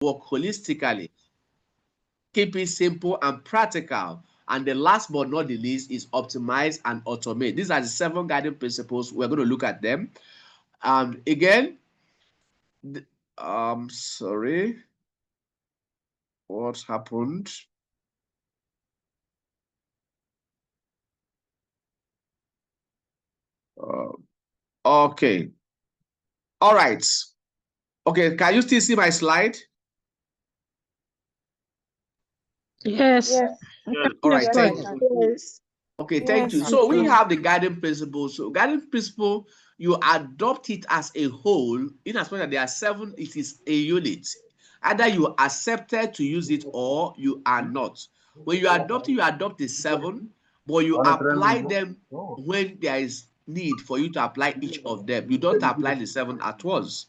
work holistically. Keep it simple and practical. And the last but not the least is optimize and automate. These are the 7 guiding principles. We're going to look at them. Again, sorry, what happened? Okay. All right. Okay, can you still see my slide? Yes. All right, thank you. Okay, thank you. So we have the guiding principle. So guiding principle, you adopt it as a whole. In as much as there are 7, it is a unit. Either you accepted to use it or you are not. When you adopt it, you adopt the 7, but you apply them when there is need for you to apply each of them. You don't apply the 7 at once.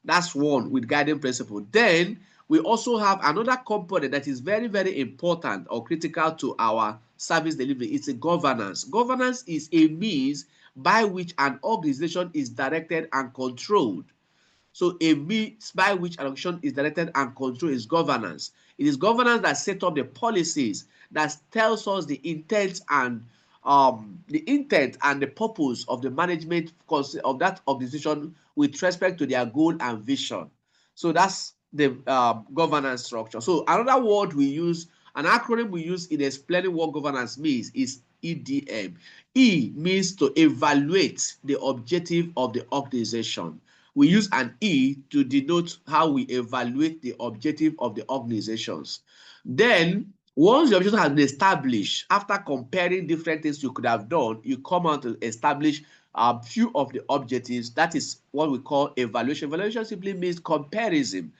That's one with guiding principle. Then we also have another component that is very, very important or critical to our service delivery. It's a governance. Governance is a means by which an organization is directed and controlled. So a means by which an organization is directed and controlled is governance. It is governance that sets up the policies, that tells us the intent and the purpose of the management of that organization with respect to their goal and vision. So that's the governance structure. So another word we use, an acronym we use in explaining what governance means is EDM. E means to evaluate the objective of the organization. We use an E to denote how we evaluate the objective of the organizations. Then, once the objective has been established, after comparing different things you could have done, you come out to establish a few of the objectives. That is what we call evaluation. Evaluation simply means comparison.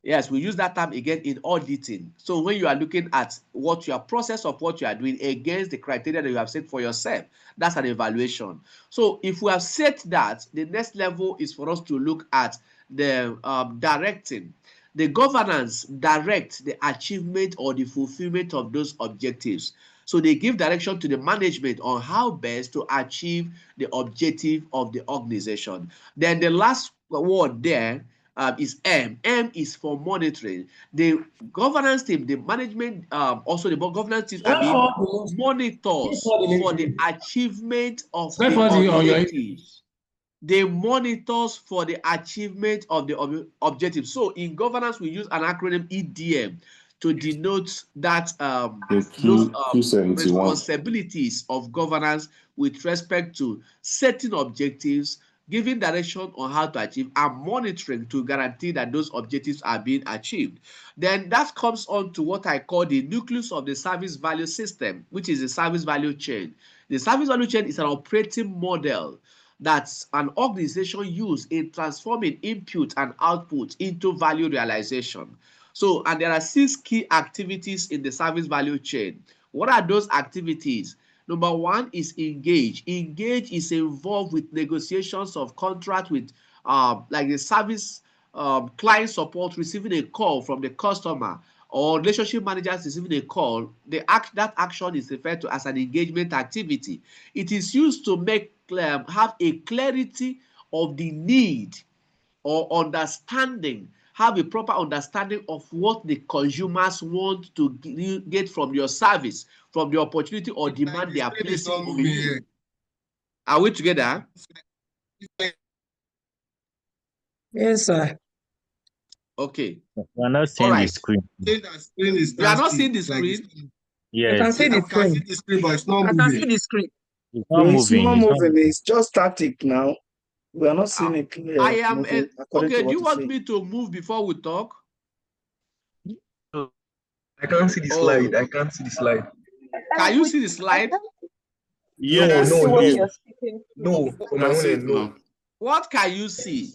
Yes, we use that term again in auditing. So when you are looking at what your process of what you are doing against the criteria that you have set for yourself, that's an evaluation. So if we have set that, the next level is for us to look at the directing. The governance direct the achievement or the fulfillment of those objectives. So they give direction to the management on how best to achieve the objective of the organization. Then the last word there is M. M is for monitoring. The governance team, the management, also the governance team monitors for the achievement of the objectives. They monitors for the achievement of the objectives. So in governance, we use an acronym EDM to denote that those responsibilities of governance with respect to setting objectives, giving direction on how to achieve, and monitoring to guarantee that those objectives are being achieved. Then that comes on to what I call the nucleus of the service value system, which is the service value chain. The service value chain is an operating model that an organization use in transforming input and output into value realization. So, and there are 6 key activities in the service value chain. What are those activities? Number 1 is engage. Engage is involved with negotiations of contract with like the service client support receiving a call from the customer, or relationship managers receiving a call. That action is referred to as an engagement activity. It is used to make have a clarity of the need or understanding, have a proper understanding of what the consumers want to get from your service, from the opportunity or demand they are placing on you. Are we together? Yes, sir. Okay. We are not seeing the screen. You are not seeing the screen? Yes. I can see the screen, but it's not moving. I can see the screen. It's not moving. It's not moving. It's just static now. We are not seeing it clear. I am okay. Do you want me to move before we talk? I can't see the slide. I can't see the slide. Can you see the slide? Yes. No. What can you see?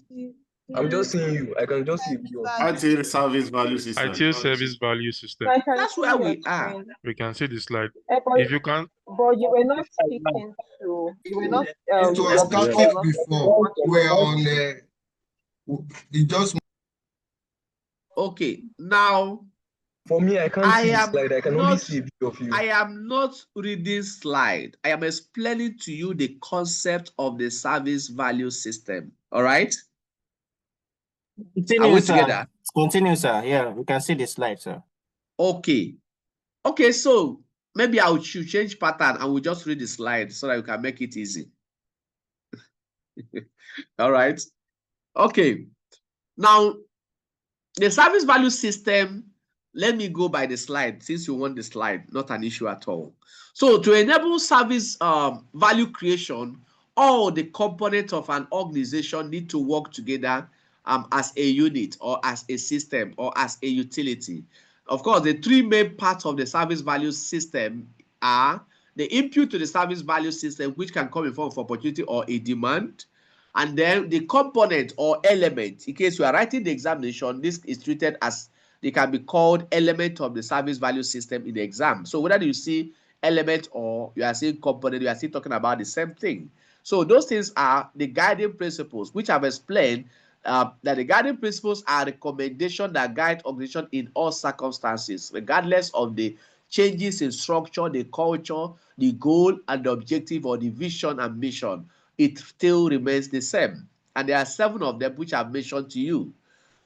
I'm just seeing you. I can just see you. ITIL service value system. ITIL service value system. That's where we are. We can see the slide. If you can. But you were not speaking to. You were not. It was static before. We're on. It just. Okay. Now. For me, I can't see the slide. I can only see a view of you. I am not reading slide. I am explaining to you the concept of the service value system. All right? Are we together? Continue, sir. Yeah, we can see the slide, sir. Okay. Okay, so maybe I should change pattern and we'll just read the slide so that we can make it easy. All right. Okay. Now, the service value system, let me go by the slide since you want the slide, not an issue at all. So to enable service value creation, all the components of an organization need to work together as a unit or as a system or as a utility. Of course, the three main parts of the service value system are the input to the service value system, which can come in form of opportunity or a demand, and then the component or element. In case you are writing the examination, this is treated as, they can be called element of the service value system in the exam. So whether you see element or you are seeing component, you are still talking about the same thing. So those things are the guiding principles, which I've explained that the guiding principles are recommendations that guide organization in all circumstances, regardless of the changes in structure, the culture, the goal and the objective, or the vision and mission. It still remains the same. And there are 7 of them which I've mentioned to you.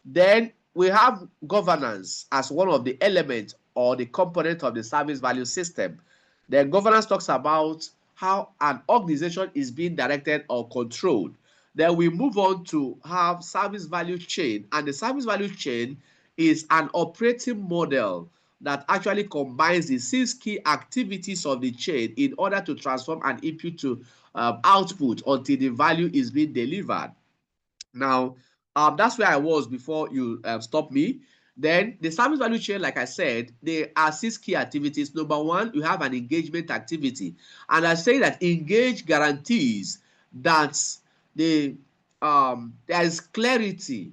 Then we have governance as one of the elements or the component of the service value system. Then governance talks about how an organization is being directed or controlled. Then we move on to have service value chain, and the service value chain is an operating model that actually combines the 6 key activities of the chain in order to transform an input to output until the value is being delivered. Now, that's where I was before you stopped me. Then the service value chain, like I said, there are 6 key activities. Number 1, you have an engagement activity. And I say that engage guarantees that there is clarity.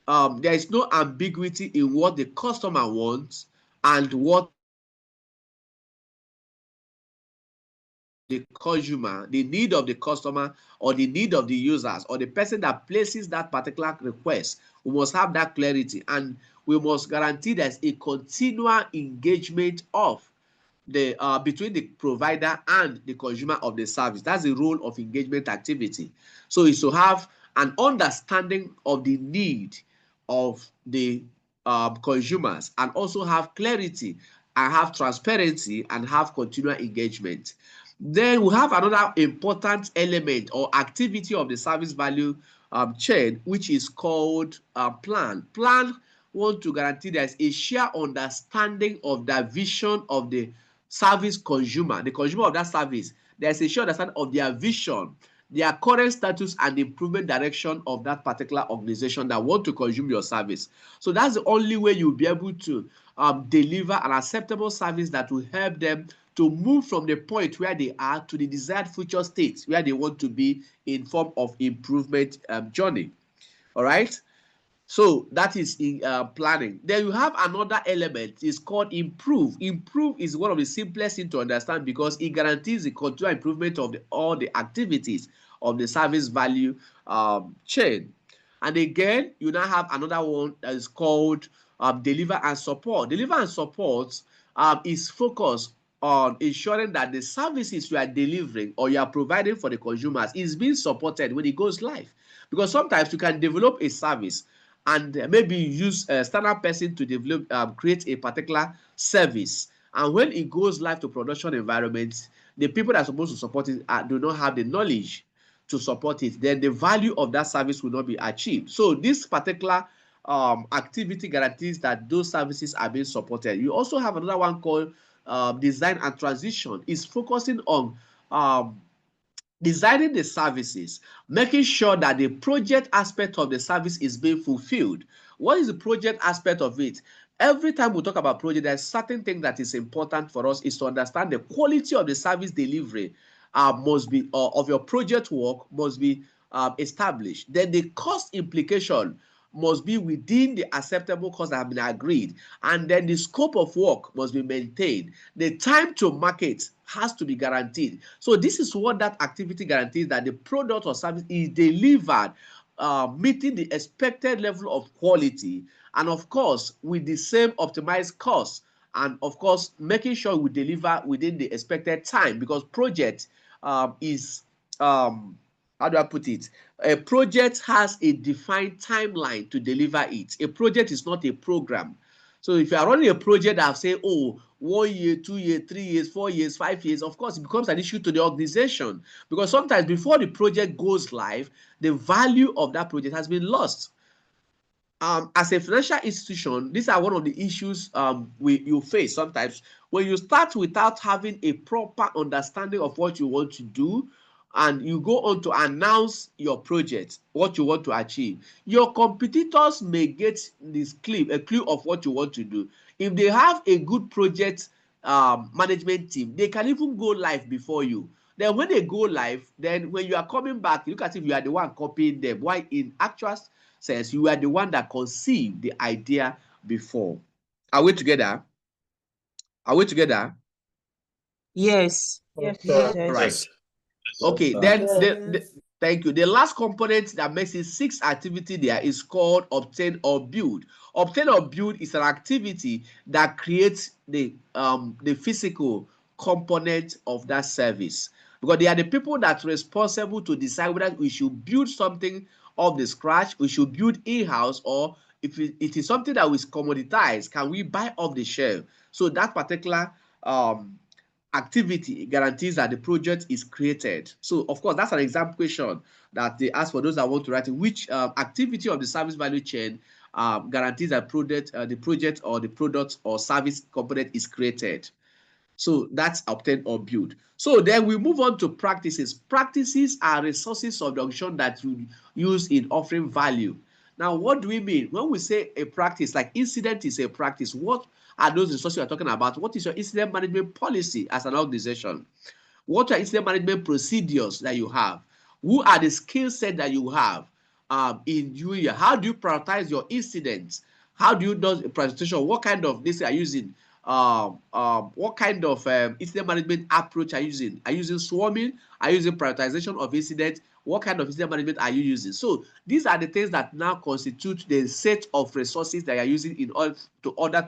There is no ambiguity in what the customer wants and what the consumer, the need of the customer or the need of the users or the person that places that particular request. We must have that clarity, and we must guarantee there's a continual engagement of the between the provider and the consumer of the service. That's the role of engagement activity. So it's to have an understanding of the need of the consumers, and also have clarity and have transparency and have continual engagement. Then we have another important element or activity of the service value chain, which is called plan. Plan want to guarantee there's a shared understanding of the vision of the service consumer, the consumer of that service. There's a shared understanding of their vision, their current status, and the improvement direction of that particular organization that want to consume your service. So that's the only way you'll be able to deliver an acceptable service that will help them to move from the point where they are to the desired future state where they want to be in form of improvement journey. All right. So that is in planning. Then you have another element, it's called improve. Improve is one of the simplest things to understand because it guarantees the continual improvement of all the activities of the service value chain. And again, you now have another one that is called deliver and support. Deliver and support is focused on ensuring that the services you are delivering or you are providing for the consumers is being supported when it goes live. Because sometimes you can develop a service and maybe use a standard person to develop, create a particular service. And when it goes live to production environment, the people that are supposed to support it do not have the knowledge to support it. Then the value of that service will not be achieved. So this particular activity guarantees that those services are being supported. You also have another one called design and transition. It's focusing on designing the services, making sure that the project aspect of the service is being fulfilled. What is the project aspect of it? Every time we talk about project, there's certain thing that is important for us is to understand the quality of the service delivery must be, of your project work must be established. Then the cost implication must be within the acceptable costs that have been agreed, and then the scope of work must be maintained. The time to market has to be guaranteed. So this is what that activity guarantees, that the product or service is delivered meeting the expected level of quality, and of course with the same optimized cost, and of course making sure we deliver within the expected time, because project is how do I put it? A project has a defined timeline to deliver it. A project is not a program. So if you are running a project that say, oh, 1 year, 2 years, 3 years, 4 years, 5 years, of course, it becomes an issue to the organization, because sometimes before the project goes live, the value of that project has been lost. As a financial institution, these are one of the issues you face sometimes when you start without having a proper understanding of what you want to do, and you go on to announce your project, what you want to achieve. Your competitors may get a clue of what you want to do. If they have a good project management team, they can even go live before you. Then when they go live, then when you are coming back, you look as if you are the one copying them, while in actual sense, you are the one that conceived the idea before. Are we together? Are we together? Yes. Yes. Yes. Right. Okay, then thank you. The last component that makes it 6 activity there is called obtain or build. Obtain or build is an activity that creates the physical component of that service, because they are the people that are responsible to decide whether we should build something off the scratch, we should build in-house, or if it is something that is commoditized, can we buy off the shelf? So that particular activity guarantees that the project is created. So of course, that's an example question that they ask for those that want to write it. Which activity of the service value chain guarantees that the project or the product or service component is created? So that's obtain or build. So then we move on to practices. Practices are resources of the organization that you use in offering value. Now, what do we mean when we say a practice? Like incident is a practice. What are those resources we are talking about? What is your incident management policy as an organization? What are incident management procedures that you have? Who are the skill set that you have in doing? How do you prioritize your incidents? How do you do a presentation? What kind of this are you using? What kind of incident management approach are you using? Are you using swarming? Are you using prioritization of incidents? What kind of incident management are you using? So these are the things that now constitute the set of resources that you are using in order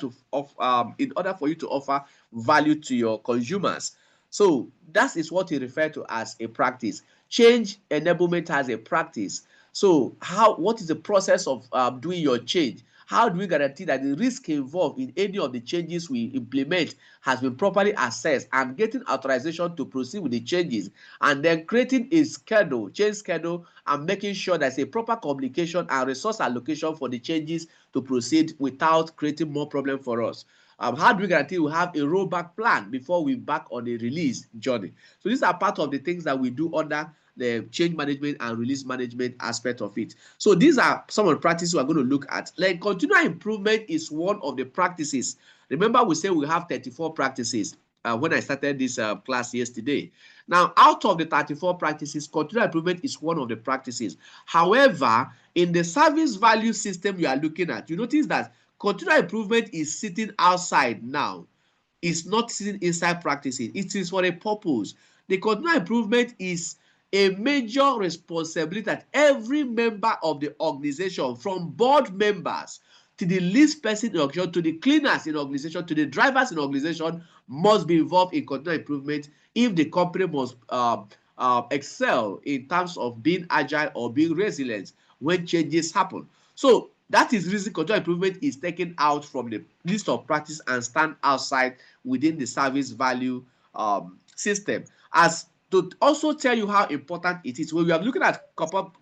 for you to offer value to your consumers. So that is what he referred to as a practice. Change enablement as a practice. So what is the process of doing your change? How do we guarantee that the risk involved in any of the changes we implement has been properly assessed, and getting authorization to proceed with the changes, and then creating a schedule, change schedule, and making sure there's a proper communication and resource allocation for the changes to proceed without creating more problem for us? How do we guarantee we have a rollback plan before we back on a release journey? So these are part of the things that we do under the change management and release management aspect of it. So these are some of the practices we're going to look at. Like continual improvement is one of the practices. Remember, we said we have 34 practices when I started this class yesterday. Now, out of the 34 practices, continual improvement is one of the practices. However, in the service value system you are looking at, you notice that continual improvement is sitting outside now. It's not sitting inside practices. It is for a purpose. The continual improvement is a major responsibility that every member of the organization, from board members to the least person in the organization, to the cleaners in the organization, to the drivers in the organization, must be involved in continual improvement if the company must excel in terms of being agile or being resilient when changes happen. So that is the reason continual improvement is taken out from the list of practice and stand outside within the service value system. As to also tell you how important it is, when we are looking at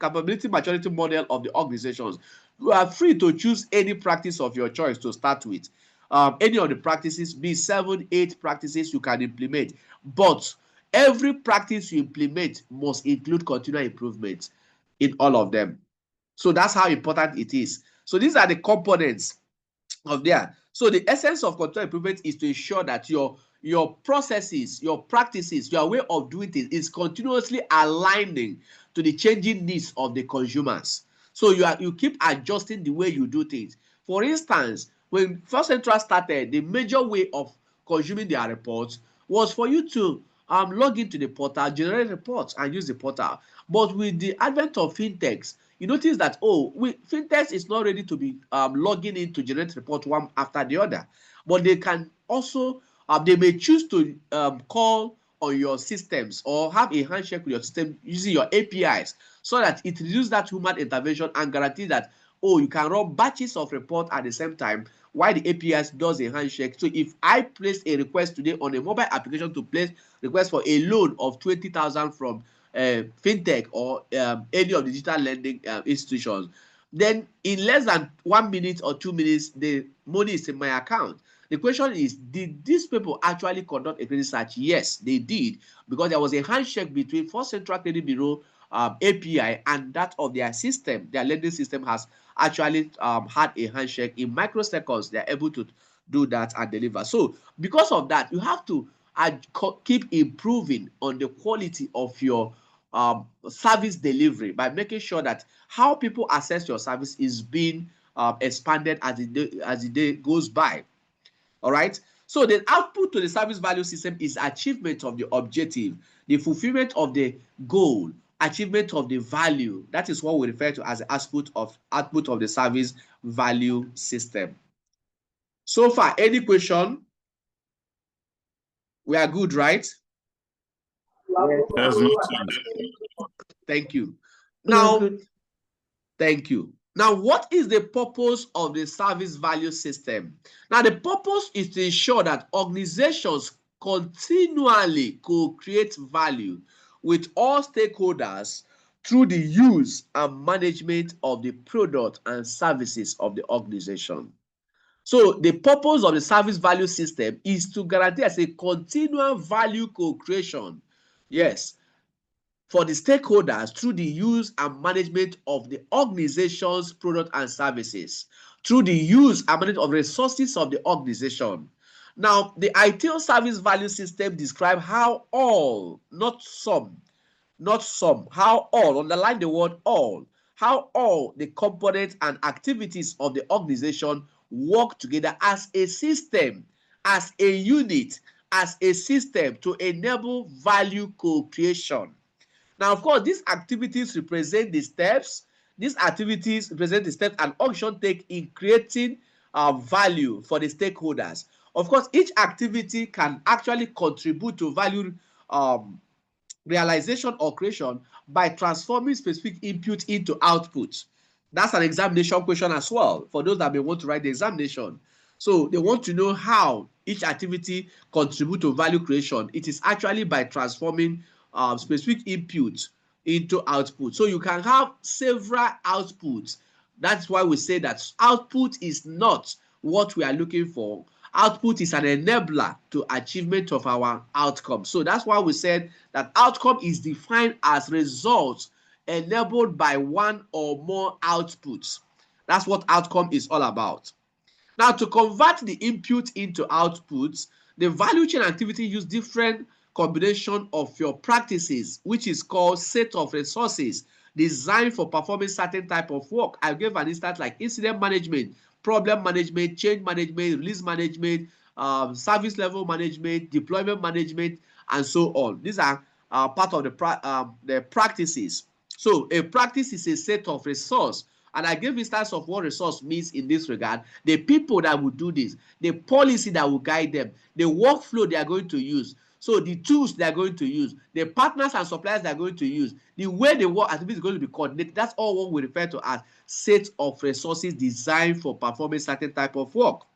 capability maturity model of the organizations, you are free to choose any practice of your choice to start with. Any of the practices, be 7, 8 practices you can implement, but every practice you implement must include continual improvement in all of them. So that's how important it is. So these are the components of there. So the essence of continual improvement is to ensure that your processes, your practices, your way of doing things is continuously aligning to the changing needs of the consumers. So you keep adjusting the way you do things. For instance, when FirstCentral started, the major way of consuming their reports was for you to log into the portal, generate reports, and use the portal. But with the advent of fintechs, you notice that fintechs is not ready to be logging in to generate report one after the other, but they can also they may choose to call on your systems or have a handshake with your system using your APIs so that it reduces that human intervention and guarantee that, oh, you can run batches of report at the same time while the APIs does a handshake. So if I place a request today on a mobile application to place request for a loan of 20,000 from fintech or any of the digital lending institutions, then in less than 1 minute or 2 minutes, the money is in my account. The question is, did these people actually conduct a credit search? Yes, they did, because there was a handshake between FirstCentral Credit Bureau API and that of their system. Their lending system has actually had a handshake. In microseconds, they're able to do that and deliver. So because of that, you have to keep improving on the quality of your service delivery by making sure that how people access your service is being expanded as the day goes by. All right. So the output to the service value system is achievement of the objective, the fulfillment of the goal, achievement of the value. That is what we refer to as the output of the service value system. So far, any question? We are good, right? Yes, Thank you. Now, thank you. Now, what is the purpose of the service value system? Now, the purpose is to ensure that organizations continually co-create value with all stakeholders through the use and management of the product and services of the organization. So, the purpose of the service value system is to guarantee as a continual value co-creation. Yes, for the stakeholders through the use and management of the organization's product and services, through the use and management of resources of the organization. Now, the ITIL service value system describes how all, not some, how all, underline the word all, how all the components and activities of the organization work together as a system, as a unit, as a system to enable value co-creation. Now, of course, these activities represent the steps. These activities represent the steps an organization take in creating value for the stakeholders. Of course, each activity can actually contribute to value realization or creation by transforming specific input into output. That's an examination question as well for those that may want to write the examination. So they want to know how each activity contributes to value creation. It is actually by transforming specific input into output. So you can have several outputs. That's why we say that output is not what we are looking for. Output is an enabler to achievement of our outcome. So that's why we said that outcome is defined as results enabled by one or more outputs. That's what outcome is all about. Now, to convert the input into outputs, the value chain activity use different combination of your practices, which is called set of resources designed for performing certain type of work. I gave an instance like incident management, problem management, change management, release management, service level management, deployment management, and so on. These are part of the practices. So a practice is a set of resources. And I gave instance of what resource means in this regard. The people that will do this, the policy that will guide them, the workflow they are going to use. So the tools they are going to use, the partners and suppliers they are going to use, the way the work activity is going to be coordinated. That's all what we refer to as set of resources designed for performing certain type of work.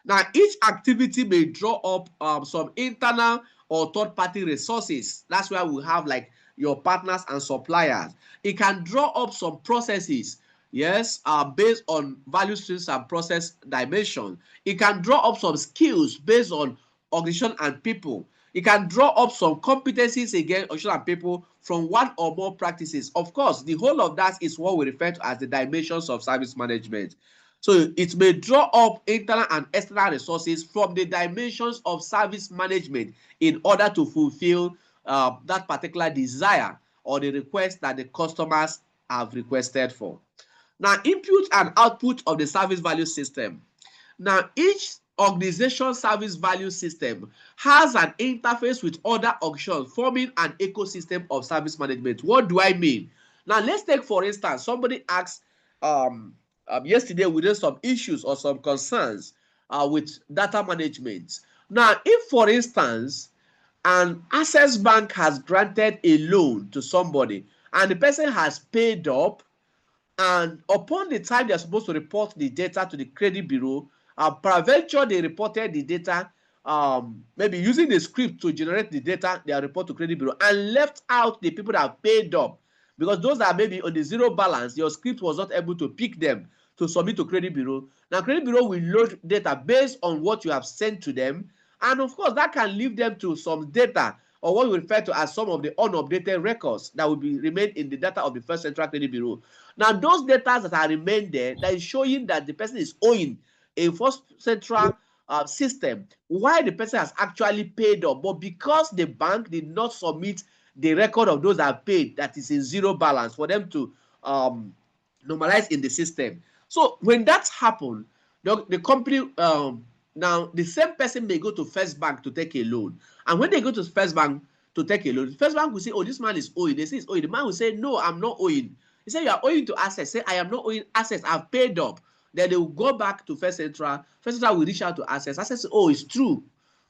Now, each activity may draw up some internal or third-party resources. That's why we have like your partners and suppliers. It can draw up some processes, yes, based on value streams and process dimension. It can draw up some skills based on organization and people. It can draw up some competencies again, organization and people from one or more practices. Of course, the whole of that is what we refer to as the dimensions of service management. So it may draw up internal and external resources from the dimensions of service management in order to fulfill that particular desire or the request that the customers have requested for. Now, input and output of the service value system. Now, each organization service value system has an interface with other organizations, forming an ecosystem of service management. What do I mean? Now, let's take, for instance, somebody asked yesterday we did some issues or some concerns with data management. Now, if, for instance, and Access Bank has granted a loan to somebody, and the person has paid up, and upon the time they are supposed to report the data to the credit bureau, peradventure they reported the data, maybe using the script to generate the data they are report to credit bureau, and left out the people that have paid up, because those that maybe on the zero balance, your script was not able to pick them to submit to credit bureau. Now credit bureau will load data based on what you have sent to them, and of course that can leave them to some data, or what we refer to as some of the unupdated records that will be remain in the data of the FirstCentral Credit Bureau. Now those data that are remain there, that is showing that the person is owing a FirstCentral system, while the person has actually paid up, but because the bank did not submit the record of those that are paid, that is in zero balance, for them to normalize in the system. So when that happens, the company, now the same person may go to First Bank to take a loan, and when they go to First Bank to take a loan, First Bank will say, oh, this man is owing. They say he's owing. The man will say, no, I'm not owing. He said, you are owing to Access. Say, I am not owing Access. I've paid up. Then they will go back to FirstCentral. FirstCentral will reach out to Access. Access say, oh, it's true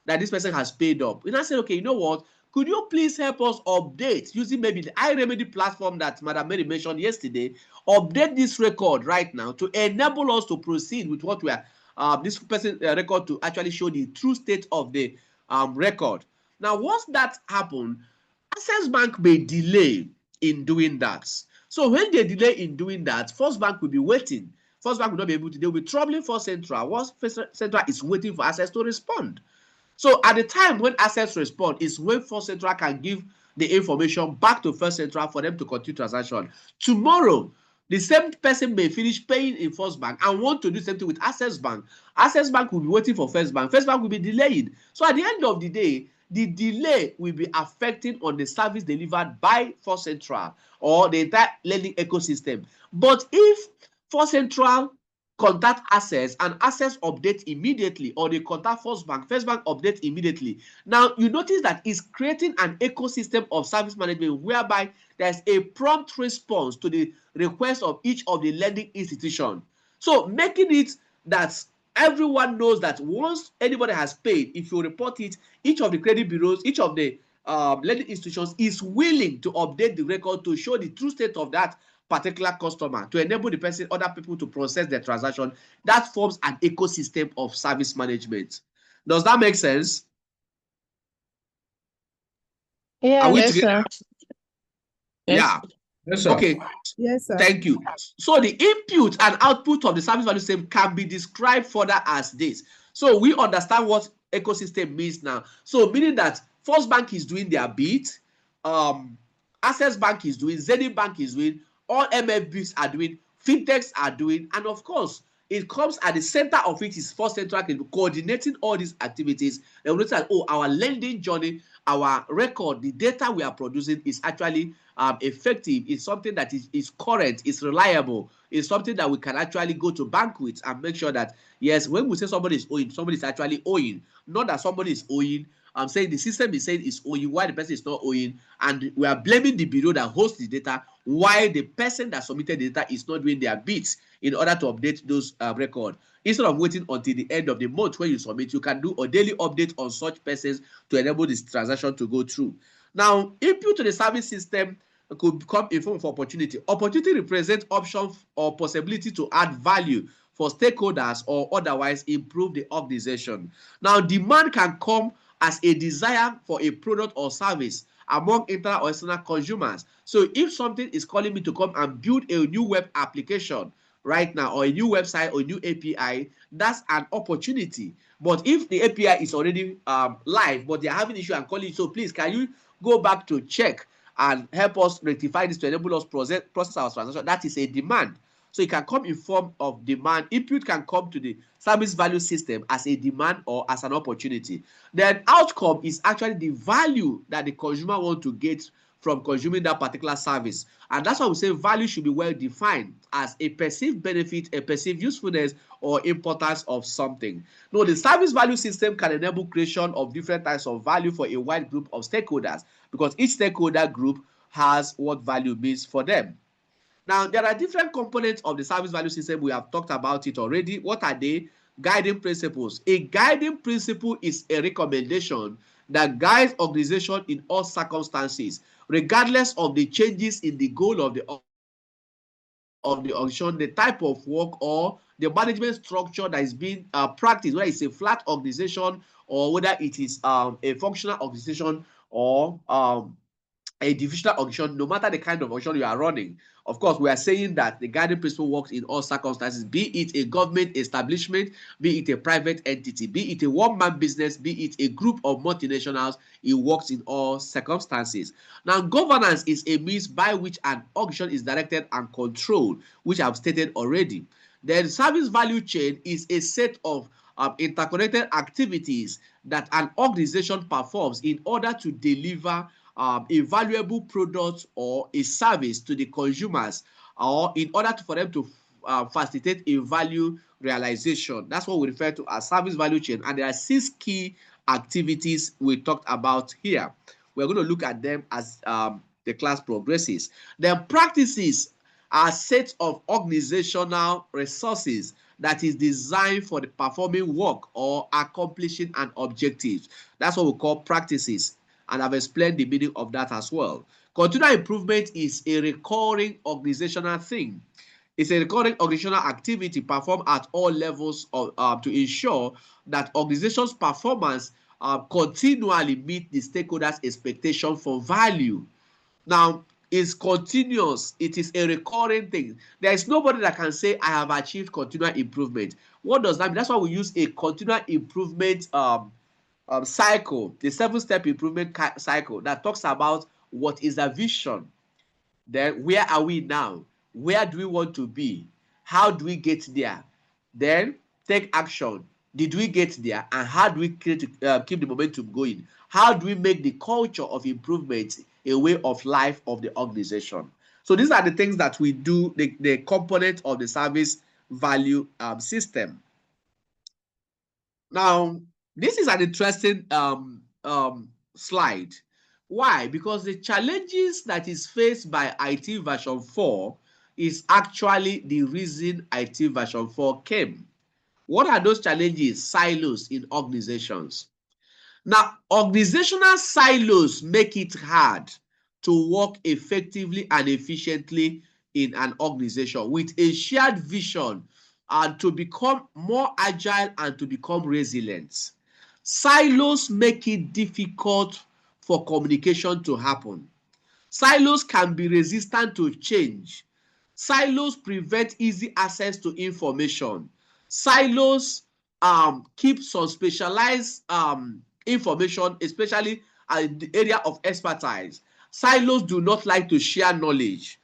that this person has paid up. And I said, okay, you know what? Could you please help us update using maybe the iRemedy platform that Madam Mary mentioned yesterday? Update this record right now to enable us to proceed with what we are, this person record, to actually show the true state of the record. Now, once that happens, Access Bank may delay in doing that. So when they delay in doing that, First Bank will be waiting. First Bank will not be able to. They will be troubling FirstCentral once FirstCentral is waiting for Access to respond. So at the time when Access respond is when FirstCentral can give the information back to FirstCentral for them to continue transaction. Tomorrow, the same person may finish paying in First Bank and want to do something with Access Bank. Access Bank will be waiting for First Bank. First Bank will be delayed. So at the end of the day, the delay will be affecting on the service delivered by FirstCentral or the entire lending ecosystem. But if FirstCentral contact Access and Access update immediately, or they contact First Bank update immediately, now you notice that it's creating an ecosystem of service management whereby there's a prompt response to the request of each of the lending institution. So making it that everyone knows that once anybody has paid, if you report it, each of the credit bureaus, each of the lending institutions is willing to update the record to show the true state of that particular customer, to enable the person, other people to process their transaction. That forms an ecosystem of service management. Does that make sense? Yeah. Are we Yes, together? sir. Yeah. Yes, sir. Okay. Yes, sir. Thank you. So the input and output of the service value system can be described further as this. So we understand what ecosystem means now. So meaning that First Bank is doing their bit, Access Bank is doing, Zenith Bank is doing, all MFBs are doing, fintechs are doing, and of course, it comes at the center of it is FirstCentral coordinating all these activities. They will notice that, oh, our lending journey, our record, the data we are producing is actually effective. It's something that is current, is reliable, it's something that we can actually go to bank with and make sure that, yes, when we say somebody is owing, somebody is actually owing, not that somebody is owing. I'm saying the system is saying it's owing while the person is not owing, and we are blaming the bureau that hosts the data while the person that submitted the data is not doing their bits in order to update those records. Instead of waiting until the end of the month when you submit, you can do a daily update on such persons to enable this transaction to go through. Now, input to the service system could become a form of opportunity. Opportunity represents option or possibility to add value for stakeholders or otherwise improve the organization. Now, demand can come as a desire for a product or service among internal or external consumers. So if something is calling me to come and build a new web application right now, or a new website or a new API, that's an opportunity. But if the API is already live, but they're having issue and calling, so please, can you go back to check and help us rectify this to enable us process our transaction? That is a demand. So it can come in form of demand. Input can come to the service value system as a demand or as an opportunity. Then outcome is actually the value that the consumer wants to get from consuming that particular service. And that's why we say value should be well defined as a perceived benefit, a perceived usefulness, or importance of something. Now, the service value system can enable creation of different types of value for a wide group of stakeholders, because each stakeholder group has what value means for them. Now, there are different components of the service value system. We have talked about it already. What are they? Guiding principles. A guiding principle is a recommendation that guides organization in all circumstances, regardless of the changes in the goal of the organization, the type of work, or the management structure that is being practiced, whether it's a flat organization or whether it is a functional organization or a divisional organization. No matter the kind of organization you are running, of course, we are saying that the guiding principle works in all circumstances, be it a government establishment, be it a private entity, be it a one-man business, be it a group of multinationals. It works in all circumstances. Now, governance is a means by which an organization is directed and controlled, which I've stated already. The service value chain is a set of interconnected activities that an organization performs in order to deliver a valuable product or a service to the consumers, or in order for them to facilitate a value realization. That's what we refer to as service value chain. And there are 6 key activities we talked about here. We're going to look at them as the class progresses. Then practices are sets of organizational resources that is designed for the performing work or accomplishing an objective. That's what we call practices. And I've explained the meaning of that as well. Continual improvement is a recurring organizational thing. It's a recurring organizational activity performed at all levels of, to ensure that organization's performance continually meet the stakeholders' expectation for value. Now, it's continuous. It is a recurring thing. There is nobody that can say, I have achieved continual improvement. What does that mean? That's why we use a continual improvement cycle, the 7-step improvement cycle that talks about what is the vision, then where are we now, where do we want to be, how do we get there, then take action, did we get there, and how do we keep the momentum going, how do we make the culture of improvement a way of life of the organization. So these are the things that we do, the component of the service value system. Now, this is an interesting slide. Why? Because the challenges that is faced by IT version 4 is actually the reason IT version 4 came. What are those challenges? Silos in organizations. Now, organizational silos make it hard to work effectively and efficiently in an organization with a shared vision and to become more agile and to become resilient. Silos make it difficult for communication to happen. Silos can be resistant to change. Silos prevent easy access to information. Silos keep some specialized information, especially in the area of expertise. Silos do not like to share knowledge,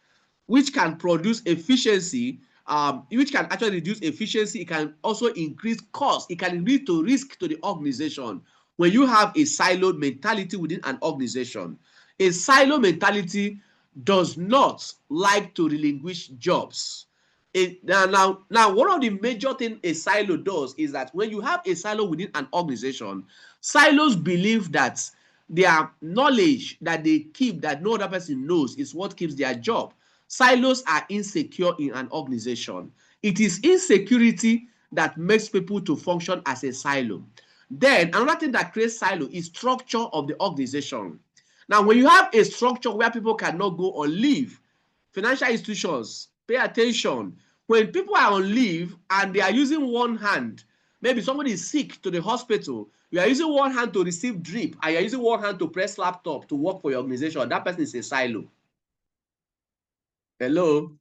which can produce efficiency, which can actually reduce efficiency. It can also increase cost. It can lead to risk to the organization. When you have a siloed mentality within an organization, a silo mentality does not like to relinquish jobs. Now, one of the major things a silo does is that when you have a silo within an organization, silos believe that their knowledge that they keep that no other person knows is what keeps their job. Silos are insecure in an organization. It is insecurity that makes people to function as a silo. Then another thing that creates silo is structure of the organization. Now, when you have a structure where people cannot go on leave, financial institutions, pay attention. When people are on leave and they are using one hand, maybe somebody is sick to the hospital, you are using one hand to receive drip and you are using one hand to press laptop to work for your organization, that person is a silo. Hello?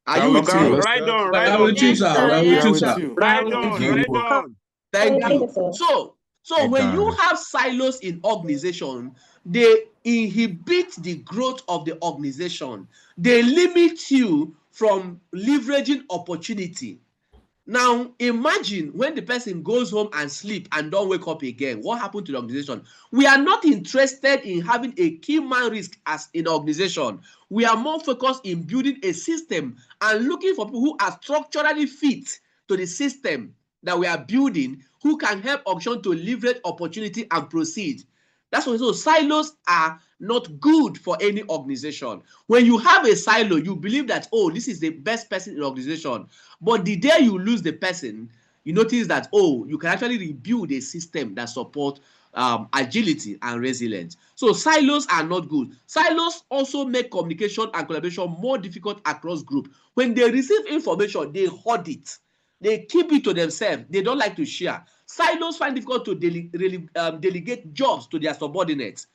Are you with me? Right on, right I'm on. with you, sir. I'm with you, sir. Right on, right on. Thank you. So when you have silos in organization, they inhibit the growth of the organization. They limit you from leveraging opportunity. Now, imagine when the person goes home and sleep and don't wake up again. What happened to the organization? We are not interested in having a key man risk as in an organization. We are more focused in building a system and looking for people who are structurally fit to the system that we are building, who can help organization to leverage opportunity and proceed. That's why so silos are not good for any organization. When you have a silo, you believe that, oh, this is the best person in the organization. But the day you lose the person, you notice that, oh, you can actually rebuild a system that supports agility and resilience. So silos are not good. Silos also make communication and collaboration more difficult across group. When they receive information, they hoard it. They keep it to themselves. They don't like to share. Silos find it difficult to delegate jobs to their subordinates.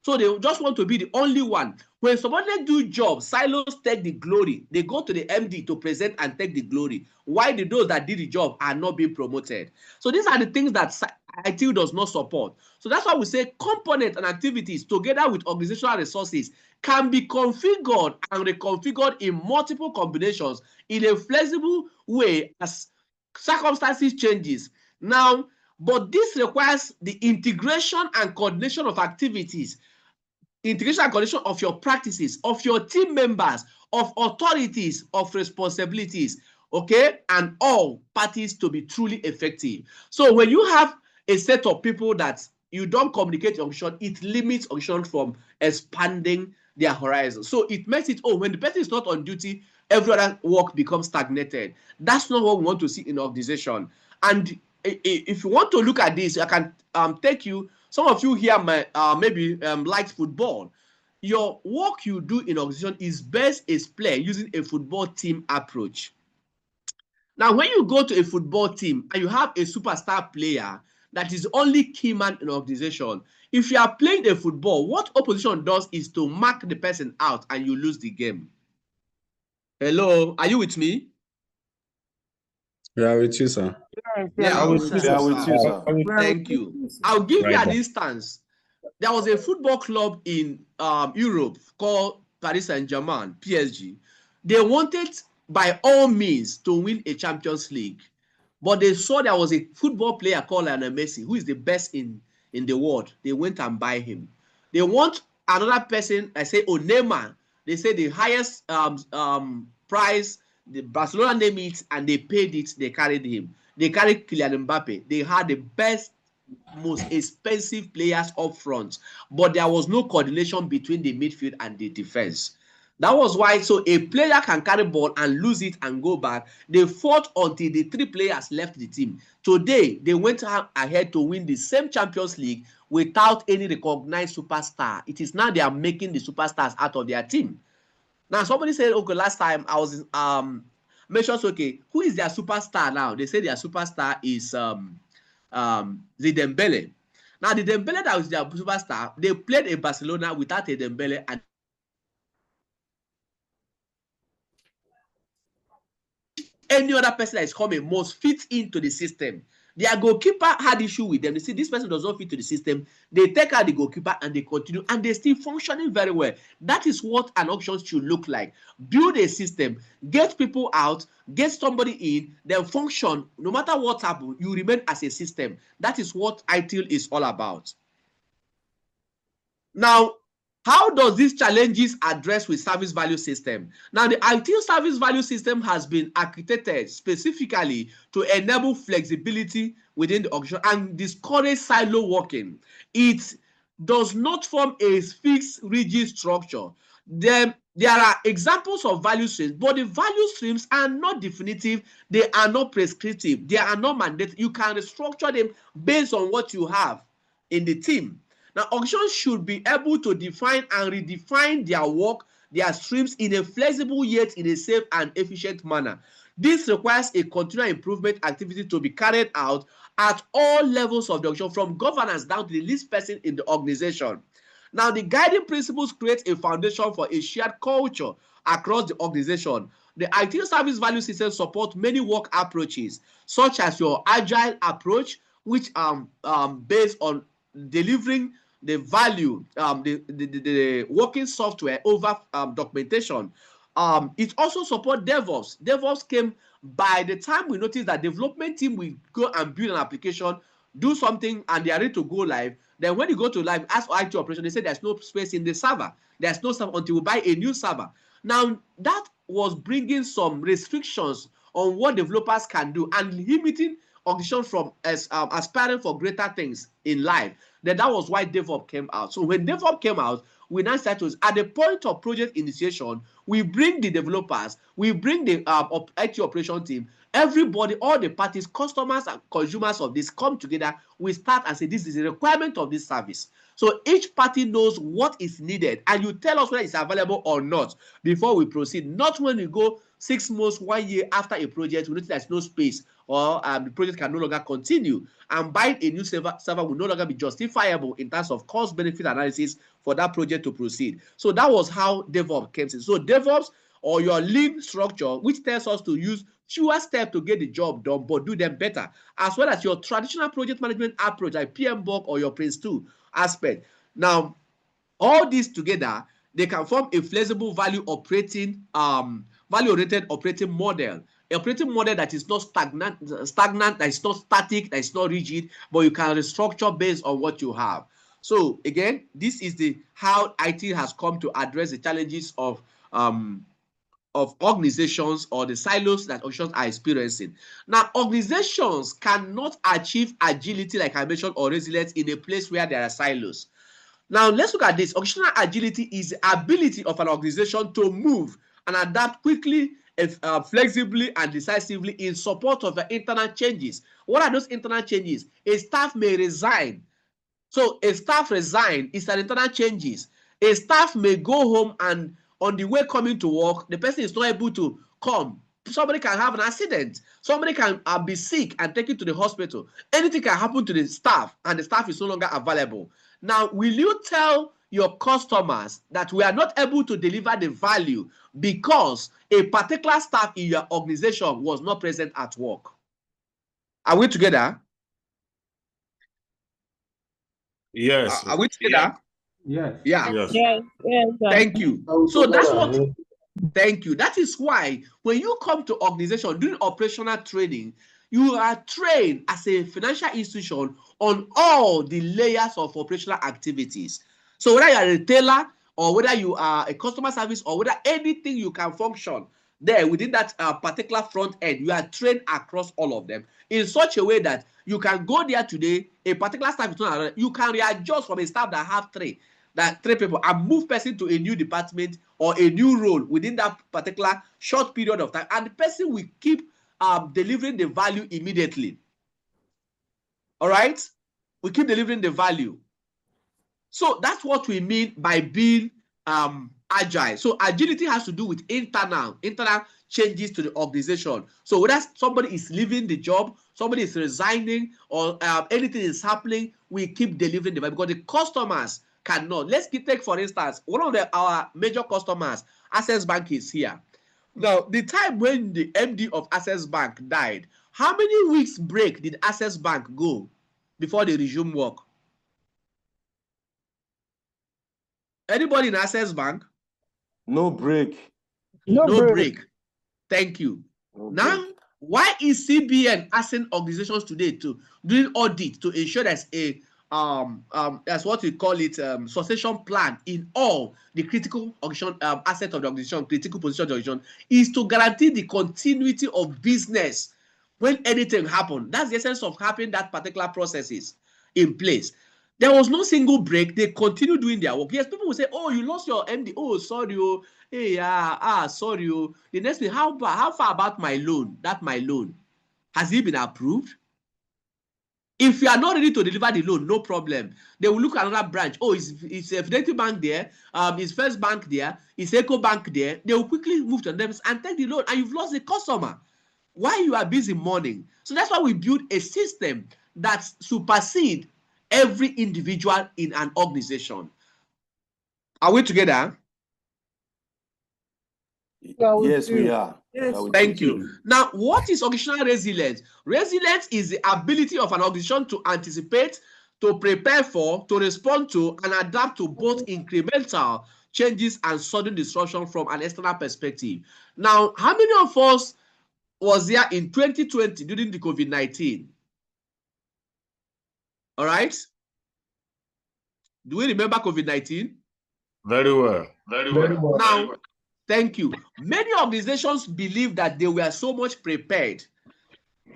So they just want to be the only one. When subordinates do jobs, silos take the glory. They go to the MD to present and take the glory. Why those that did the job are not being promoted? So these are the things that ITIL does not support. So that's why we say components and activities together with organizational resources can be configured and reconfigured in multiple combinations in a flexible way as circumstances changes. Now, but this requires the integration and coordination of activities, integration and coordination of your practices, of your team members, of authorities, of responsibilities, okay, and all parties to be truly effective. So when you have a set of people that you don't communicate organization, it limits organization from expanding their horizon. So it makes it, oh, when the person is not on duty, every other work becomes stagnated. That's not what we want to see in organization. And if you want to look at this, I can take you. Some of you here maybe like football. Your work you do in organization is best explained using a football team approach. Now, when you go to a football team and you have a superstar player that is only key man in organization, if you are playing a football, what opposition does is to mark the person out and you lose the game. Hello, are you with me? We are with you, sir. Yeah, I I'm will with with you, you, sir. Thank you. I'll give you Right an on. instance. There was a football club in Europe called Paris Saint-Germain, PSG. They wanted by all means to win a Champions League, but they saw there was a football player called Lionel Messi, who is the best in the world. They went and buy him. They want another person, I say, Neymar. They say the highest price, the Barcelona name it, and they paid it, they carried him. They carried Kylian Mbappe. They had the best, most expensive players up front, but there was no coordination between the midfield and the defense. That was why, so a player can carry ball and lose it and go back. They fought until the three players left the team. Today, they went ahead to win the same Champions League without any recognized superstar. It is now they are making the superstars out of their team. Now, somebody said, okay, last time I was mentioned, okay, who is their superstar now? They say their superstar is the Dembele. Now, the Dembele that was their superstar, they played in Barcelona without a Dembele, and any other person that is coming must fit into the system. Their goalkeeper had issue with them. They see this person does not fit to the system. They take out the goalkeeper and they continue, and they're still functioning very well. That is what an auction should look like. Build a system, get people out, get somebody in, then function. No matter what happens, you remain as a system. That is what ITIL is all about. Now, how does these challenges address with service value system? Now, the ITIL service value system has been architected specifically to enable flexibility within the organization and discourage silo working. It does not form a fixed, rigid structure. There are examples of value streams, but the value streams are not definitive. They are not prescriptive. They are not mandated. You can restructure them based on what you have in the team. Now, organizations should be able to define and redefine their work, their streams in a flexible yet in a safe and efficient manner. This requires a continual improvement activity to be carried out at all levels of the organization, from governance down to the least person in the organization. Now, the guiding principles create a foundation for a shared culture across the organization. The ITIL service value system supports many work approaches, such as your agile approach, which based on delivering the value, the working software over documentation. It also supports DevOps. DevOps came by the time we noticed that development team will go and build an application, do something, and they are ready to go live. Then when you go to live, as for IT operation, they say there's no space in the server. There's no server until we buy a new server. Now, that was bringing some restrictions on what developers can do and limiting organizations from aspiring for greater things in life. Then that was why DevOps came out. So when DevOps came out, we now started at the point of project initiation, we bring the developers, we bring the IT operation team, everybody, all the parties, customers and consumers of this come together, we start and say this is a requirement of this service. So each party knows what is needed, and you tell us whether it's available or not before we proceed. Not when we go 6 months, 1 year after a project, we notice there's no space, or the project can no longer continue, and buying a new server will no longer be justifiable in terms of cost-benefit analysis for that project to proceed. So that was how DevOps came in. So DevOps, or your lean structure, which tells us to use fewer steps to get the job done, but do them better, as well as your traditional project management approach like PMBOK or your Prince 2 aspect. Now, all these together, they can form a flexible value-oriented operating model. A operating model that is not stagnant, that is not static, that is not rigid, but you can restructure based on what you have. So again, this is how IT has come to address the challenges of organizations, or the silos that organizations are experiencing. Now, organizations cannot achieve agility, like I mentioned, or resilience in a place where there are silos. Now, let's look at this. Organizational agility is the ability of an organization to move and adapt quickly, flexibly, and decisively in support of the internal changes. What are those internal changes? A staff may resign. So a staff resign is an internal changes. A staff may go home, and on the way coming to work, the person is not able to come. Somebody can have an accident. Somebody can be sick and taken to the hospital. Anything can happen to the staff, and the staff is no longer available. Now, will you tell your customers that we are not able to deliver the value because a particular staff in your organization was not present at work? Are we together? Yes. Are we together? Yes. Yeah. Yes. Yes, yes, sir. Thank you. So that's what. Thank you. That is why when you come to organization during operational training, you are trained as a financial institution on all the layers of operational activities. So whether you are a retailer, or whether you are a customer service, or whether anything you can function there within that particular front end, you are trained across all of them in such a way that you can go there today, a particular staff is not around, you can readjust from a staff that have three people and move person to a new department or a new role within that particular short period of time, and the person will keep delivering the value immediately. All right, we keep delivering the value. So that's what we mean by being agile. So agility has to do with internal changes to the organization. So whether somebody is leaving the job, somebody is resigning, or anything is happening, we keep delivering the value because the customers cannot. Let's take for instance one of our major customers, Access Bank, is here. Now, the time when the MD of Access Bank died, how many weeks break did Access Bank go before they resume work? Anybody in Access Bank? No break. No break. Thank you. No now, break. why is CBN asking organizations today to do audit to ensure there's a that's what we call it, succession plan in all the critical assets of the organization, critical position of the organization, is to guarantee the continuity of business when anything happens. That's the essence of having that particular processes in place. There was no single break. They continue doing their work. Yes, people will say, "Oh, you lost your MD. Oh, sorry. Oh, hey, sorry. Oh." The next thing, how far about my loan? That my loan, has it been approved? If you are not ready to deliver the loan, no problem. They will look at another branch. Oh, is Fidelity Bank there? Is First Bank there? Is Eco Bank there? They will quickly move to them and take the loan, and you've lost the customer while you are busy mourning. So that's why we build a system that supersedes every individual in an organization. Are we together? Yes, we are. Yes. Thank you. Now, what is organizational resilience? Resilience is the ability of an organization to anticipate, to prepare for, to respond to, and adapt to both incremental changes and sudden disruption from an external perspective. Now, how many of us was there in 2020 during the COVID-19? All right. Do we remember COVID-19? Very well. Very well. Now, thank you. Many organizations believe that they were so much prepared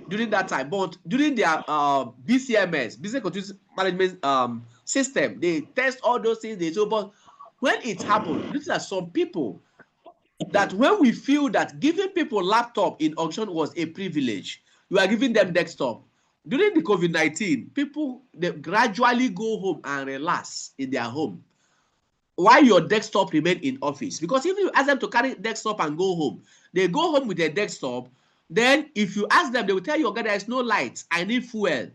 during that time, but during their BCMS, business continuity management system, they test all those things. They do, but when it happened, look at some people, that when we feel that giving people laptop in auction was a privilege, you are giving them desktop. During the COVID-19, people, they gradually go home and relax in their home while your desktop remain in office. Because if you ask them to carry desktop and go home, they go home with their desktop. Then if you ask them, they will tell you, okay, there is no light, I need fuel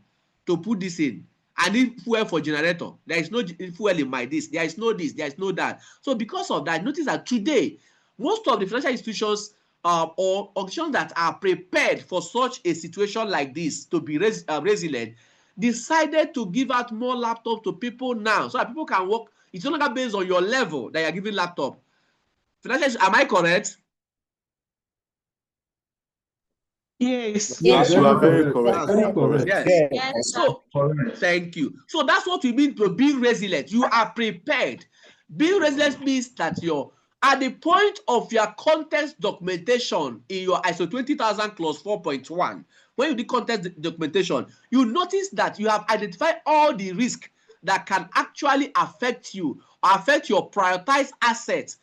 to put this in. I need fuel for generator. There is no fuel in my this. There is no this. There is no that. So because of that, notice that today, most of the financial institutions or organizations that are prepared for such a situation like this to be resilient decided to give out more laptops to people now so that people can work. It's no longer based on your level that you're giving laptop. Financial, am I correct? Yes. Yes, you are very correct. That's correct. Yes. Yes. So thank you. So that's what we mean to be resilient. You are prepared. Being resilient means that you're at the point of your context documentation in your ISO 20000 clause 4.1. When you do context documentation, you notice that you have identified all the risks that can actually affect you or affect your prioritized assets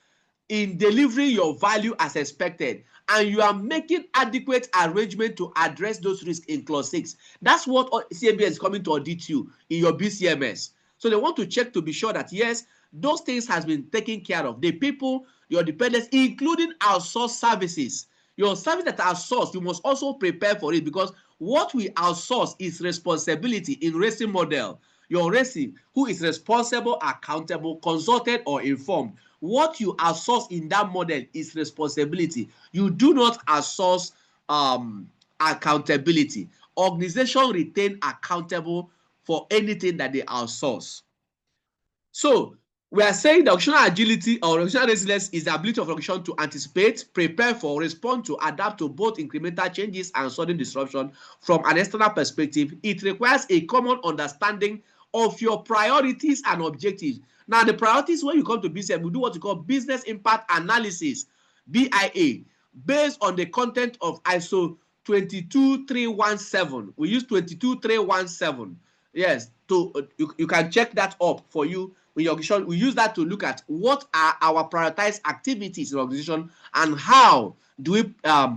in delivering your value as expected, and you are making adequate arrangement to address those risks in clause 6. That's what CMBS is coming to audit you in your BCMS. So they want to check to be sure that yes, those things has been taken care of. The people, your dependents, including outsourced services. Your service that are outsourced, you must also prepare for it, because what we outsource is responsibility in racing model. Your racing, who is responsible, accountable, consulted, or informed. What you outsource in that model is responsibility. You do not outsource accountability. Organization retain accountable for anything that they outsource. So we are saying the organizational agility or organizational resilience is the ability of an organization to anticipate, prepare for, respond to, adapt to both incremental changes and sudden disruption from an external perspective. It requires a common understanding of your priorities and objectives. Now, the priorities, when you come to BCM, we do what we call business impact analysis, BIA, based on the content of ISO 22317. We use 22317. Yes, you can check that up for you with your organization. We use that to look at what are our prioritized activities in the organization and how do we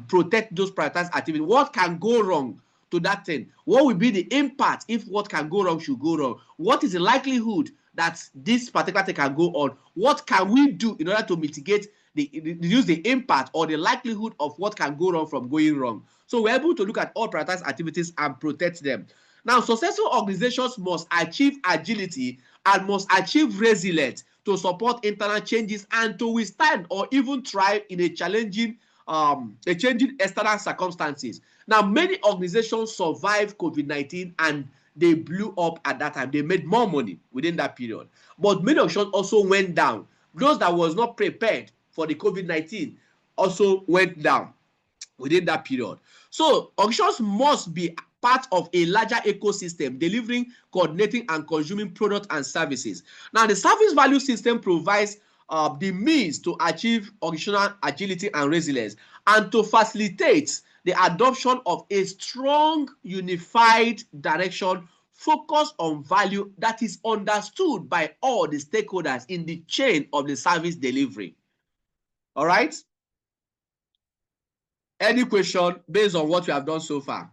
protect those prioritized activities. What can go wrong to that thing? What will be the impact if what can go wrong should go wrong? What is the likelihood that this particular thing can go on? What can we do in order to mitigate reduce the impact or the likelihood of what can go wrong from going wrong? So we're able to look at all prioritized activities and protect them. Now, successful organizations must achieve agility and must achieve resilience to support internal changes and to withstand or even thrive in a changing external circumstances. Now, many organizations survived COVID-19 and they blew up at that time. They made more money within that period. But many organizations also went down. Those that was not prepared for the COVID-19 also went down within that period. So organizations must be part of a larger ecosystem, delivering, coordinating, and consuming products and services. Now, the service value system provides the means to achieve organizational agility and resilience and to facilitate the adoption of a strong, unified direction focused on value that is understood by all the stakeholders in the chain of the service delivery. All right? Any question based on what we have done so far?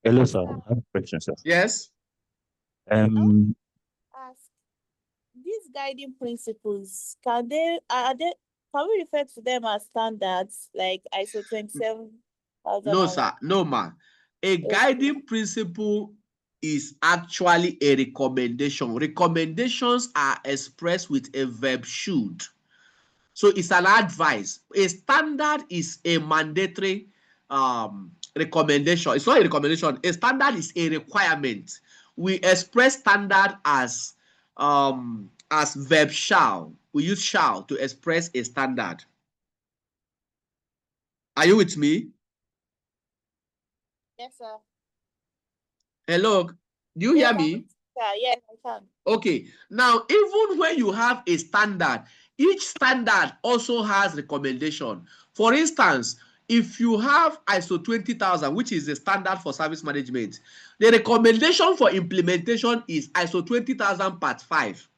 Hello, sir. I have a question, sir. Yes. Ask, these guiding principles, can we refer to them as standards like ISO 27001? No, sir. No, ma. A guiding principle is actually a recommendation. Recommendations are expressed with a verb should. So it's an advice. A standard is a mandatory recommendation. It's not a recommendation. A standard is a requirement. We express standard as verb shall. We use shall to express a standard. Are you with me? Yes, sir. Hello, do you hear me? Yes, I can. Okay. Now, even when you have a standard, each standard also has recommendation. For instance, if you have ISO 20000, which is the standard for service management, the recommendation for implementation is ISO 20000 Part 5.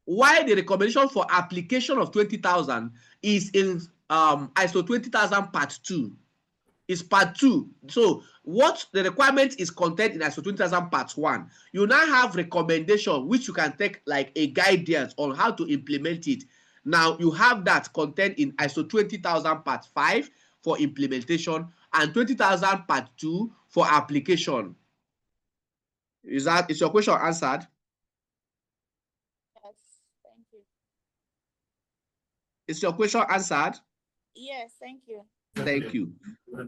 Why the recommendation for application of 20,000 is in ISO 20,000 part 2. Is part 2. So what the requirement is contained in ISO 20,000 part 1. You now have recommendation which you can take like a guidance on how to implement it. Now you have that contained in ISO 20,000 part 5 for implementation and 20,000 part 2 for application. Is your question answered? Yes, thank you. Is your question answered? Yes, thank you. Thank you.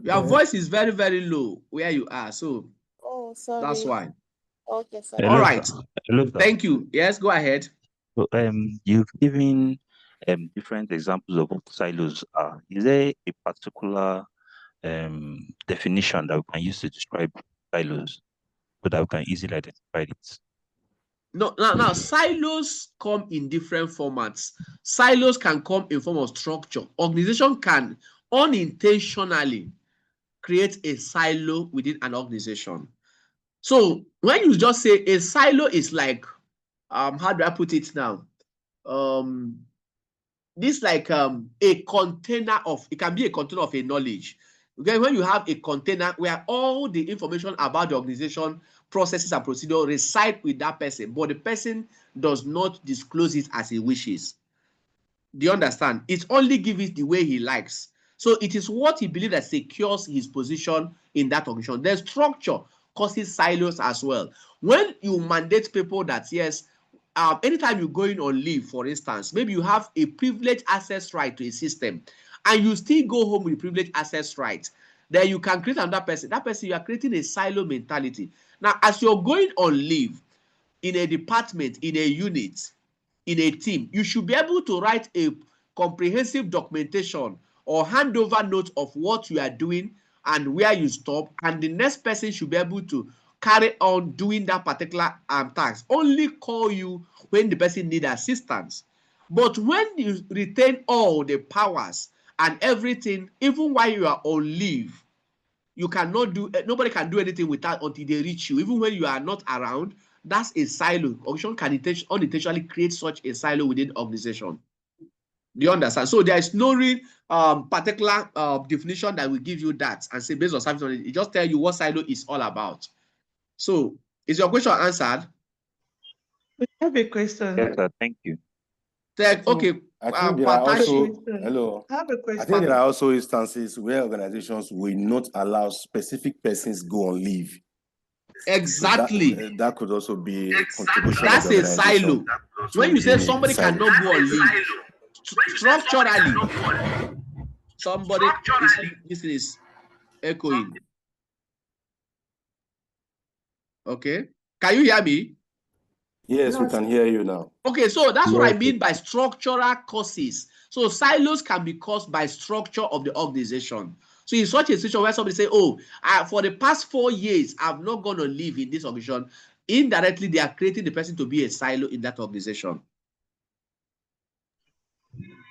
Your voice is very, very low where you are, so sorry. That's why. Okay, sorry. All right. Hello, sir. Thank you. Yes, go ahead. So, you've given different examples of what silos are. Is there a particular definition that we can use to describe silos so that we can easily identify it? No, now silos come in different formats. Silos can come in form of structure. Organization can unintentionally create a silo within an organization. So when you just say a silo is like, how do I put it now? This like a container of, it can be a container of a knowledge. Okay, when you have a container where all the information about the organization, processes and procedure reside with that person, but the person does not disclose it as he wishes. Do you understand? It only gives it the way he likes. So it is what he believes that secures his position in that organization. The structure causes silos as well. When you mandate people that, yes, anytime you're going on leave, for instance, maybe you have a privileged access right to a system and you still go home with privileged access right, then you can create another person. That person, you are creating a silo mentality. Now, as you're going on leave in a department, in a unit, in a team, you should be able to write a comprehensive documentation or handover note of what you are doing and where you stop, and the next person should be able to carry on doing that particular task. Only call you when the person needs assistance. But when you retain all the powers and everything, even while you are on leave, you cannot do, nobody can do anything without until they reach you. Even when you are not around, that's a silo. Organization can unintentionally create such a silo within organization. Do you understand? So there is no real particular definition that will give you that and say based on something, it just tell you what silo is all about. So is your question answered? We have a question. Yes, sir. Thank you. Okay. I think there are also, hello. I have a question. I think there are also instances where organizations will not allow specific persons go on leave. Exactly. So that could also be a contribution. That's a silo. When you say somebody cannot go on leave, structurally, somebody is echoing. Okay. Can you hear me? Yes, we can hear you now. Okay, so that's what I mean by structural causes. So silos can be caused by structure of the organization. So in such a situation where somebody say, oh, for the past 4 years, I've not gone on leave in this organization, indirectly, they are creating the person to be a silo in that organization.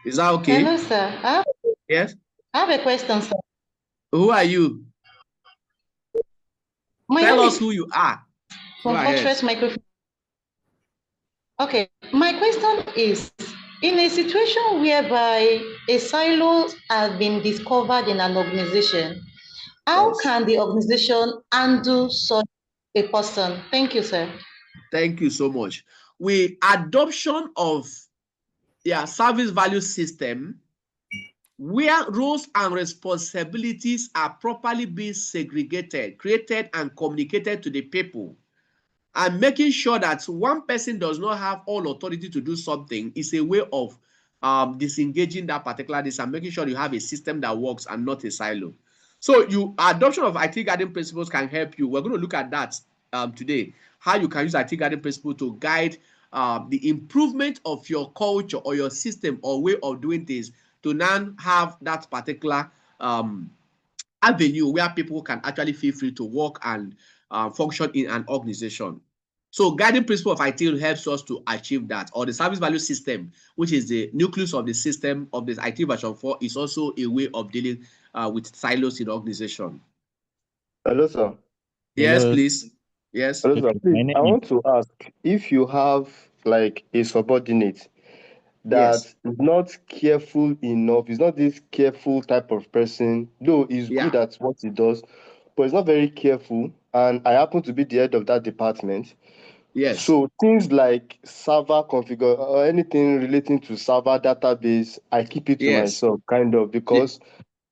Is that okay? Hello, sir. Yes? I have a question, sir. Who are you? Tell us who you are. From Fortress Microphone. Okay, my question is, in a situation whereby a silo has been discovered in an organization, how can the organization handle such a person? Thank you, sir. Thank you so much. With adoption of service value system, where roles and responsibilities are properly being segregated, created, and communicated to the people, and making sure that one person does not have all authority to do something is a way of disengaging that particular this and making sure you have a system that works and not a silo. So adoption of IT guiding principles can help you. We're going to look at that today, how you can use IT guiding principle to guide the improvement of your culture or your system or way of doing things to now have that particular avenue where people can actually feel free to work and function in an organization. So guiding principle of ITIL helps us to achieve that. Or the service value system, which is the nucleus of the system of this ITIL version 4, is also a way of dealing with silos in organization. Hello, sir. Yes, please. Yes. Hello, sir. Please, I want to ask, if you have like a subordinate that Yes. is not careful enough. He's not this careful type of person, though he's Yeah. good at what he does, but he's not very careful. And I happen to be the head of that department. Yes. So things like server configure or anything relating to server database, I keep it to Yes. myself, kind of, because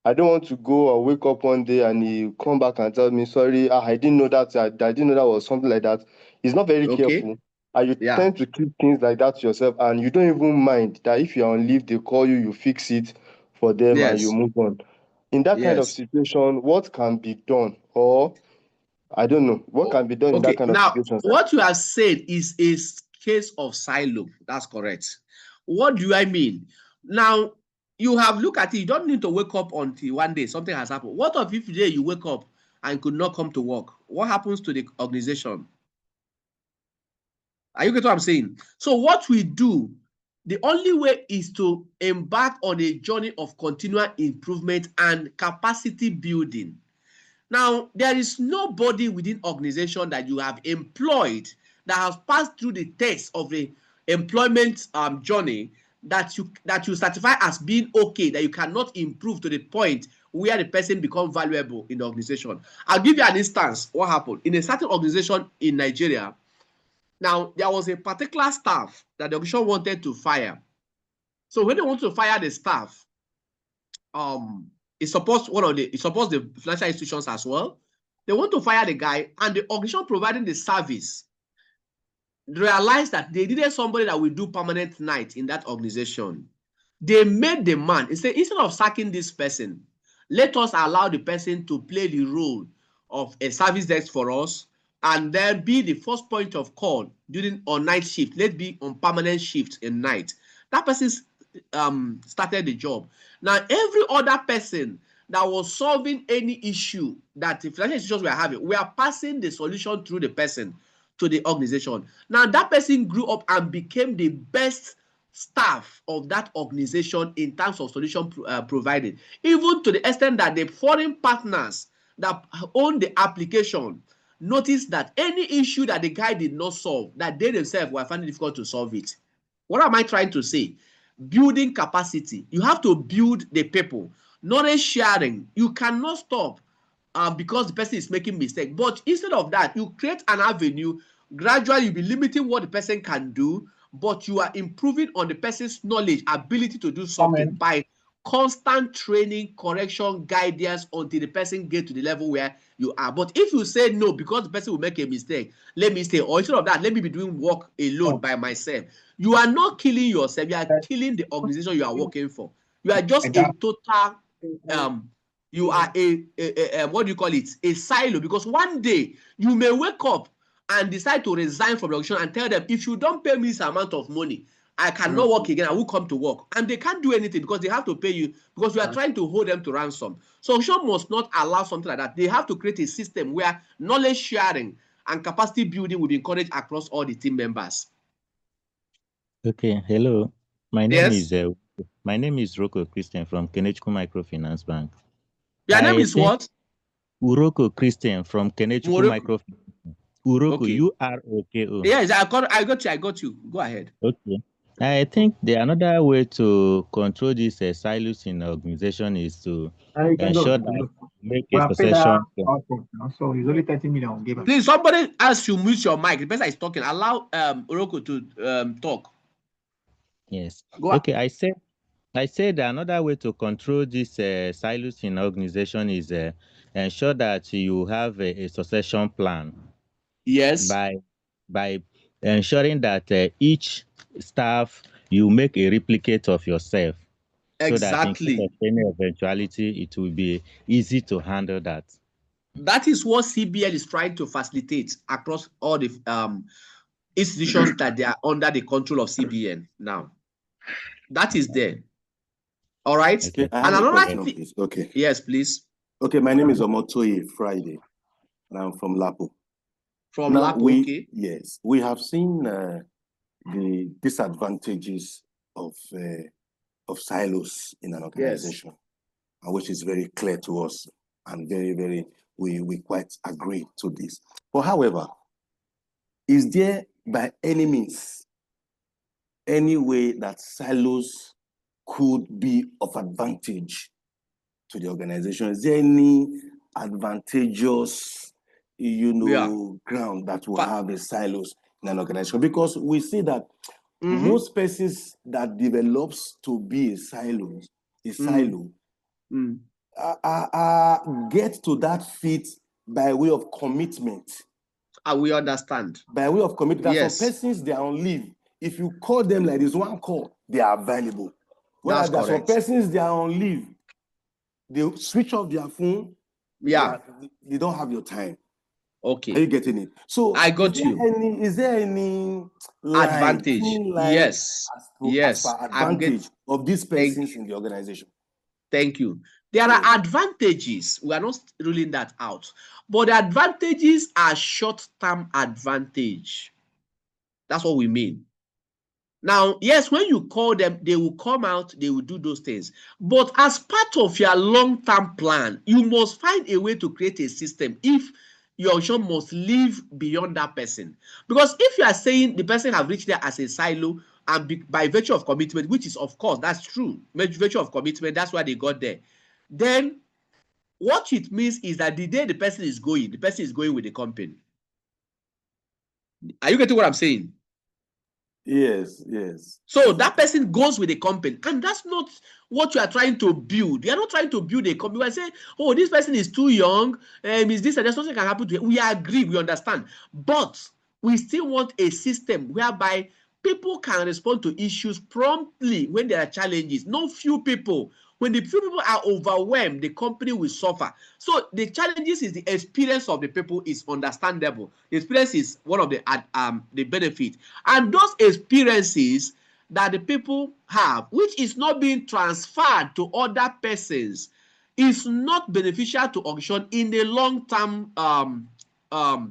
I don't want to go or wake up one day and he come back and tell me, sorry, I didn't know that, I didn't know that was something like that. He's not very Okay. careful. And you Yeah. tend to keep things like that to yourself, and you don't even mind that if you're on leave, they call you, you fix it for them and you Yes. move on. In that kind of Yes. situation, what can be done? Or I don't know, what can be done in that Okay. kind of Now, situation, sir? what you have said is a case of silo. That's correct. What do I mean? Now, you have looked at it. You don't need to wake up until one day something has happened. What if today you wake up and could not come to work? What happens to the organization? Are you getting what I'm saying? So what we do, the only way is to embark on a journey of continual improvement and capacity building. Now, there is nobody within organization that you have employed that has passed through the test of the employment journey that you certify as being okay, that you cannot improve to the point where the person becomes valuable in the organization. I'll give you an instance. What happened in a certain organization in Nigeria? Now, there was a particular staff that the organization wanted to fire. So when they want to fire the staff, it supports the financial institutions as well. They want to fire the guy, and the organization providing the service realized that they needed somebody that will do permanent night in that organization. They made the man, instead of sacking this person, let us allow the person to play the role of a service desk for us, and then be the first point of call during on night shift. Let's be on permanent shift in night. That person started the job. Now, every other person that was solving any issue that the financial institutions were having, we are passing the solution through the person to the organization. Now, that person grew up and became the best staff of that organization in terms of solution provided, even to the extent that the foreign partners that own the application noticed that any issue that the guy did not solve, that they themselves were finding it difficult to solve it. What am I trying to say? Building capacity. You have to build the people. Knowledge sharing. You cannot stop because the person is making mistake. But instead of that, you create an avenue. Gradually, you'll be limiting what the person can do, but you are improving on the person's knowledge, ability to do something by constant training, correction, guidance until the person gets to the level where you are. But if you say no because the person will make a mistake, let me stay, or instead of that, let me be doing work alone by myself, you are not killing yourself. You are killing the organization you are working for. You are just a total you are a what do you call it, a silo, because one day you may wake up and decide to resign from the organization and tell them, if you don't pay me this amount of money, I cannot work again. I will come to work. And they can't do anything because they have to pay you, because you are trying to hold them to ransom. So organization must not allow something like that. They have to create a system where knowledge sharing and capacity building will be encouraged across all the team members. Okay, hello. My name Yes. is Rocco Christian from Kenechku Microfinance Bank. Your name is what? Uroko Christian from Kenechku Microfinance. Uroko, Okay. U-R-O-K-O. Yes, I got you. Go ahead. Okay. I think another way to control these silos in the organization is to ensure that make a succession. So it's only 30 million. Please, somebody ask you mute your mic. The person is talking. Allow Uroko to talk. Yes. Okay. I said another way to control these silos in organization is ensure that you have a succession plan. Yes. By ensuring that each staff, you make a replicate of yourself. Exactly. So that in case of any eventuality, it will be easy to handle that. That is what CBN is trying to facilitate across all the institutions that they are under the control of CBN now. That is there. All right. Okay, I have and a another question, please. Okay. Yes, please. Okay, my name is Omotoye Friday, and I'm from Lapo. From Lapo, okay. Yes, we have seen the disadvantages of silos in an organization, and which is very clear to us, and we quite agree to this. But however, is there by any means any way that silos could be of advantage to the organization? Is there any advantageous, ground that will have the silos in an organization? Because we see that most persons that develops to be a silo, get to that feat by way of commitment. We understand. By way of commitment. Yes. Some persons, they are on leave. If you call them like this one call, they are available. Whereas there are some persons, they are on leave. They switch off their phone. Yeah. They don't have your time. Okay. Are you getting it? So I got you. Is there any advantage? Yes. As advantage of these persons in the organization? Thank you. There are advantages. We are not ruling that out. But the advantages are short-term advantage. That's what we mean. Now, yes, when you call them, they will come out, they will do those things. But as part of your long-term plan, you must find a way to create a system if your organization must live beyond that person. Because if you are saying the person have reached there as a silo and by virtue of commitment, which is, of course, that's true, by virtue of commitment, that's why they got there. Then what it means is that the day the person is going with the company. Are you getting what I'm saying? Yes. So that person goes with the company, and that's not what you are trying to build. You are not trying to build a company. You are saying, oh, this person is too young, is this, and there's nothing can happen to him. We agree, we understand. But we still want a system whereby people can respond to issues promptly when there are challenges. No few people. When the few people are overwhelmed, the company will suffer. So the challenges is the experience of the people is understandable. The experience is one of the benefit. And those experiences that the people have, which is not being transferred to other persons, is not beneficial to organization in the long term. How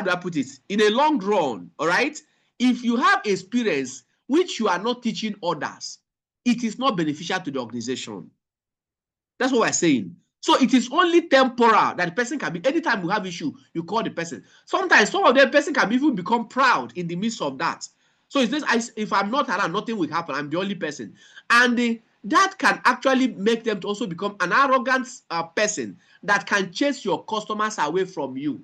do I put it? In a long run, all right? If you have experience which you are not teaching others, it is not beneficial to the organization. That's what we're saying. So it is only temporal that the person can be. Anytime you have issue, you call the person. Sometimes some of the person can even become proud in the midst of that. So it's this, if I'm not around, nothing will happen. I'm the only person. And that can actually make them to also become an arrogant person that can chase your customers away from you.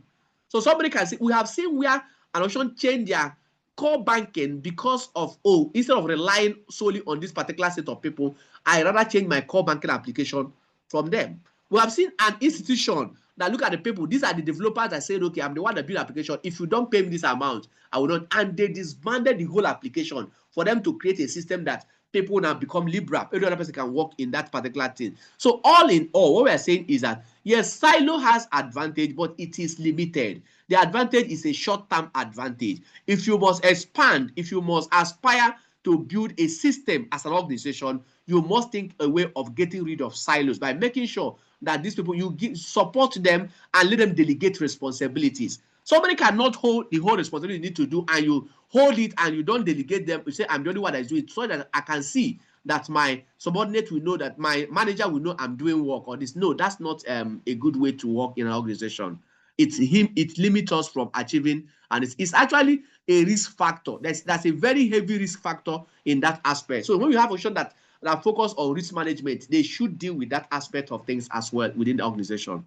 So somebody can see, we have seen where an organization change their core banking because of, instead of relying solely on this particular set of people, I rather change my core banking application from them. We have seen an institution that look at the people, these are the developers that said, okay, I'm the one that build application. If you don't pay me this amount, I will not. And they disbanded the whole application for them to create a system that people now become liberal. Every other person can work in that particular thing. So all in all, what we are saying is that, yes, silo has advantage, but it is limited. The advantage is a short-term advantage. If you must expand, if you must aspire to build a system as an organization, you must think a way of getting rid of silos by making sure that these people, you support them and let them delegate responsibilities. Somebody cannot hold the whole responsibility you need to do, and you hold it and you don't delegate them. You say, I'm the only one that is doing it, so that I can see that my subordinate will know, that my manager will know I'm doing work on this. No, that's not a good way to work in an organization. It limits us from achieving, and it's actually a risk factor. That's a very heavy risk factor in that aspect. So when you have a organization that focus on risk management, they should deal with that aspect of things as well within the organization.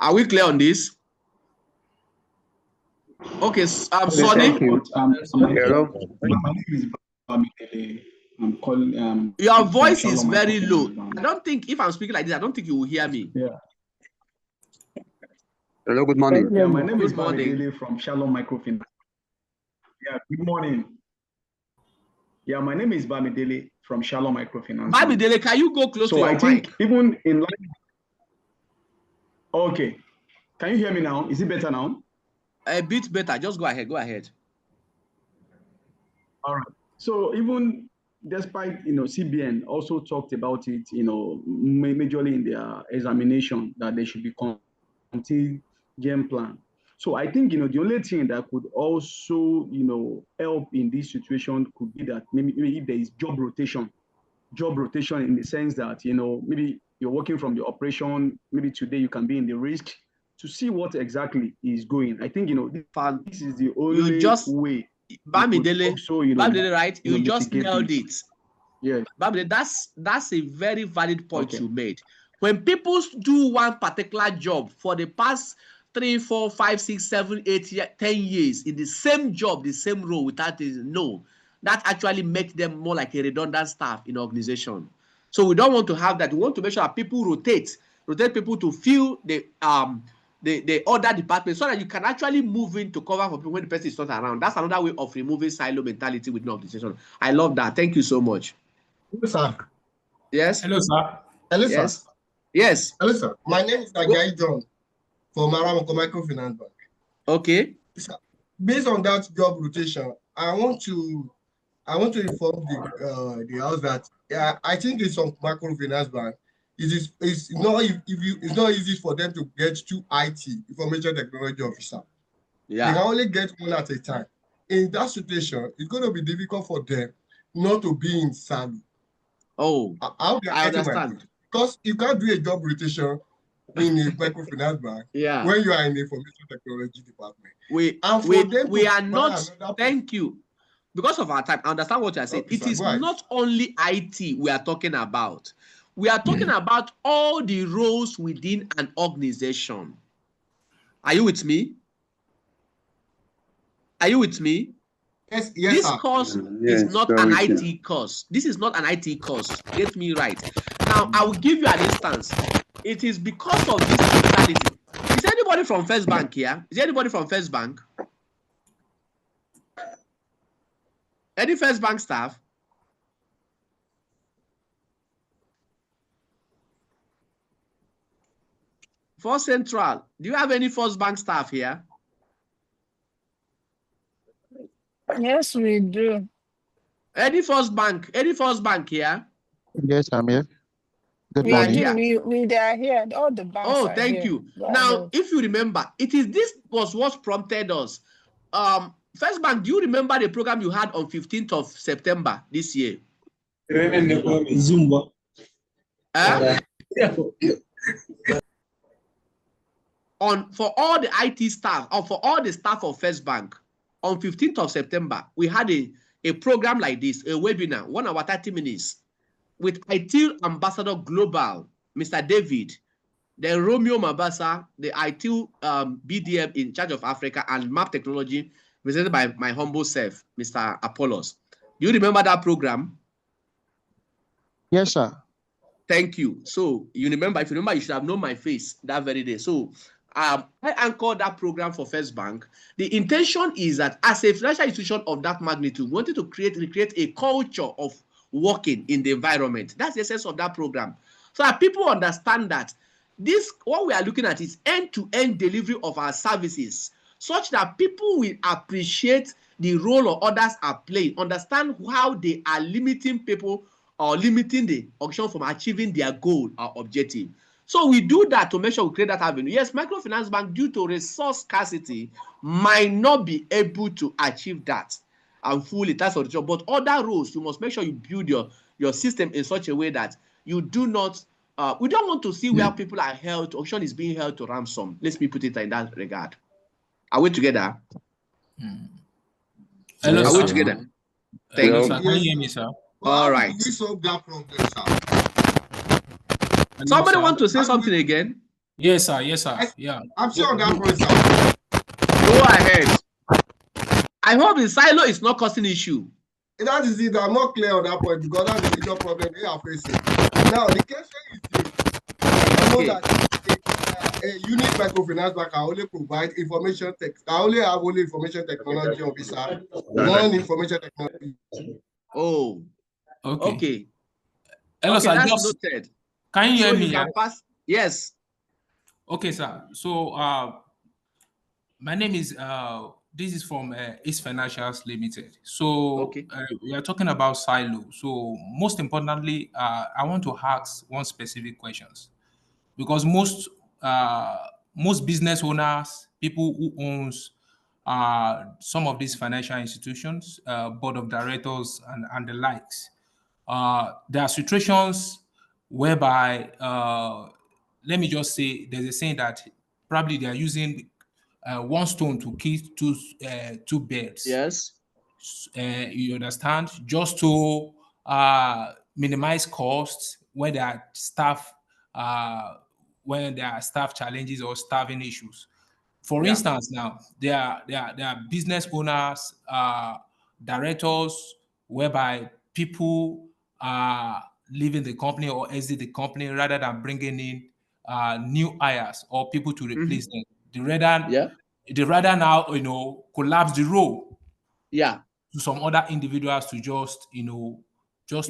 Are we clear on this? Okay, Sonny. Hello. My name is Bamidele. I'm calling. Your voice is very low. I don't think, if I'm speaking like this, I don't think you will hear me. Yeah. Hello, good morning. Yeah, my name is Bamidele from Shalom Microfinance. Yeah, good morning. Yeah, my name is Bamidele from Shalom Microfinance. Bamidele, can you go close to your mic? So I think even in line. Okay. Can you hear me now? Is it better now? A bit better. Just go ahead. Go ahead. All right. So even despite, CBN also talked about it, majorly in their examination, that there should be contingent plan. So I think, the only thing that could also, help in this situation could be that maybe if there is job rotation in the sense that, maybe you're working from the operation, maybe today you can be in the risk to see what exactly is going. I think, this is the only way Bamidele, also, Bamidele, right? You just mitigate nailed this. it. Yeah. Bamidele, that's a very valid point you made. When people do one particular job for the past 3, 4, 5, 6, 7, 8, 10 years in the same job, the same role without this, no, that actually makes them more like a redundant staff in organization. So we don't want to have that. We want to make sure that people rotate people to fill the other department so that you can actually move in to cover for people when the person is not around. That's another way of removing silo mentality within organization. I love that. Thank you so much. Hello, sir. Yes. Hello, sir. Hello, yes. sir. Yes. Hello, sir. My name is Agai John from Aramco Microfinance Bank. Okay. Sir, based on that job rotation, I want to inform the house that I think it's on microfinance bank. It's not it's not easy for them to get to IT, information technology officer. Yeah. They can only get one at a time. In that situation, it's going to be difficult for them not to be in silo. Oh, I understand. Because you can't do a job rotation in a microfinance bank when you are in the information technology department. We are not. Thank you. Because of our time, I understand what you are saying. Okay, it is not only IT we are talking about. We are talking about all the roles within an organization. Are you with me? Are you with me? Yes, this sir. course is not an IT course. This is not an IT course. Get me right. Now, I will give you an instance. It is because of this mentality. Is anybody from First Bank here? Is anybody from First Bank? Any First Bank staff? FirstCentral, do you have any First Bank staff here? Yes, we do. Any First Bank here? Yes, I'm here. Good morning. We are here. All the banks Oh, are thank here. you. Now, if you remember, this was what prompted us. First Bank, do you remember the program you had on 15th of September this year? Zumba. For all the IT staff, or for all the staff of First Bank, on 15th of September, we had a program like this, a webinar, 1 hour 30 minutes, with ITIL Ambassador Global, Mr. David, then Romeo Mabasa, the ITIL BDM in charge of Africa, and MAP Technology, presented by my humble self, Mr. Apollos. Do you remember that program? Yes, sir. Thank you. So you remember, if you remember, you should have known my face that very day. So I anchored that program for First Bank. The intention is that as a financial institution of that magnitude, we wanted to recreate a culture of working in the environment. That's the essence of that program. So that people understand that what we are looking at is end-to-end delivery of our services, such that people will appreciate the role of others are playing, understand how they are limiting people or limiting the organization from achieving their goal or objective. So we do that to make sure we create that avenue. Yes, microfinance bank, due to resource scarcity, might not be able to achieve that and fully. That's the job. But other roles, you must make sure you build your system in such a way that you do not. We don't want to see where people are held. Auction is being held to ransom. Let me put it in that regard. Are we together? Hello, are sir. we together? Thank you, sir. Can you hear me, sir? All right. We solve that problem, sir. Somebody want to say something again? Yes, sir. Yes, sir. Yeah. I'm sure on that point, sir. Go ahead. I hope the silo is not causing issue. That is it. I'm not clear on that point because that's the major problem we are facing. Now, the question is this. I know that a unique microfinance bank can only provide information tech. I only have information technology officer, one information technology. Oh, okay. Hello, okay, sir. That's Just, noted. can you hear me? You can pass. Yes. Okay, sir. So, my name is this is from East Financials Limited. So we are talking about silo. So most importantly, I want to ask one specific questions, because most business owners, people who owns some of these financial institutions, board of directors and the likes, there are situations whereby let me just say there's a saying that probably they are using one stone to kill two birds. Yes. you understand, just to minimize costs when there are staff challenges or staffing issues. For instance, now there are business owners, directors, whereby people are leaving the company or exit the company rather than bringing in new hires or people to replace them. They rather now collapse the role to some other individuals to just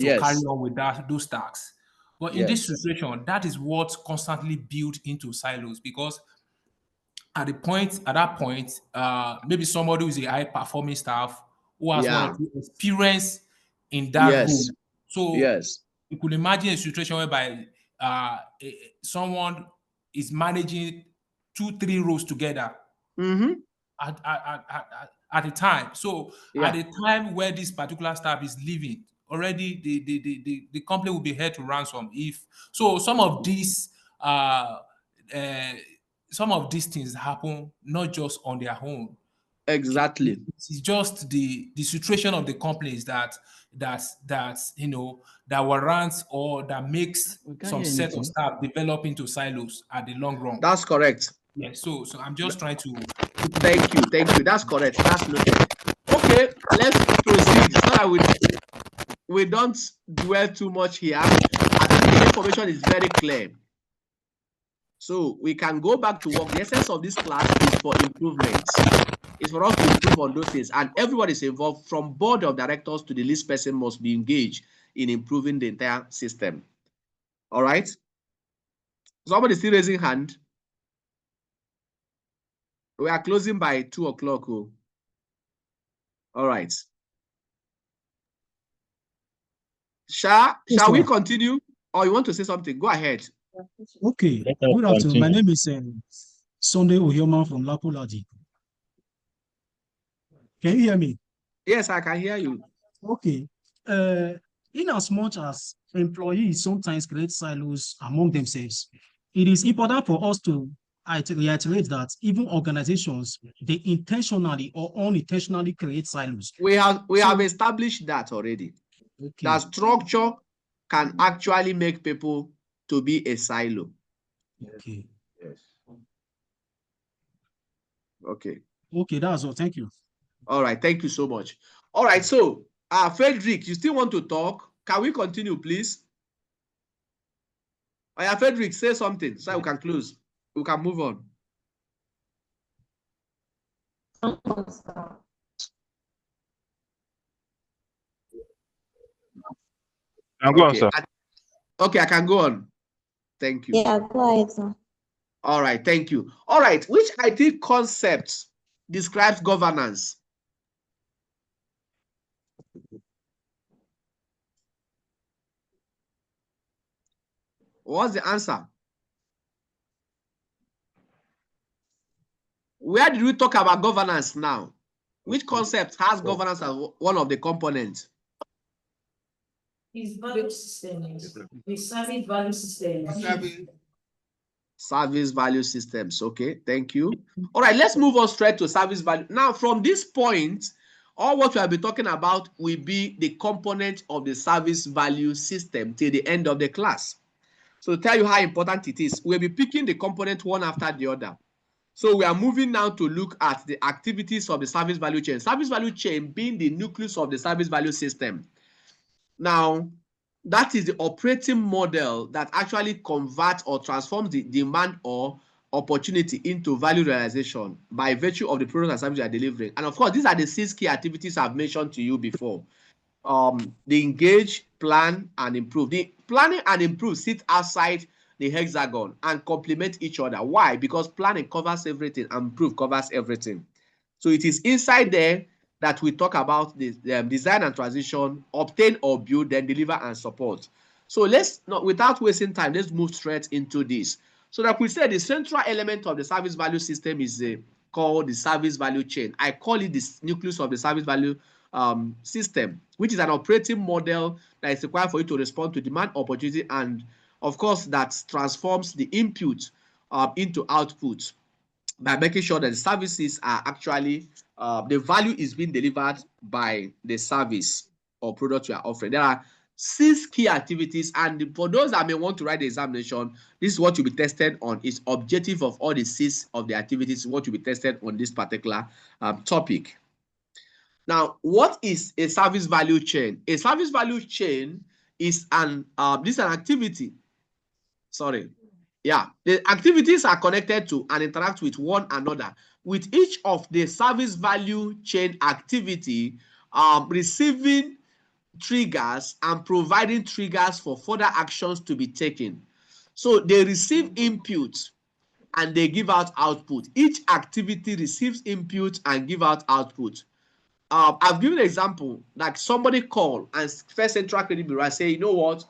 to carry on with those tasks. But in this situation, that is what's constantly built into silos, because at that point, maybe somebody who is a high performing staff who has one or two experience in that role. So you could imagine a situation whereby someone is managing 2-3 roles together at a time. So at the time where this particular staff is leaving, already the company will be held to ransom. Some of these things happen not just on their own. Exactly. It's just the situation of the companies that warrants or that makes some set of staff develop into silos at the long run. That's correct. Yeah. So I'm just trying to. Thank you. That's correct. That's noted. Okay, let's proceed so that we don't dwell too much here. I think the information is very clear. So we can go back to work. The essence of this class is for improvements. It's for us to improve on those things. And everybody is involved, from board of directors to the least person must be engaged in improving the entire system. All right? Somebody still raising hand? We are closing by 2 o'clock. Oh. All right. Shall we continue? Or you want to say something? Go ahead. Okay. Good afternoon. My name is Sunday Oyoman from Lapoladi. Can you hear me? Yes, I can hear you. Okay. In as much as employees sometimes create silos among themselves, it is important for us to reiterate that even organizations, they intentionally or unintentionally create silos. We have established that already. Okay. That structure can actually make people to be a silo. Okay. Yes. Okay. Okay, that's all. Thank you. All right. Thank you so much. All right. So, Frederick, you still want to talk? Can we continue, please? Frederick, say something so we can close. We can move on. I'm going, sir. Okay, I can go on. Thank you. Yeah, go ahead, sir. All right, thank you. All right, which IT concept describes governance? What's the answer? Where did we talk about governance now? Which concept has governance as one of the components? It's value systems. The service value systems. Service value systems. Okay, thank you. All right, let's move on straight to service value. Now, from this point, all what we have been talking about will be the component of the service value system till the end of the class. So to tell you how important it is, we'll be picking the component one after the other. So we are moving now to look at the activities of the service value chain. Service value chain being the nucleus of the service value system. Now, that is the operating model that actually converts or transforms the demand or opportunity into value realization by virtue of the product and service you are delivering. And of course, these are the 6 key activities I've mentioned to you before. The engage, plan, and improve. The planning and improve sit outside the hexagon and complement each other. Why? Because planning covers everything and improve covers everything. So it is inside there that we talk about the design and transition, obtain or build, then deliver and support. So let's not, without wasting time, let's move straight into this. So like we said, the central element of the service value system is called the service value chain. I call it the nucleus of the service value system, which is an operating model that is required for you to respond to demand, opportunity, and of course that transforms the input into output by making sure that the services are actually the value is being delivered by the service or product you are offering. There are 6 key activities, and for those that may want to write the examination, this is what you'll be tested on. It's objective of all the 6 of the activities, what you'll be tested on this particular topic. Now, what is a service value chain? A service value chain is this is an activity. Sorry. Yeah, the activities are connected to and interact with one another, with each of the service value chain activity receiving triggers and providing triggers for further actions to be taken. So they receive input and they give out output. Each activity receives input and give out output. I've given an example, like somebody call and FirstCentral Credit Bureau say, you know what,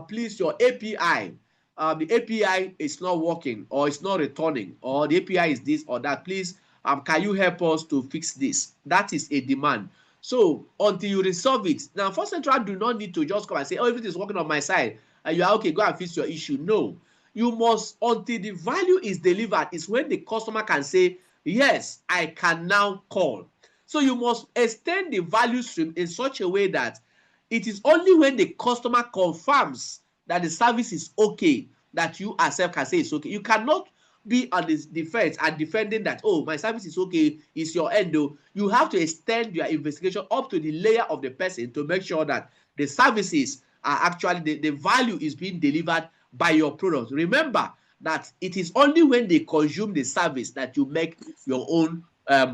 please, your API, the API is not working, or it's not returning, or the API is this or that. Please, can you help us to fix this? That is a demand. So until you resolve it, now FirstCentral do not need to just come and say, oh, everything is working on my side, and you are okay, go and fix your issue. No, you must, until the value is delivered, is when the customer can say, yes, I can now call. So you must extend the value stream in such a way that it is only when the customer confirms that the service is okay that you yourself can say it's okay. You cannot be on this defense and defending that, oh, my service is okay, it's your end though. You have to extend your investigation up to the layer of the person to make sure that the services are actually, the value is being delivered by your product. Remember that it is only when they consume the service that you make your own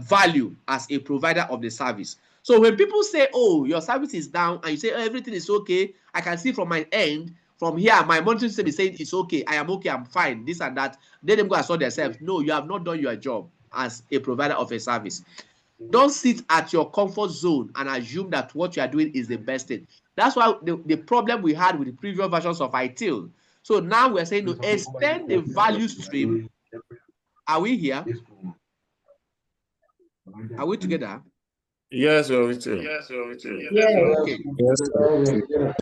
value as a provider of the service. So when people say, oh, your service is down, and you say, oh, everything is okay, I can see from my end, from here, my monitoring system is saying it's okay, I am okay, I'm fine, this and that, let them go and sort themselves. No, you have not done your job as a provider of a service. Don't sit at your comfort zone and assume that what you are doing is the best thing. That's why the problem we had with the previous versions of ITIL. So now we're saying to extend the value stream. Are we here? Are we together? Yes, we're with you. Yes. Okay. Yes.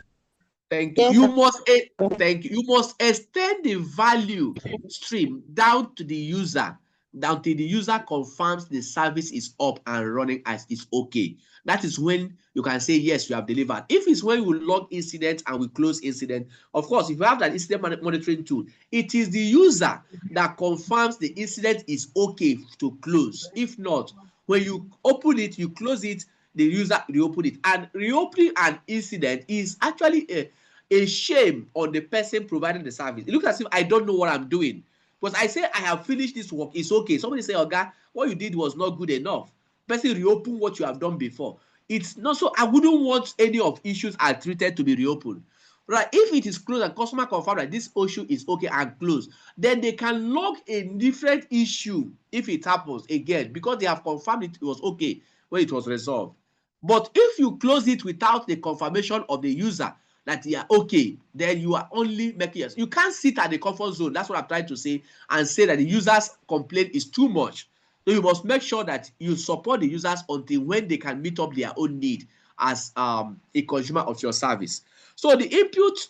Thank you. You must extend the value stream down to the user, down till the user confirms the service is up and running as it's okay. That is when you can say, yes, you have delivered. If it's when we log incident and we close incident, of course, if you have that incident monitoring tool, it is the user that confirms the incident is okay to close. If not, when you open it, you close it, the user reopen it. And reopening an incident is actually a shame on the person providing the service. It looks as if I don't know what I'm doing. Because I say I have finished this work, it's okay. Somebody say, Oga, what you did was not good enough. Person reopen what you have done before. It's not so. I wouldn't want any of issues are treated to be reopened. Right? If it is closed and customer confirm that this issue is okay and closed, then they can log a different issue if it happens again, because they have confirmed it was okay when it was resolved. But if you close it without the confirmation of the user that you are okay, then you are only making yes. You can't sit at the comfort zone. That's what I'm trying to say, and say that the user's complaint is too much. So you must make sure that you support the users until when they can meet up their own need as a consumer of your service. So the input,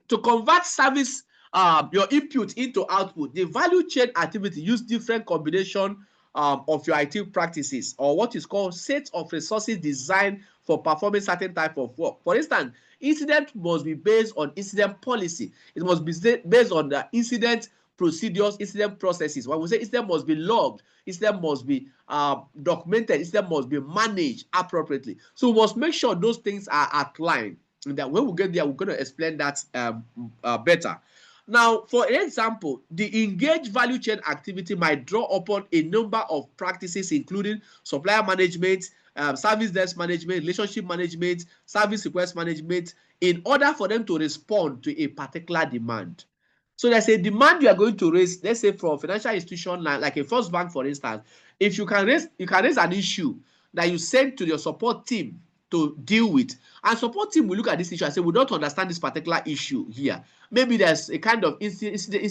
to convert service, your input into output, the value chain activity use different combination of your IT practices, or what is called set of resources designed for performing certain type of work. For instance, incident must be based on incident policy. It must be based on the incident procedures, incident processes. When we say incident must be logged, incident must be documented, incident must be managed appropriately. So we must make sure those things are outlined, and that when we get there, we're going to explain that better. Now, for example, the engaged value chain activity might draw upon a number of practices, including supplier management, service desk management, relationship management, service request management, in order for them to respond to a particular demand. So there's a demand you are going to raise, let's say from a financial institution like a First Bank, for instance. If you can raise an issue that you send to your support team to deal with, and support team will look at this issue and say, we don't understand this particular issue here. Maybe there's a kind of interest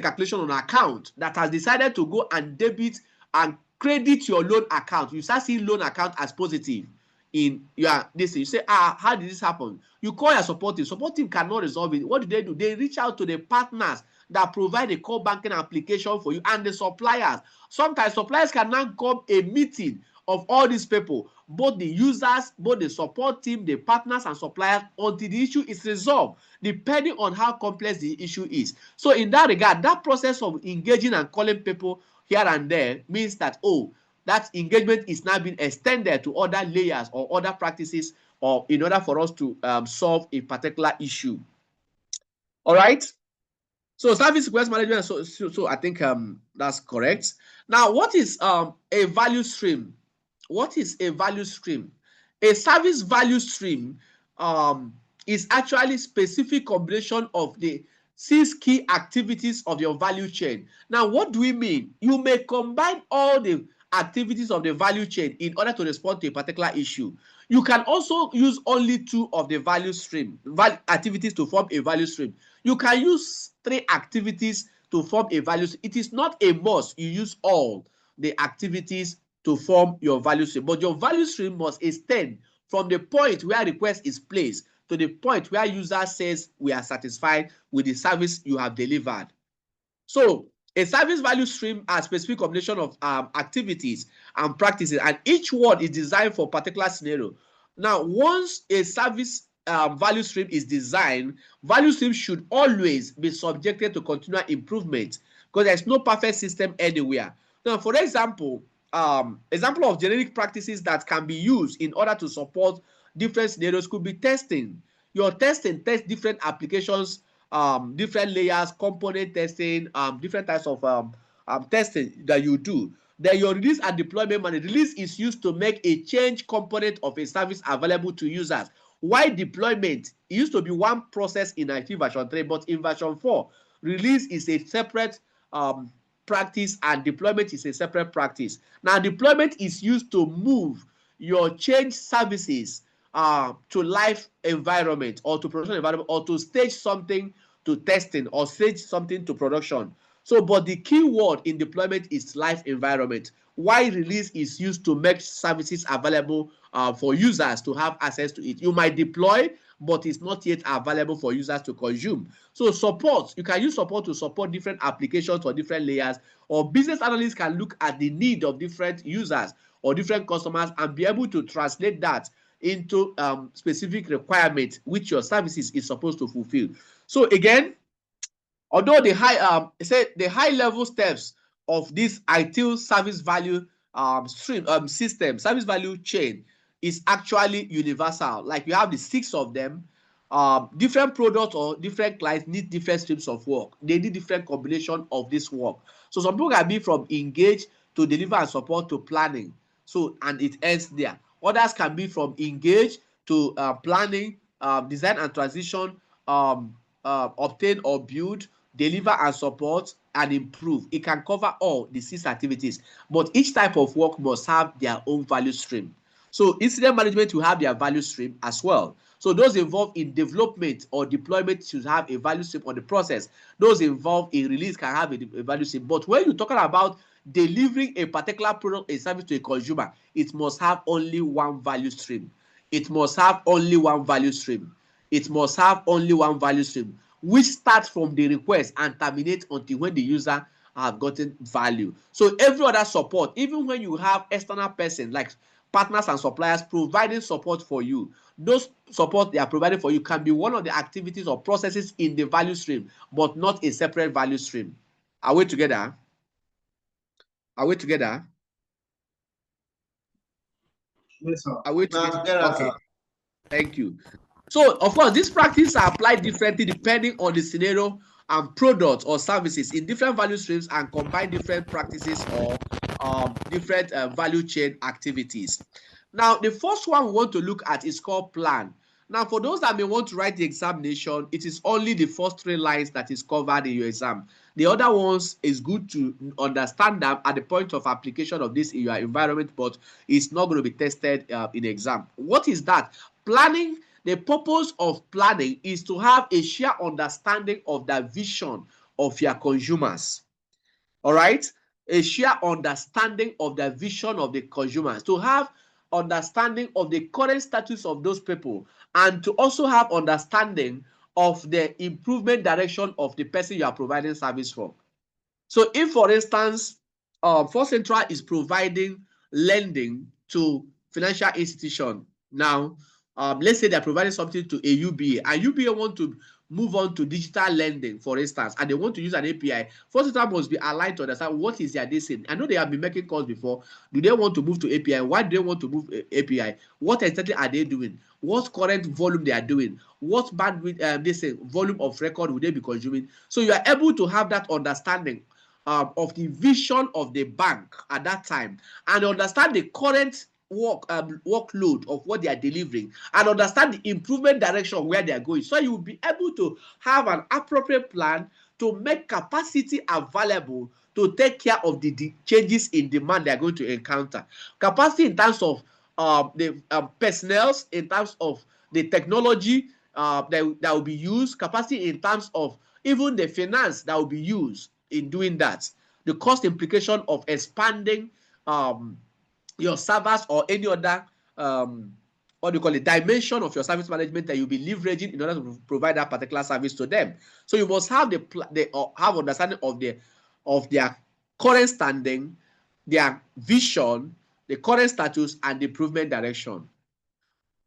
calculation on account that has decided to go and debit and credit your loan account. You start seeing loan account as positive in your this. You say, how did this happen? You call your support team. Support team cannot resolve it. What do? They reach out to the partners that provide a core banking application for you, and the suppliers. Sometimes suppliers can now come a meeting of all these people, both the users, both the support team, the partners and suppliers, until the issue is resolved, depending on how complex the issue is. So in that regard, that process of engaging and calling people here and there means that, oh, that engagement is now being extended to other layers or other practices, or in order for us to solve a particular issue. All right. So service request management. So I think that's correct. Now, what is a value stream? What is a value stream? A service value stream is actually specific combination of the 6 key activities of your value chain. Now, what do we mean? You may combine all the activities of the value chain in order to respond to a particular issue. You can also use only 2 of the value stream activities to form a value stream. You can use 3 activities to form a value stream. It is not a must you use all the activities to form your value stream, but your value stream must extend from the point where request is placed to the point where user says we are satisfied with the service you have delivered. So a service value stream has a specific combination of activities and practices, and each one is designed for a particular scenario. Now, once a service value stream is designed, value stream should always be subjected to continual improvement, because there's no perfect system anywhere. Now, for example of generic practices that can be used in order to support different scenarios could be testing. Your testing tests different applications, different layers, component testing, different types of testing that you do. Then your release and deployment management. Release is used to make a change component of a service available to users. While deployment, it used to be one process in IT version 3, but in version 4, release is a separate practice and deployment is a separate practice. Now, deployment is used to move your change services to live environment or to production environment, or to stage something to testing or stage something to production. So, but the key word in deployment is live environment. While release is used to make services available for users to have access to it. You might deploy, but it's not yet available for users to consume. So support, you can use support to support different applications or different layers, or business analysts can look at the need of different users or different customers and be able to translate that into specific requirements which your services is supposed to fulfill. So again, although the high level steps of this ITIL service value system, service value chain, is actually universal. Like you have the 6 of them. Different products or different clients need different streams of work. They need different combination of this work. So some people can be from engage to deliver and support to planning. So, and it ends there. Others can be from engage to planning, design and transition, obtain or build, deliver and support, and improve. It can cover all the 6 activities, but each type of work must have their own value stream. So incident management will have their value stream as well. So those involved in development or deployment should have a value stream on the process. Those involved in release can have a value stream. But when you're talking about delivering a particular product or service to a consumer, it must have only one value stream. It must have only one value stream. It must have only one value stream, which starts from the request and terminates until when the user have gotten value. So every other support, even when you have external person like partners and suppliers providing support for you, those support they are providing for you can be one of the activities or processes in the value stream, but not a separate value stream. Are we together? Are we together? Yes, sir. Are we together? Okay. Thank you. So, of course, these practices are applied differently depending on the scenario and products or services in different value streams, and combine different practices or different value chain activities. Now, the first one we want to look at is called plan. Now, for those that may want to write the examination, it is only the first 3 lines that is covered in your exam. The other ones is good to understand them at the point of application of this in your environment, but it's not going to be tested in exam. What is that? Planning. The purpose of planning is to have a shared understanding of the vision of your consumers. All right? A shared understanding of the vision of the consumers, to have understanding of the current status of those people, and to also have understanding of the improvement direction of the person you are providing service for. So if, for instance, FirstCentral is providing lending to financial institution now, let's say they're providing something to a UBA, and UBA want to move on to digital lending, for instance, and they want to use an API. FirstCentral must be aligned to understand what is their decision. I know they have been making calls before. Do they want to move to API? Why do they want to move API? What exactly are they doing? What current volume they are doing? What bandwidth, they say, volume of record will they be consuming? So you are able to have that understanding of the vision of the bank at that time, and understand the current workload of what they are delivering, and understand the improvement direction where they are going. So you will be able to have an appropriate plan to make capacity available to take care of the changes in demand they are going to encounter. Capacity in terms of the personnel, in terms of the technology that will be used, capacity in terms of even the finance that will be used in doing that, the cost implication of expanding your servers or any other what do you call it, dimension of your service management that you'll be leveraging in order to provide that particular service to them. So you must have have understanding of their current standing, their vision, the current status, and the improvement direction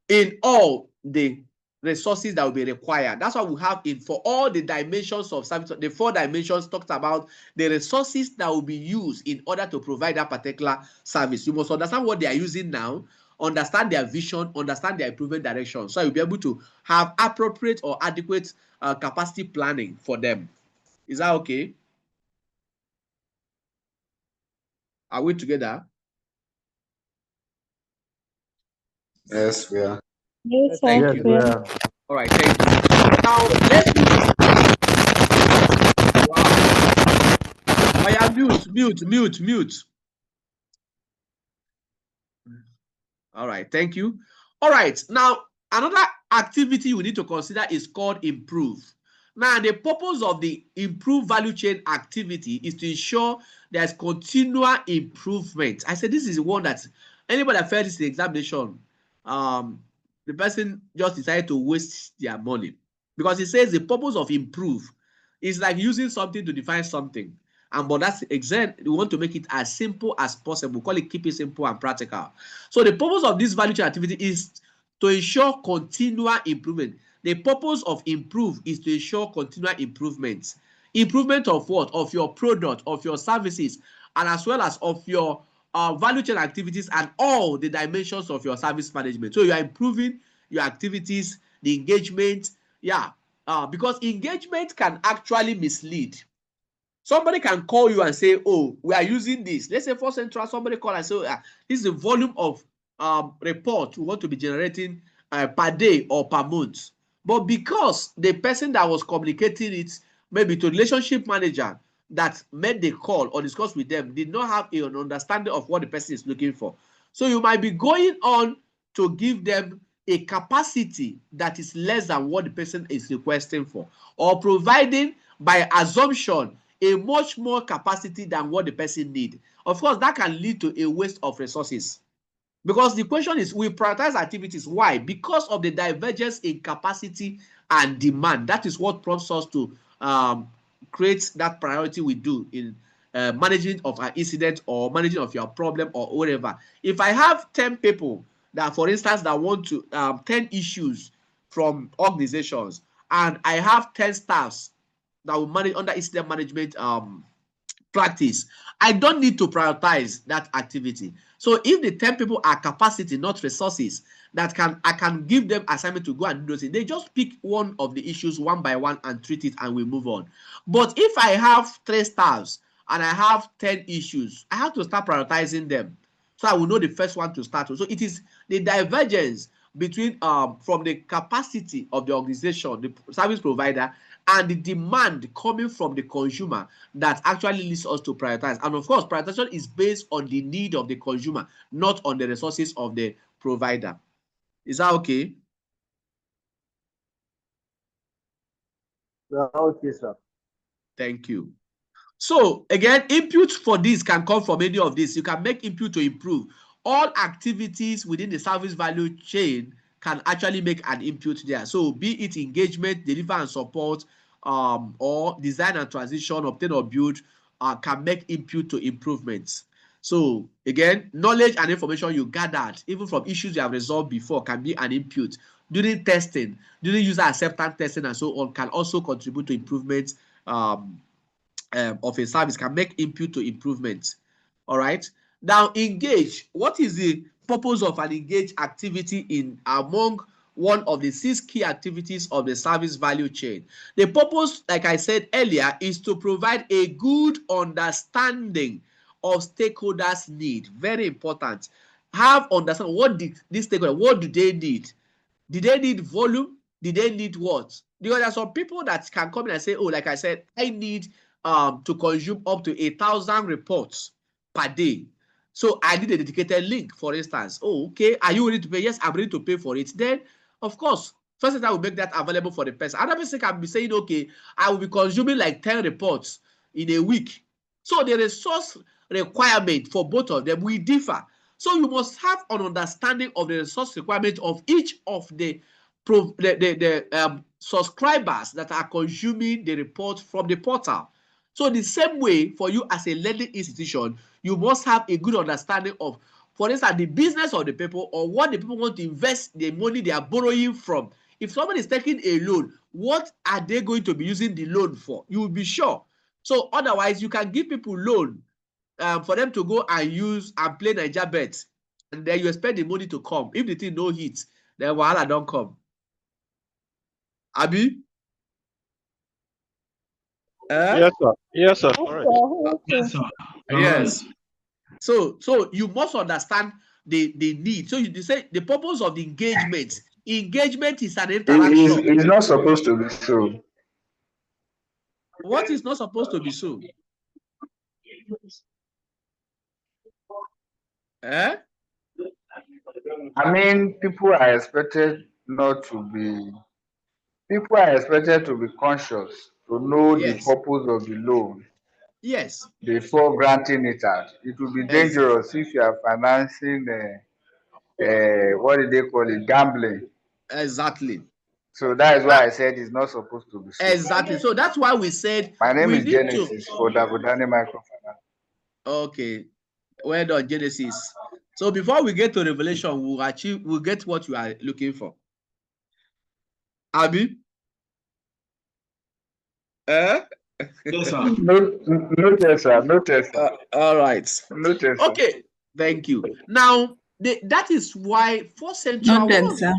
in all the resources that will be required. That's what we have in for all the dimensions of service. The 4 dimensions talked about the resources that will be used in order to provide that particular service. You must understand what they are using now, understand their vision, understand their improvement direction, so you'll be able to have appropriate or adequate capacity planning for them. Is that okay? Are we together? Yes, we are. Yes, Thank you. we are. All right, thank you. Now let's move. Wow. I am mute. All right, thank you. All right, now another activity you need to consider is called improve. Now, the purpose of the improve value chain activity is to ensure there's continual improvement. I said this is one that anybody that failed this examination, the person just decided to waste their money, because it says the purpose of improve is like using something to define something. But that's exact. We want to make it as simple as possible. Call it keep it simple and practical. So the purpose of this value chain activity is to ensure continual improvement. The purpose of improve is to ensure continual improvement. Improvement of what? Of your product, of your services, and as well as of your value chain activities and all the dimensions of your service management. So you are improving your activities, the engagement. Yeah, because engagement can actually mislead. Somebody can call you and say, oh, we are using this. Let's say FirstCentral, somebody call and say, this is the volume of report we want to be generating per day or per month. But because the person that was communicating it, maybe to relationship manager that made the call or discuss with them, did not have an understanding of what the person is looking for. So you might be going on to give them a capacity that is less than what the person is requesting for, or providing by assumption a much more capacity than what the person needs. Of course, that can lead to a waste of resources. Because the question is, we prioritize activities. Why? Because of the divergence in capacity and demand. That is what prompts us to create that priority we do in managing of an incident or managing of your problem or whatever. If I have 10 people that, for instance, that want to 10 issues from organizations, and I have 10 staffs that will manage under incident management practice, I don't need to prioritize that activity. So if the 10 people are capacity, not resources, that I can give them assignment to go and do those things. They just pick one of the issues one by one and treat it, and we move on. But if I have 3 staffs and I have 10 issues, I have to start prioritizing them, so I will know the first one to start with. So it is the divergence between from the capacity of the organization, the service provider, and the demand coming from the consumer that actually leads us to prioritize. And of course, prioritization is based on the need of the consumer, not on the resources of the provider. Is that okay? Okay, sir. Thank you. So again, input for this can come from any of this. You can make input to improve all activities within the service value chain can actually make an input there. So be it engagement, deliver and support, or design and transition, obtain or build, can make input to improvements. So again, knowledge and information you gathered, even from issues you have resolved before, can be an input. During testing, during user acceptance testing and so on, can also contribute to improvements of a service, can make input to improvements. All right. Now, engage. What is the purpose of an engage activity in among one of the 6 key activities of the service value chain? The purpose, like I said earlier, is to provide a good understanding of stakeholders' need. Very important. Have understand what did this stakeholder, what do they need? Did they need volume? Did they need what? Because there are some people that can come in and say, oh, like I said, I need to consume up to 1,000 reports per day. So I need a dedicated link, for instance. Oh, okay. Are you ready to pay? Yes, I'm ready to pay for it. Then, of course, FirstCentral will make that available for the person. Another person can be saying, okay, I will be consuming like 10 reports in a week. So the resource requirement for both of them will differ. So you must have an understanding of the resource requirement of each of the subscribers that are consuming the report from the portal. So the same way for you as a lending institution, you must have a good understanding of, for instance, the business of the people or what the people want to invest the money they are borrowing from. If somebody is taking a loan, what are they going to be using the loan for? You will be sure. So otherwise, you can give people loan for them to go and use and play Naija bet, and then you expect the money to come. If the thing no hit, then wahala don't come. Abi? Yes, sir. Yes, sir. Correct. Yes, sir. Yes. So you must understand the need. So you say the purpose of the engagement. Engagement is an interaction. It's not supposed to be so. What is not supposed to be so? Eh? I mean, people are expected to be conscious, to know the Yes. purpose of the loan Yes. before granting it out. It will be dangerous if you are financing, what do they call it, gambling. Exactly. So that is why I said it's not supposed to be so. Exactly. So that's why we said My name we is need Genesis for Dagodani Microfinance. Okay. Well done, Genesis. So before we get to Revelation, we'll get what you are looking for. Abi? Yes, sir. No test, sir. No test, sir. All right. No test, sir. Okay. Thank you. Now, that is why FirstCentral.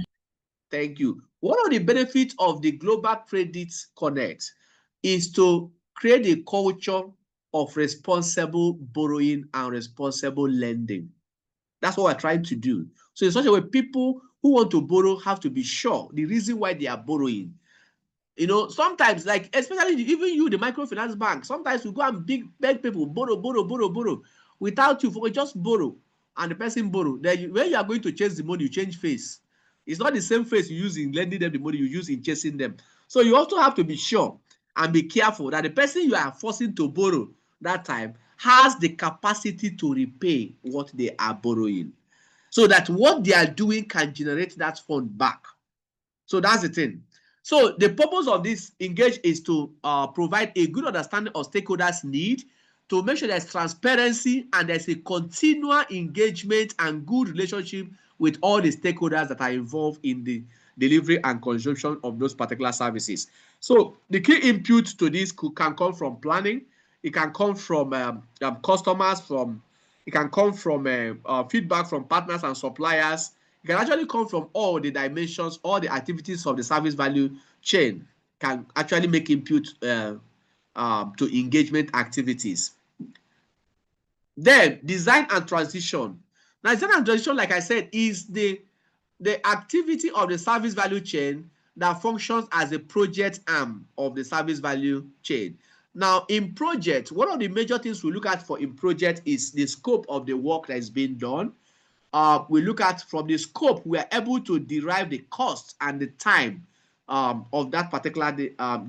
Thank you. One of the benefits of the Global Credit Connect is to create a culture of responsible borrowing and responsible lending. That's what we're trying to do. So in such a way, people who want to borrow have to be sure the reason why they are borrowing. You know, sometimes, like, especially even you, the microfinance bank, sometimes you go and beg people, borrow, without you, just borrow, and the person borrow. Then when you are going to chase the money, you change face. It's not the same face you use in lending them the money you use in chasing them. So you also have to be sure and be careful that the person you are forcing to borrow that time has the capacity to repay what they are borrowing, so that what they are doing can generate that fund back. So that's the thing. So the purpose of this engage is to provide a good understanding of stakeholders' need, to make sure there's transparency and there's a continual engagement and good relationship with all the stakeholders that are involved in the delivery and consumption of those particular services. So the key input to this can come from planning, it can come from customers, it can come from feedback from partners and suppliers. It can actually come from all the dimensions, all the activities of the service value chain can actually make input to engagement activities. Then design and transition. Now, design and transition, like I said, is the activity of the service value chain that functions as a project arm of the service value chain. Now, in project, one of the major things we look at in project is the scope of the work that is being done. We look at from the scope, we are able to derive the cost and the time of that particular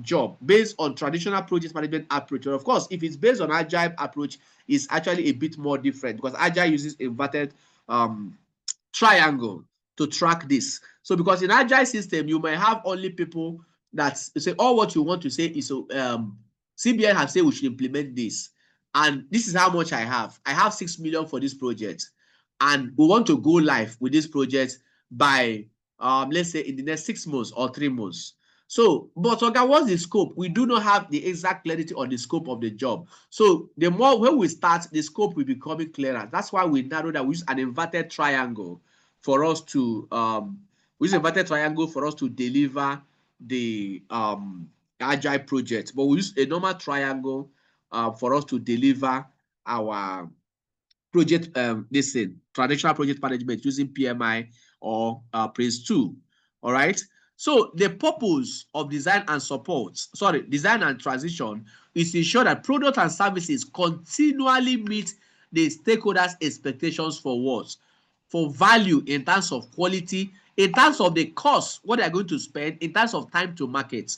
job based on traditional project management approach. And of course, if it's based on agile approach, it's actually a bit more different because agile uses inverted triangle. to track this. So because in agile system, you may have only people that say all what you want to say is CBN have said we should implement this, and this is how much I have. I have 6 million for this project, and we want to go live with this project by let's say in the next 6 months or 3 months. So, but okay, what's the scope? We do not have the exact clarity on the scope of the job. So the more when we start, the scope will be becoming clearer. That's why we narrow that we use an inverted triangle for us to deliver the agile project, but we use a normal triangle for us to deliver our project traditional project management using PMI or Prince 2. All right. So the purpose of design and transition is to ensure that products and services continually meet the stakeholders' expectations for what? For value in terms of quality, in terms of the cost, what they are going to spend, in terms of time to market.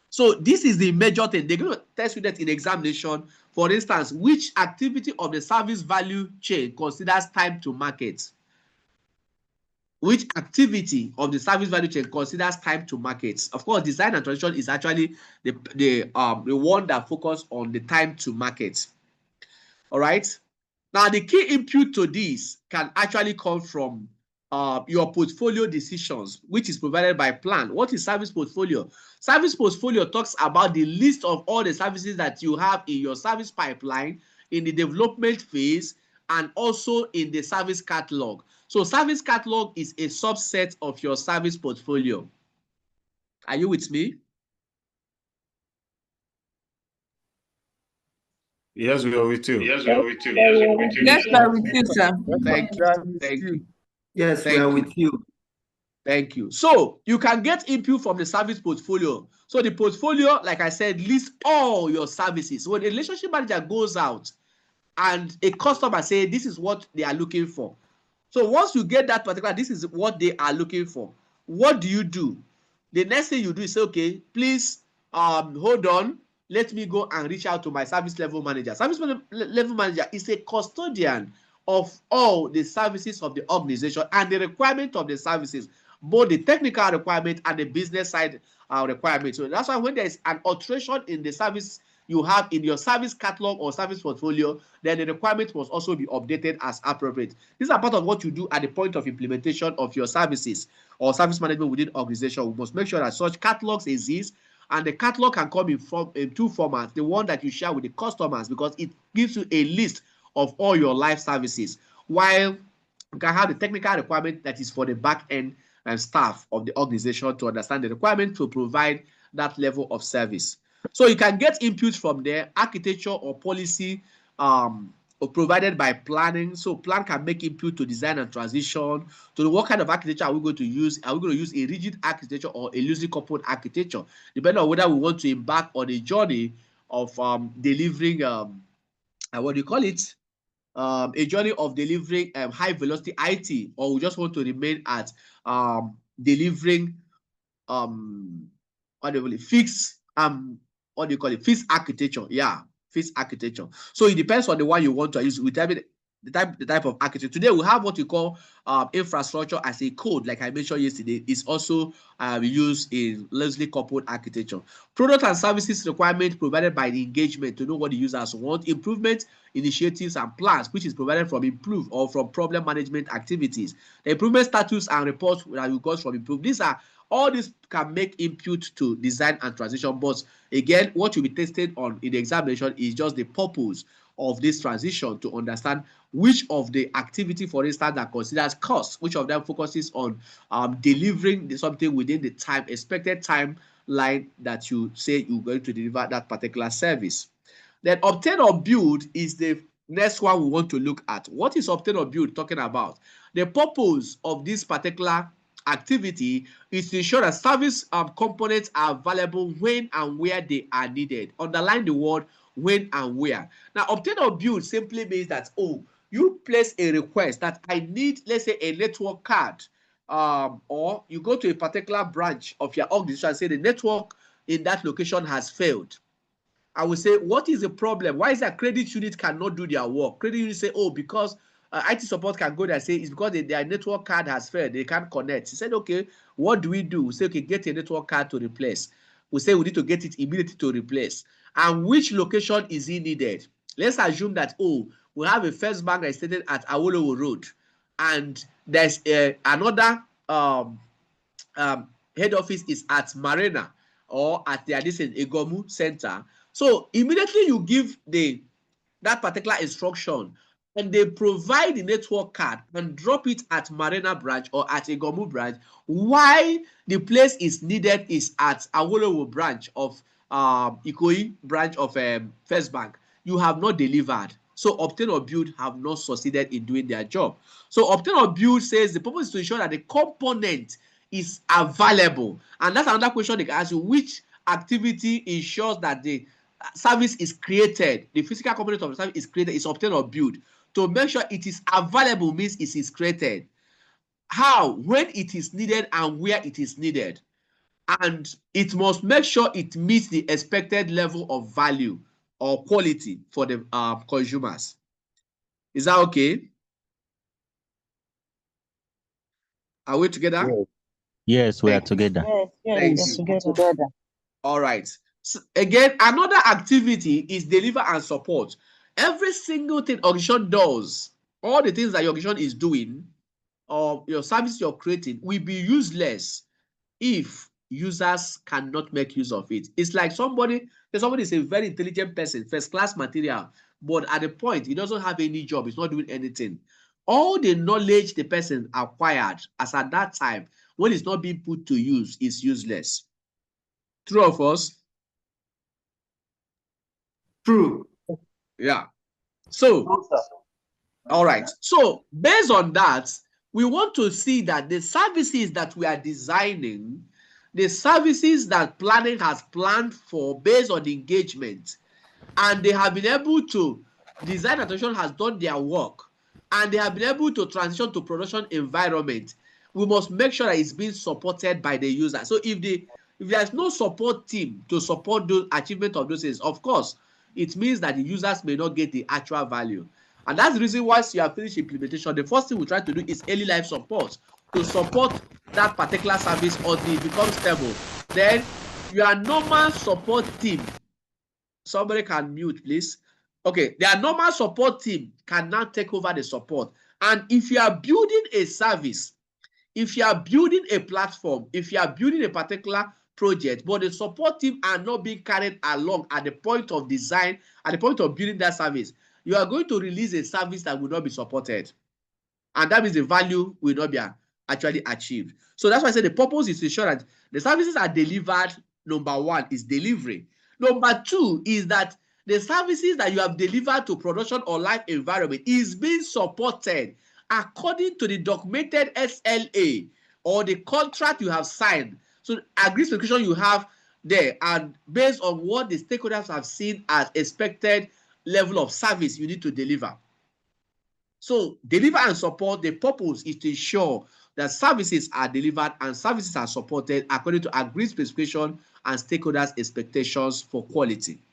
So this is the major thing. They're going to test you that in examination. For instance, which activity of the service value chain considers time to market? Which activity of the service value chain considers time to market? Of course, design and transition is actually the one that focuses on the time to market. All right. Now, the key input to this can actually come from your portfolio decisions, which is provided by plan. What is service portfolio? Service portfolio talks about the list of all the services that you have in your service pipeline, in the development phase, and also in the service catalog. So service catalog is a subset of your service portfolio. Are you with me? Yes, we are with you. Yes, we are with you. Yes, we are with you, sir. Thank you. Thank you. Yes, we are with you. Thank you. So you can get input from the service portfolio. So the portfolio, like I said, lists all your services. When a relationship manager goes out and a customer says this is what they are looking for. So once you get that particular, this is what they are looking for. What do? The next thing you do is say, okay, please hold on. Let me go and reach out to my service level manager. Service level manager is a custodian of all the services of the organization and the requirement of the services, both the technical requirement and the business side requirement. So that's why when there is an alteration in the service you have in your service catalog or service portfolio, then the requirement must also be updated as appropriate. These are part of what you do at the point of implementation of your services or service management within organization. We must make sure that such catalogs exist, and the catalog can come in two formats. The one that you share with the customers, because it gives you a list of all your live services, while you can have the technical requirement that is for the back end and staff of the organization to understand the requirement to provide that level of service. So you can get input from there, architecture or policy or provided by planning. So plan can make input to design and transition, to what kind of architecture are we going to use? Are we going to use a rigid architecture or a loosely coupled architecture? Depending on whether we want to embark on a journey of delivering, what do you call it? A journey of delivering high velocity IT, or we just want to remain at delivering fixed fixed architecture. Yeah, fixed architecture. So it depends on the one you want to use with the type of architecture. Today we have what we call infrastructure as a code, like I mentioned yesterday, is also used in loosely coupled architecture. Product and services requirement provided by the engagement to know what the users want. Improvement initiatives and plans, which is provided from improve or from problem management activities. The improvement status and reports that you got from improve. All this can make input to design and transition. But again, what you'll be tested on in the examination is just the purpose of this transition, to understand which of the activity, for instance, that considers cost, which of them focuses on delivering something within the expected timeline that you say you're going to deliver that particular service. Then obtain or build is the next one we want to look at. What is obtain or build talking about? The purpose of this particular activity is to ensure that service components are available when and where they are needed. Underline the word when and where. Now, obtain or build simply means that, you place a request that I need, let's say, a network card, or you go to a particular branch of your organization and say the network in that location has failed. I will say, what is the problem? Why is that credit unit cannot do their work? Credit unit say, because IT support can go there and say it's because their network card has failed, they can't connect. He said, okay, what do? We say, okay, get a network card to replace. We say we need to get it immediately to replace. And which location is it needed? Let's assume that, we have a first bank that is stated at Awolowo Road, and there's another head office is at Marina or at the Egomu Center. So immediately you give that particular instruction, and they provide the network card and drop it at Marina branch or at Egomu branch, while the place is needed is at Awolowo branch of Ikoyi branch of First Bank. You have not delivered. So obtain or build have not succeeded in doing their job. So obtain or build says the purpose is to ensure that the component is available. And that's another question they can ask you: which activity ensures that the service is created, the physical component of the service is created, is obtained or built? To make sure it is available means it is created. How? When it is needed and where it is needed. And it must make sure it meets the expected level of value or quality for the consumers. Is that okay? Are we together? Yes, we are together. Yes, we're together. All right. So again, another activity is deliver and support. Every single thing organization does, all the things that your organization is doing, or your service you're creating, will be useless if users cannot make use of it. It's like somebody is a very intelligent person, first class material, but at the point he doesn't have any job, he's not doing anything. All the knowledge the person acquired as at that time, when it's not being put to use, is useless. True of us? True. Yeah. So, all right. So, based on that, we want to see that the services that we are designing, the services that planning has planned for based on the engagement, and they have been able to, design attention has done their work, and they have been able to transition to production environment, we must make sure that it's being supported by the user. So if there's no support team to support the achievement of those things, of course, it means that the users may not get the actual value. And that's the reason once you have finished implementation, the first thing we try to do is early life support to support that particular service until it becomes stable. Then your normal support team, somebody can mute, please. Okay, their normal support team can now take over the support. And if you are building a service, if you are building a platform, if you are building a particular project, but the support team are not being carried along at the point of design, at the point of building that service, you are going to release a service that will not be supported. And that means the value will not be actually achieved. So that's why I say the purpose is to ensure that the services are delivered. Number one is delivery. Number two is that the services that you have delivered to production or live environment is being supported according to the documented SLA or the contract you have signed. So agreed specification you have there, and based on what the stakeholders have seen as expected level of service you need to deliver. So deliver and support, the purpose is to ensure that services are delivered and services are supported according to agreed specification and stakeholders' expectations for quality.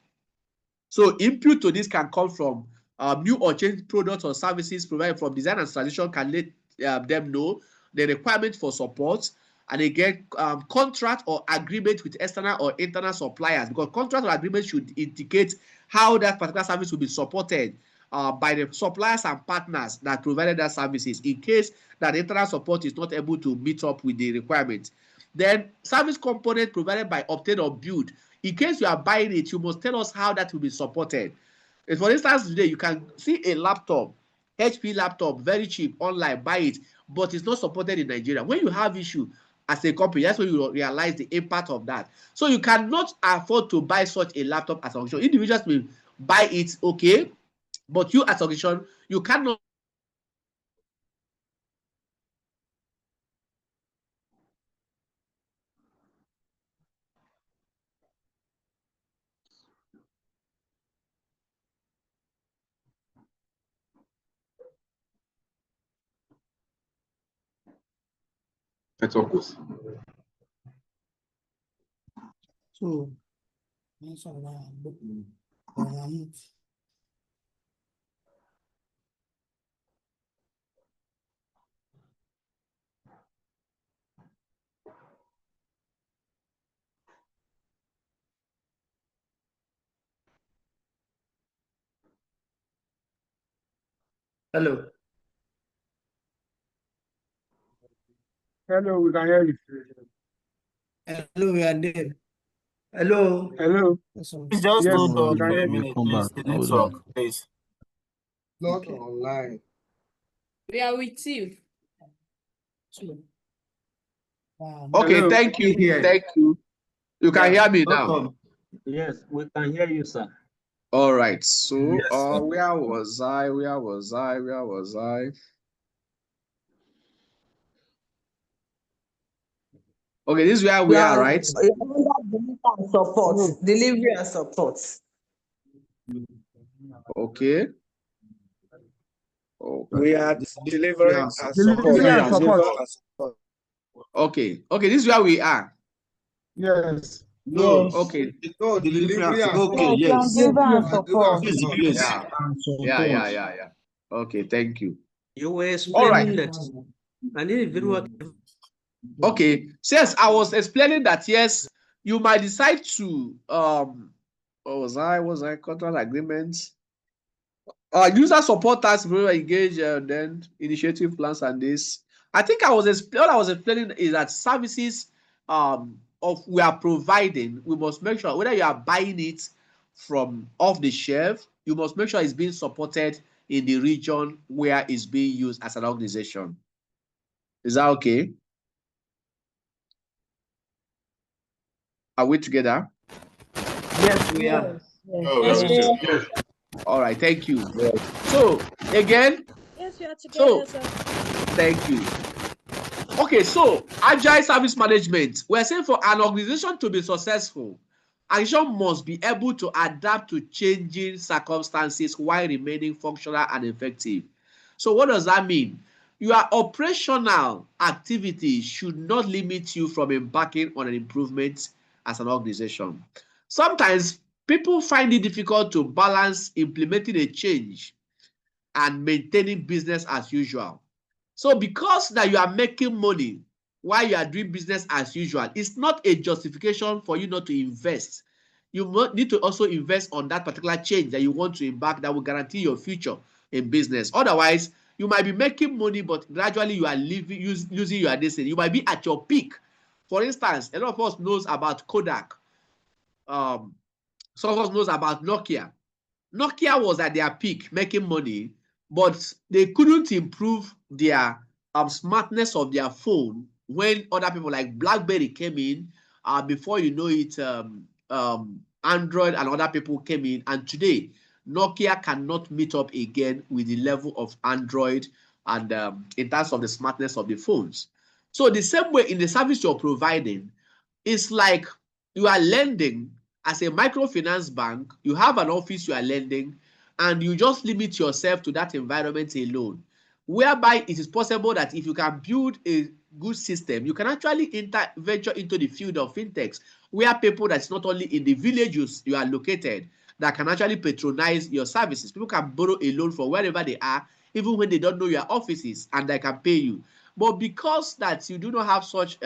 So input to this can come from new or changed products or services provided from design and transition can let them know the requirement for support, and again contract or agreement with external or internal suppliers, because contract or agreement should indicate how that particular service will be supported by the suppliers and partners that provided that services in case that internal support is not able to meet up with the requirement. Then service component provided by obtain or build. In case you are buying it, you must tell us how that will be supported. And for instance, today you can see a laptop, HP laptop, very cheap online, buy it, but it's not supported in Nigeria. When you have issue as a company, that's when you realize the impact of that. So you cannot afford to buy such a laptop as an organization. Individuals will buy it, okay, but you as an organization, you cannot. Network. So, Hello. Hello, we can hear you. Hello, we are there. Hello. Hello. Just Yes, hold we on can for hear a you. minute, Come please. back. The Hold network, on. please. Not online. We are with you. Okay, Hello. thank you. Here. Thank you. You can Yeah. hear me now. Welcome. Yes, we can hear you, sir. All right. So, Yes, sir. where was I? Where was I? Where was I? Okay, this is where we are, right? Support, delivery and support. Okay. Okay. We are delivering and Delivery support. and support. Okay. Okay, this is where we are. Yes. Oh, Yes. okay. No, delivery and Okay, support. yes. Delivery and support. Yes, yes. Yeah. And Yeah. support. Okay, thank you. You were All right. explaining that. I didn't very well. Okay. Since I was explaining that, yes, you might decide to what was I contract agreements. User support tasks very engage then initiative plans and this. I think all I was explaining is that services of we are providing, we must make sure whether you are buying it from off the shelf, you must make sure it's being supported in the region where it's being used as an organization. Is that okay? Are we together? Yes, we are. Oh, yeah, we too. Yes. All right, thank you. So again, Yes, we are so together, sir. thank you. Okay, so agile service management. We're saying for an organization to be successful, an organization must be able to adapt to changing circumstances while remaining functional and effective. So what does that mean? Your operational activities should not limit you from embarking on an improvement as an organization. Sometimes people find it difficult to balance implementing a change and maintaining business as usual. So because that you are making money while you are doing business as usual, it's not a justification for you not to invest. You need to also invest on that particular change that you want to embark that will guarantee your future in business. Otherwise, you might be making money, but gradually you are losing your destiny. You might be at your peak. For instance, a lot of us knows about Kodak. Some of us knows about Nokia. Nokia was at their peak making money, but they couldn't improve their smartness of their phone when other people like BlackBerry came in. Before you know it, Android and other people came in, and today Nokia cannot meet up again with the level of Android and in terms of the smartness of the phones. So the same way in the service you're providing, it's like you are lending as a microfinance bank, you have an office you are lending, and you just limit yourself to that environment alone, whereby it is possible that if you can build a good system, you can actually venture into the field of fintechs, where people that's not only in the villages you are located that can actually patronize your services. People can borrow a loan from wherever they are, even when they don't know your offices, and they can pay you. But because that you do not have such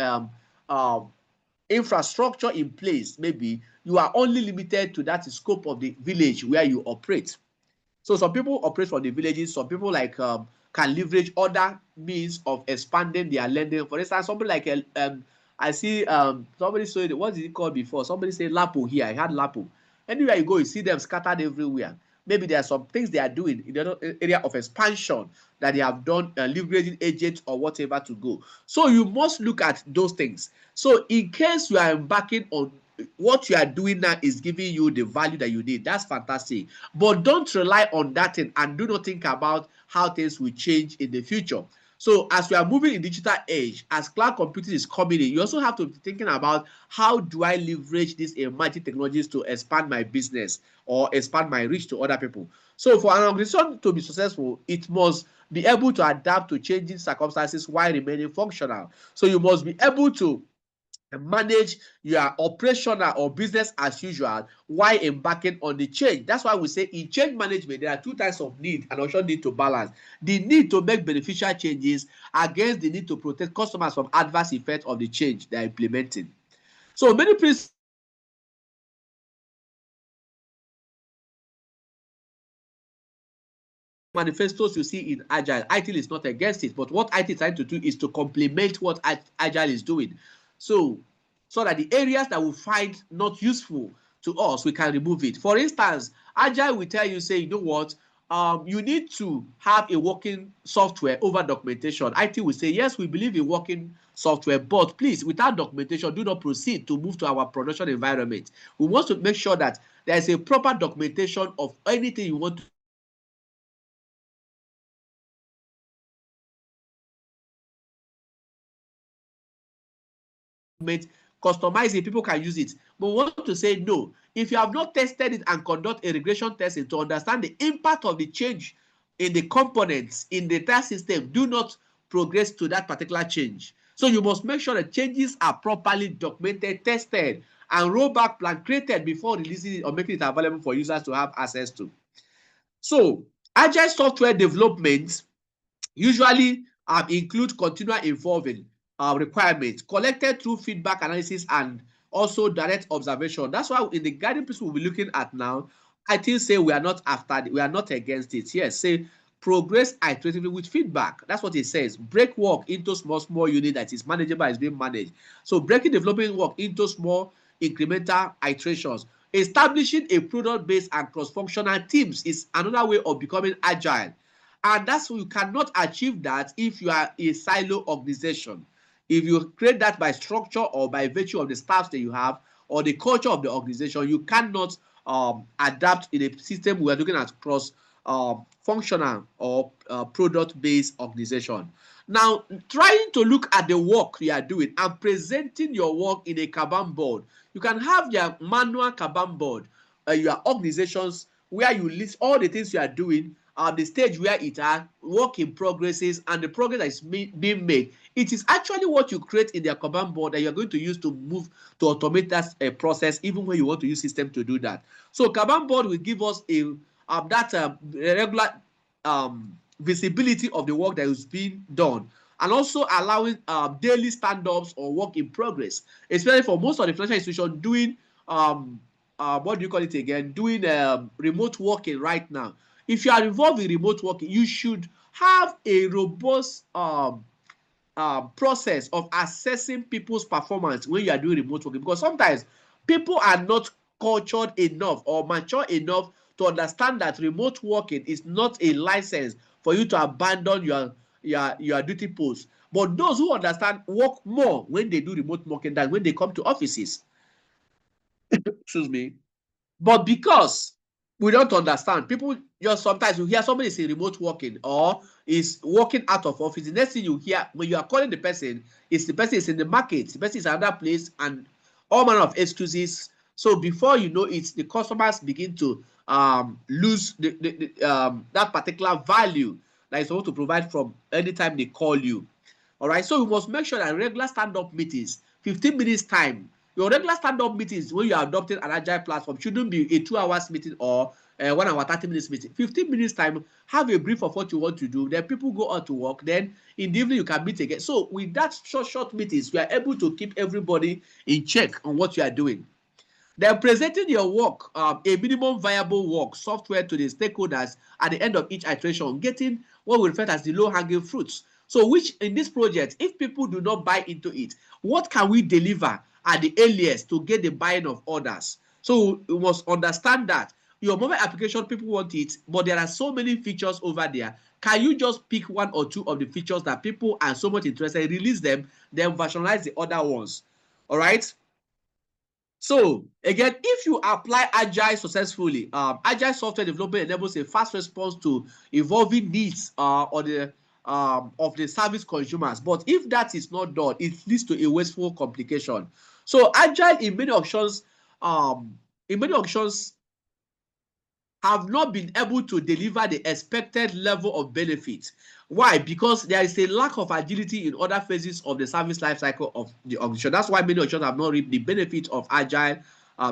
infrastructure in place, maybe you are only limited to that scope of the village where you operate. So some people operate from the villages, some people like can leverage other means of expanding their lending. For instance, somebody like I see somebody said, what did it called before? Somebody said Lapo here. I had Lapo. Anywhere you go, you see them scattered everywhere. Maybe there are some things they are doing in the area of expansion that they have done, leveraging agents or whatever to go. So you must look at those things. So in case you are embarking on what you are doing now is giving you the value that you need, that's fantastic. But don't rely on that thing and do not think about how things will change in the future. So as we are moving in digital age, as cloud computing is coming in, you also have to be thinking about how do I leverage these emerging technologies to expand my business or expand my reach to other people. So for an organization to be successful, it must be able to adapt to changing circumstances while remaining functional. So you must be able to manage your operational or business as usual while embarking on the change. That's why we say in change management, there are two types of need and also need to balance. The need to make beneficial changes against the need to protect customers from adverse effects of the change they are implementing. So many principles manifestos you see in Agile, ITIL is not against it, but what ITIL is trying to do is to complement what Agile is doing. So that the areas that we find not useful to us, we can remove it. For instance, Agile will tell you, say, you know what, you need to have a working software over documentation. IT will say, yes, we believe in working software, but please, without documentation, do not proceed to move to our production environment. We want to make sure that there is a proper documentation of anything you want to customize it, people can use it. But we want to say no. If you have not tested it and conduct a regression testing to understand the impact of the change in the components in the test system, do not progress to that particular change. So you must make sure the changes are properly documented, tested, and rollback plan created before releasing it or making it available for users to have access to. So agile software development usually include continual involving requirements collected through feedback analysis and also direct observation. That's why in the guiding principle we'll be looking at now, I think say we are not after, we are not against it. Yes, say progress iteratively with feedback. That's what it says. Break work into small units that is manageable, is being managed. So breaking development work into small incremental iterations. Establishing a product-based and cross-functional teams is another way of becoming agile. And that's why you cannot achieve that if you are a silo organization. If you create that by structure or by virtue of the staffs that you have or the culture of the organization, you cannot adapt in a system we are looking at cross functional or product-based organization. Now, trying to look at the work you are doing and presenting your work in a Kanban board. You can have your manual Kanban board, your organizations where you list all the things you are doing, the stage where it are, work in progresses, and the progress that is being made. It is actually what you create in their Kanban board that you're going to use to move to automate that process, even when you want to use system to do that. So Kanban board will give us a regular visibility of the work that is being done, and also allowing daily stand-ups or work in progress, especially for most of the financial institutions doing what do you call it again? Doing remote working right now. If you are involved in remote working, you should have a robust process of assessing people's performance when you are doing remote working, because sometimes people are not cultured enough or mature enough to understand that remote working is not a license for you to abandon your duty post. But those who understand work more when they do remote working than when they come to offices. Excuse me. But because we don't understand, people just sometimes you hear somebody is in remote working or is working out of office. The next thing you hear when you are calling the person is the person is in the market, the person is another place, and all manner of excuses. So before you know it, the customers begin to lose that particular value that is supposed to provide from anytime they call you. All right, so you must make sure that regular stand-up meetings, 15 minutes time. Your regular stand-up meetings when you are adopting an agile platform shouldn't be a 2 hours meeting or 1 hour 30 minutes meeting. 15 minutes time, have a brief of what you want to do. Then people go out to work. Then in the evening you can meet again. So with that short meetings, you are able to keep everybody in check on what you are doing. Then presenting your work, a minimum viable work software to the stakeholders at the end of each iteration, getting what we refer to as the low-hanging fruits. So which in this project, if people do not buy into it, what can we deliver at the earliest to get the buy-in of others? So you must understand that your mobile application, people want it, but there are so many features over there. Can you just pick 1 or 2 of the features that people are so much interested in, release them, then versionalize the other ones? All right. So again, if you apply agile successfully, agile software development enables a fast response to evolving needs of the service consumers. But if that is not done, it leads to a wasteful complication. So agile in many options have not been able to deliver the expected level of benefit. Why? Because there is a lack of agility in other phases of the service lifecycle of the organization. That's why many organizations have not reaped the benefit of agile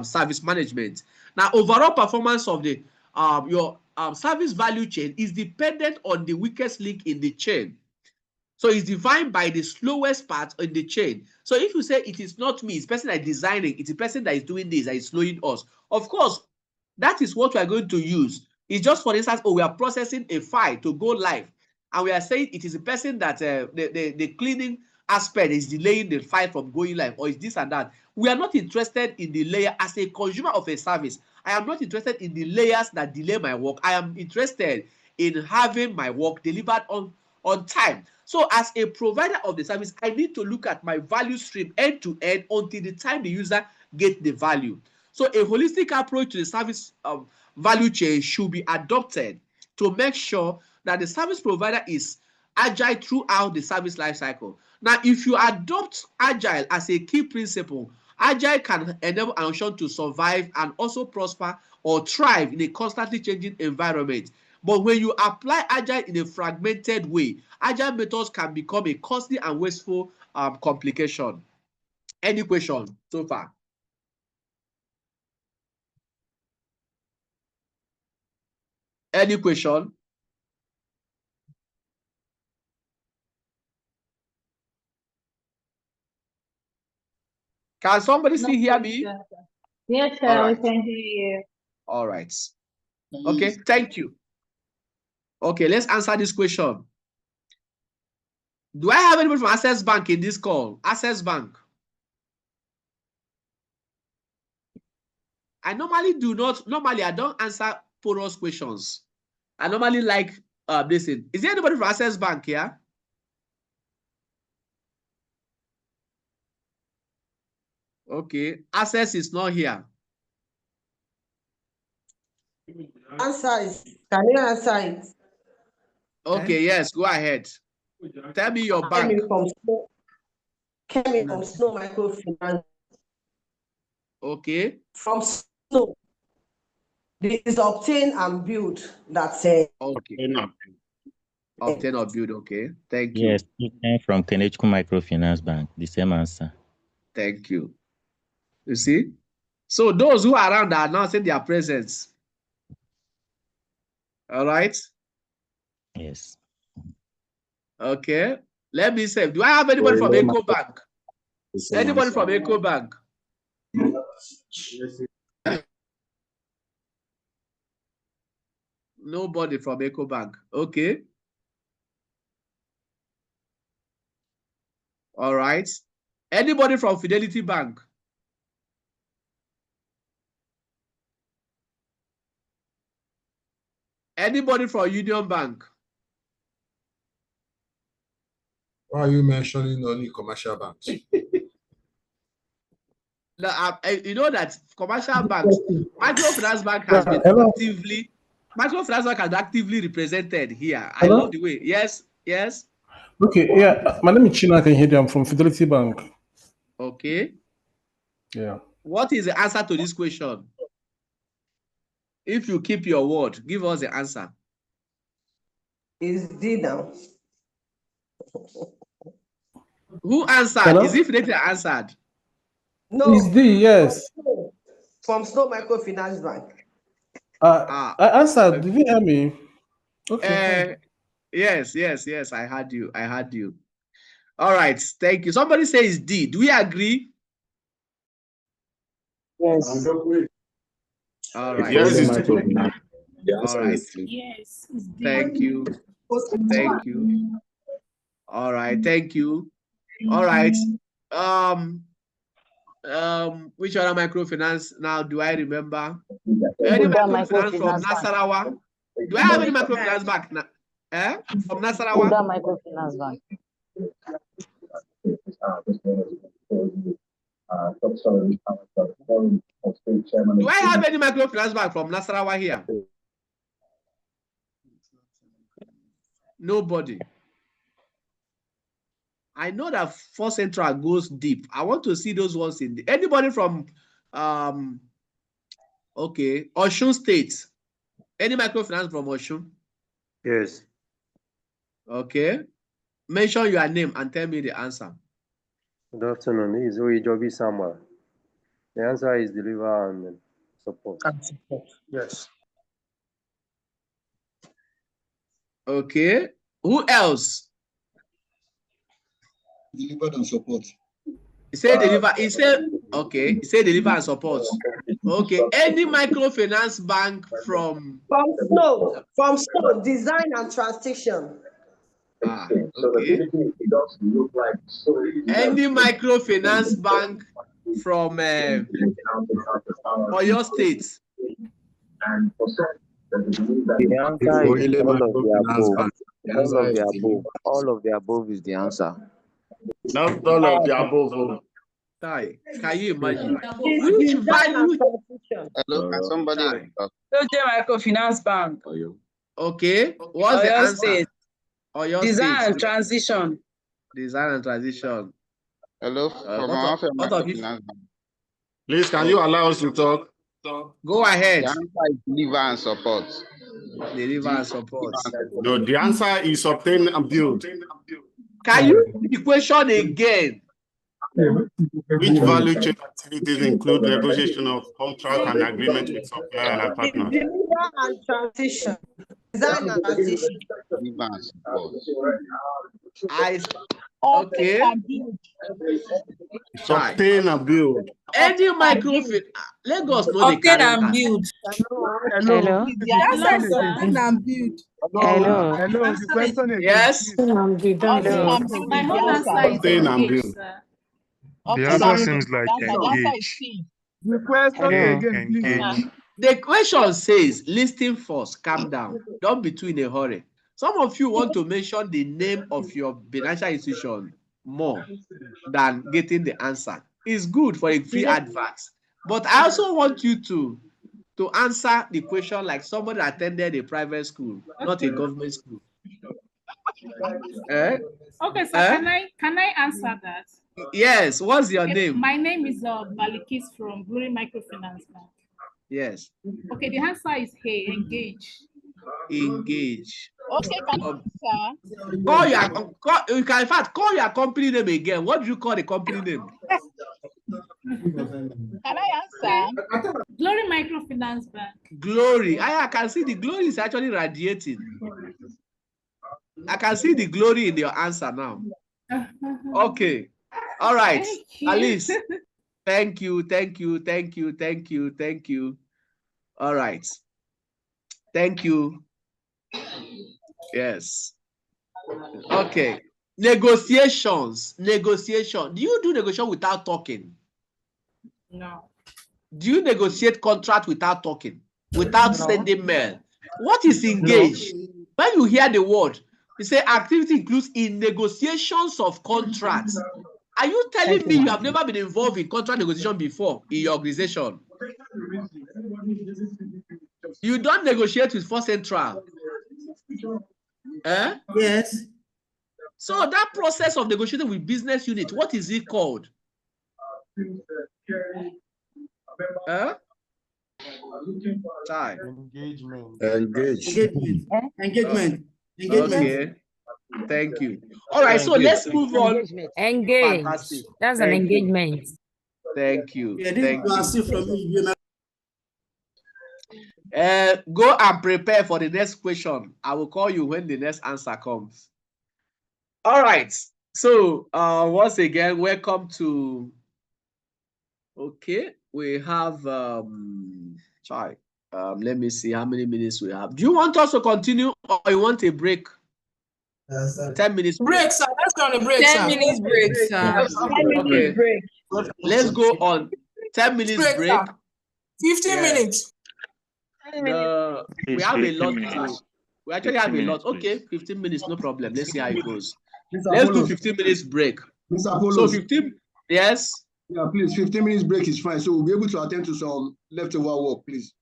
service management. Now, overall performance of the your service value chain is dependent on the weakest link in the chain. So it's defined by the slowest part in the chain. So if you say it is not me, it's the person that is designing, it's the person that is doing this, that is slowing us. Of course, that is what we are going to use It's just, for instance, we are processing a file to go live, and we are saying it is a person that the cleaning aspect is delaying the file from going live, or is this and that. We are not interested in the layer. As a consumer of a service, I am not interested in the layers that delay my work. I am interested in having my work delivered on time. So as a provider of the service, I need to look at my value stream end to end until the time the user gets the value. So a holistic approach to the service value chain should be adopted to make sure that the service provider is agile throughout the service life cycle. Now, if you adopt agile as a key principle, agile can enable an organization to survive and also prosper or thrive in a constantly changing environment. But when you apply agile in a fragmented way, agile methods can become a costly and wasteful complication. Any question so far? Any question? Can somebody still hear me? Yes, sir, All right. we can hear you. All right. Okay, thank you. Okay, let's answer this question. Do I have anybody from Access Bank in this call? Access Bank. I normally I don't answer porous questions. I normally like listen. Is there anybody from Access Bank here? Okay, Access is not here. Answer it. Can you answer it? Okay, yes, go ahead. Tell me your bank. Kemi from Snow Microfinance. Okay. From Snow. This is obtain and build. That's it. Okay. Obtain or build. Okay. Thank you. Yes, from Kenechku Microfinance Bank. The same answer. Thank you. You see? So those who are around are announcing their presence. All right. Yes. Okay. Let me say, do I have anybody from Eco Bank? Anybody from Eco Bank? Nobody from Eco Bank. Okay. All right. Anybody from Fidelity Bank? Anybody from Union Bank? Why are you mentioning only commercial banks? Now, you know that commercial banks, Microfinance Bank has been actively, Microfinance Bank has actively represented here. I love the way. Yes, yes. Okay, yeah. My name is China. I can hear you. I'm from Fidelity Bank. Okay. Yeah. What is the answer to this question? If you keep your word, give us the answer. Is D now? Who answered? Hello? Is it Fidelity that answered? No. It's D, yes. From Snow Microfinance Bank. I answered. Did you hear me? Okay. Yes. I heard you. All right. Thank you. Somebody says D. Do we agree? Yes. All right. Yes, it's true. All right. Yes. Thank you. Thank you. All right. Thank you. All right. Which other microfinance now do I remember? Any microfinance from Nasarawa? Do I have any microfinance bank now? From Nasarawa? Microfinance Bank. Do I have any microfinance bank from Nasarawa here? Nobody. I know that FirstCentral goes deep. I want to see those ones in the, anybody from okay, Osun State. Any microfinance from Osun? Yes. Okay. Mention your name and tell me the answer. Good afternoon. It's Oyejobi Samuel. The answer is deliver and support. Yes. Okay. Who else? Delivered and support. He said deliver. He said okay. He said deliver and support. Okay. Any microfinance bank from Snow, design and transition. Okay. Any microfinance bank from Oyo State. The answer is all of the above. All of the above. All of the above is the answer. Not all of the above. Can you imagine? Which value? Hello, can somebody talk? Microfinance Bank. Okay. What's the answer? State. Oyo Design State. and transition. Design and transition. Hello, from Microfinance Bank. Please, can you allow us to talk? Go ahead. The answer is deliver and support. Deliver and support. No, the answer is obtain and build. Can you repeat the question again? Which value chain activities include negotiation of contract and agreement with supplier and partners? Deliver and transition. Design and transition. Deliver and support. Okay. Obtain and build. Any microfinance. Lagos no dey carry and build. Hello. And build. Hello. Hello. The question again. Yes. Hello. My whole answer is Obtain and build. The answer seems like engage. The question again, please. Engage. The question says, listen first, calm down. Don't be too in a hurry. Some of you want to mention the name of your financial institution more than getting the answer. It's good for a free advert. But I also want you to answer the question like somebody that attended a private school, not a government school. Okay, so can I answer that? Yes. What's your name? My name is Balikis from Glory Microfinance Bank. Yes. Okay, the answer is hey, engage. Engage. Okay, you can in fact call your company name again. What do you call the company name? Can I answer? Glory Microfinance Bank. Glory. I can see the glory is actually radiating. I can see the glory in your answer now. Okay. All right. Alice. Thank you. All right. Thank you. Yes. Okay. Negotiations. Negotiation. Do you do negotiation without talking? No. Do you negotiate contract without talking? Without sending mail? What is engage? When you hear the word, you say activity includes in negotiations of contracts. Are you telling me you have never been involved in contract negotiation before in your organization? You don't negotiate with FirstCentral. Yes. So that process of negotiating with business unit, what is it called? Engagement. Engagement. Okay. Thank you. All right, so let's move on. Engage. Fantastic. That's an engagement. Thank you. Yeah, this is from me. Go and prepare for the next question. I will call you when the next answer comes. All right. So once again, welcome to. Okay, we have let me see how many minutes we have. Do you want us to continue or you want a break? 10 minutes break, sir. Let's go on a break, 10 minutes break, sir. 10 minutes break. Let's go on 10 minutes break. 15 minutes. We have a lot to. We actually have a lot. Okay, 15 minutes, no problem. Let's see how it goes. Let's do 15 minutes break. So 15, yes? Yeah, please, 15 minutes break is fine. So we'll be able to attend to some leftover work, please.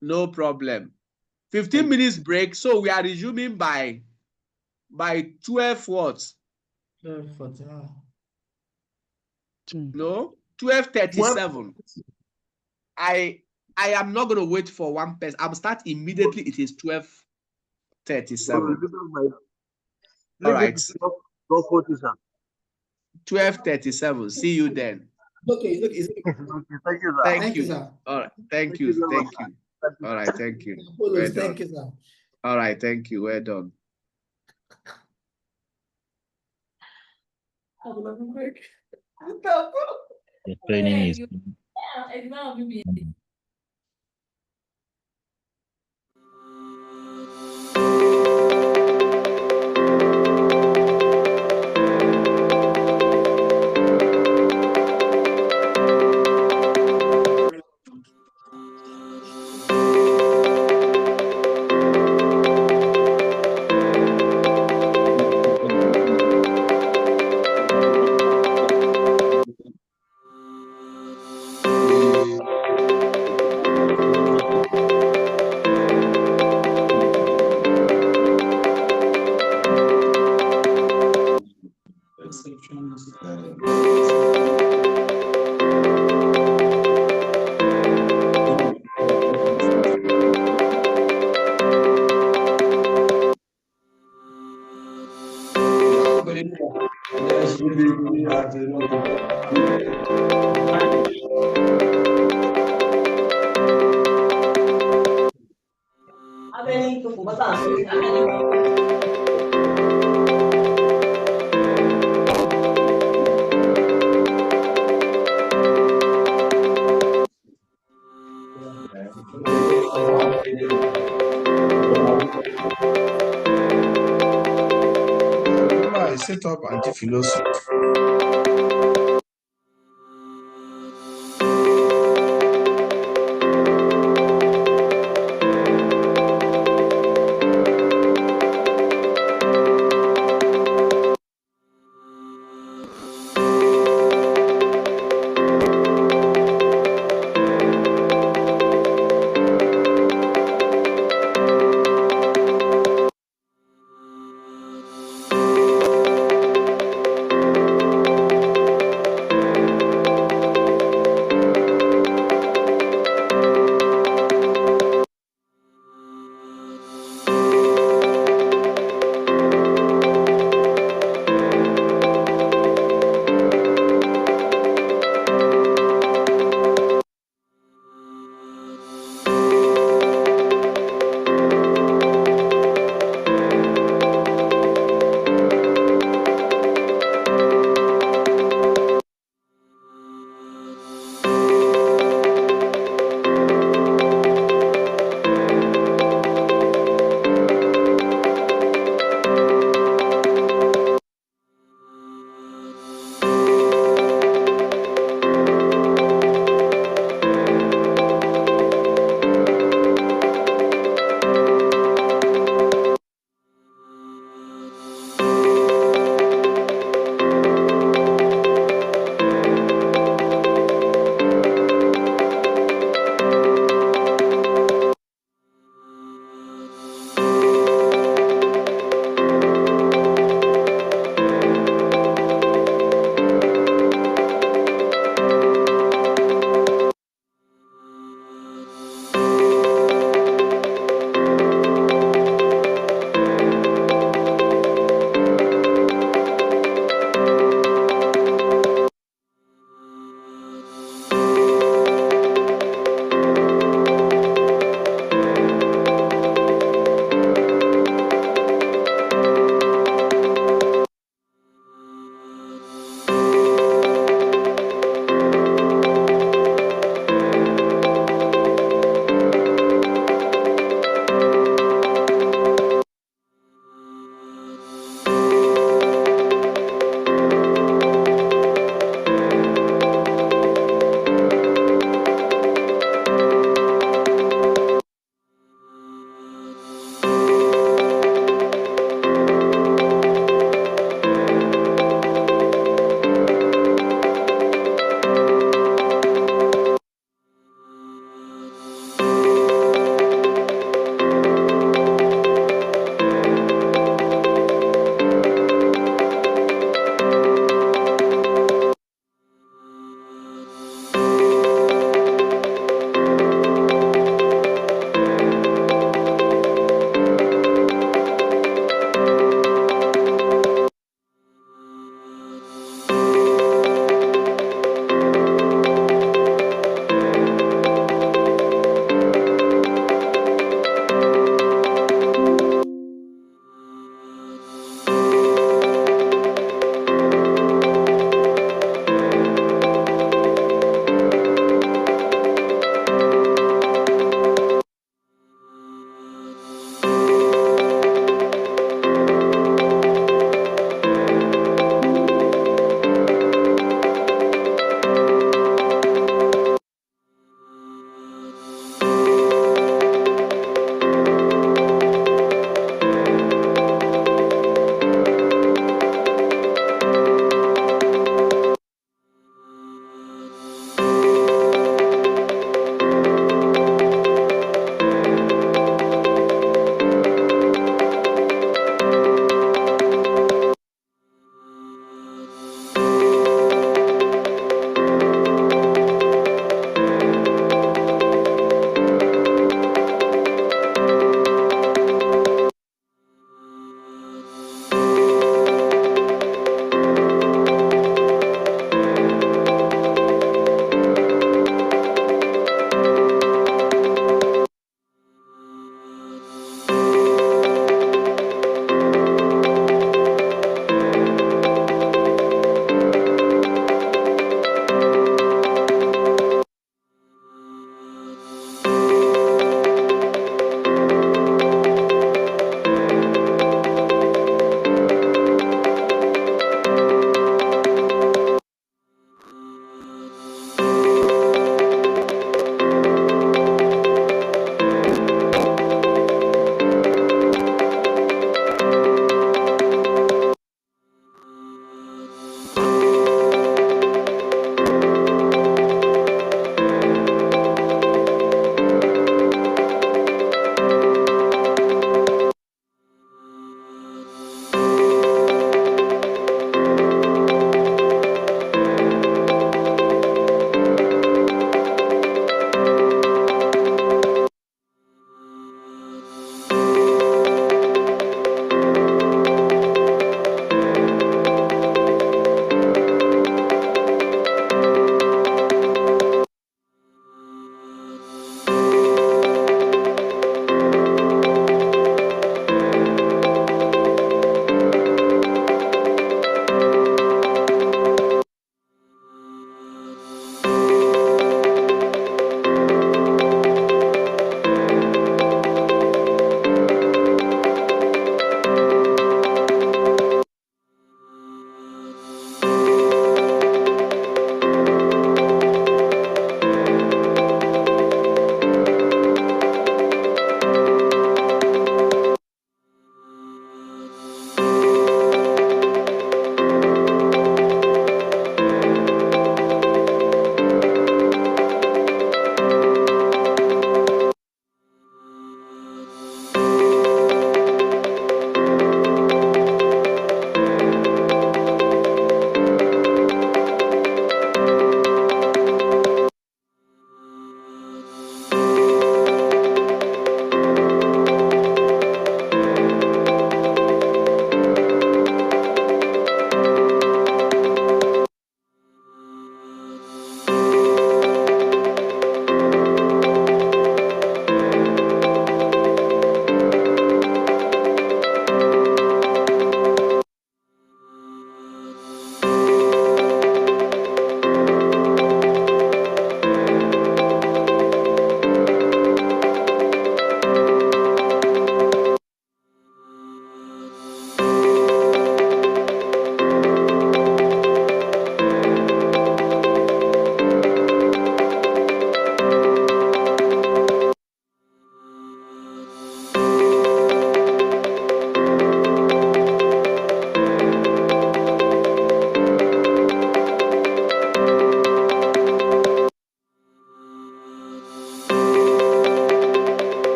No problem. 15 minutes break. So we are resuming by 12 what? 12:40. No, 12:37. I am not going to wait for one person. I'm start immediately. It is 12:37. All right. 12:37. See you then. Okay. Thank you, sir. All right. Thank you. All right. Thank you. Well done. Thank you, sir. All right. Thank you. Well done. The training is. I set up anti-philosophy.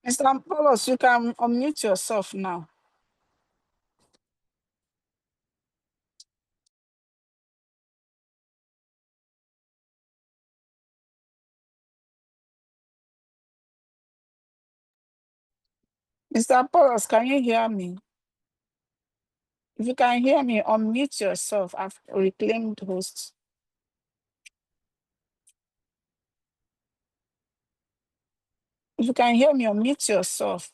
Mr. Paulos, you can unmute yourself now. Mr. Paulos, can you hear me? If you can hear me, unmute yourself. I've reclaimed host. If you can hear me, unmute yourself.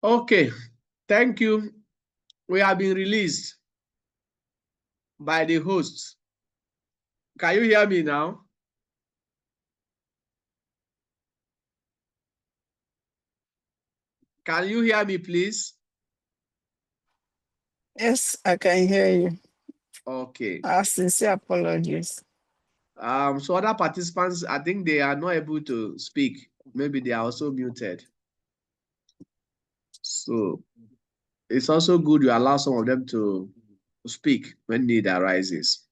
Okay, thank you. We have been released by the host. Can you hear me now? Can you hear me, please? Yes, I can hear you. Okay. Sincere apologies. So other participants, I think they are not able to speak. Maybe they are also muted. So it's also good you allow some of them to speak when need arises.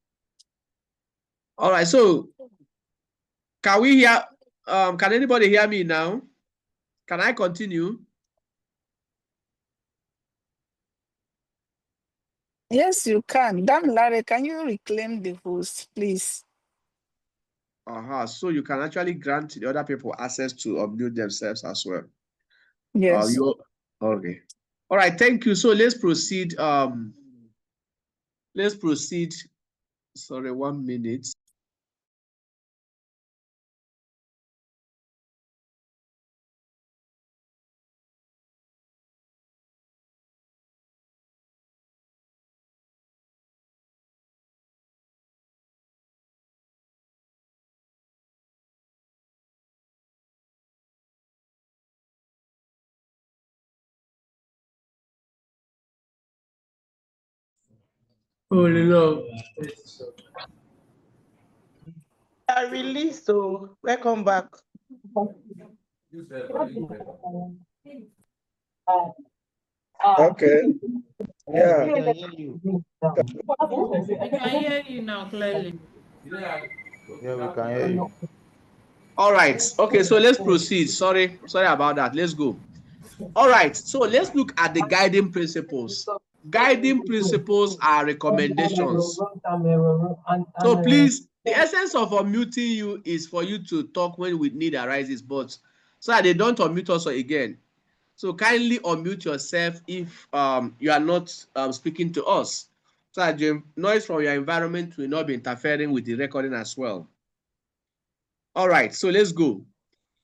All right, so can we hear, can anybody hear me now? Can I continue? Yes, you can. Damilare, can you reclaim the host, please? So you can actually grant the other people access to unmute themselves as well. Yes. Okay. All right, thank you. So let's proceed. Let's proceed. Sorry, 1 minute. Holy Lord. I released, so welcome back. Okay. Yeah. We can hear you. I can hear you now clearly. Yeah, we can hear you. All right. Okay, so let's proceed. Sorry about that. Let's go. All right. So let's look at the guiding principles. Guiding principles are recommendations. So please, the essence of unmuting you is for you to talk when we need arises, but so that they don't unmute us again. So kindly unmute yourself if you are not speaking to us, so that the noise from your environment will not be interfering with the recording as well. All right, so let's go.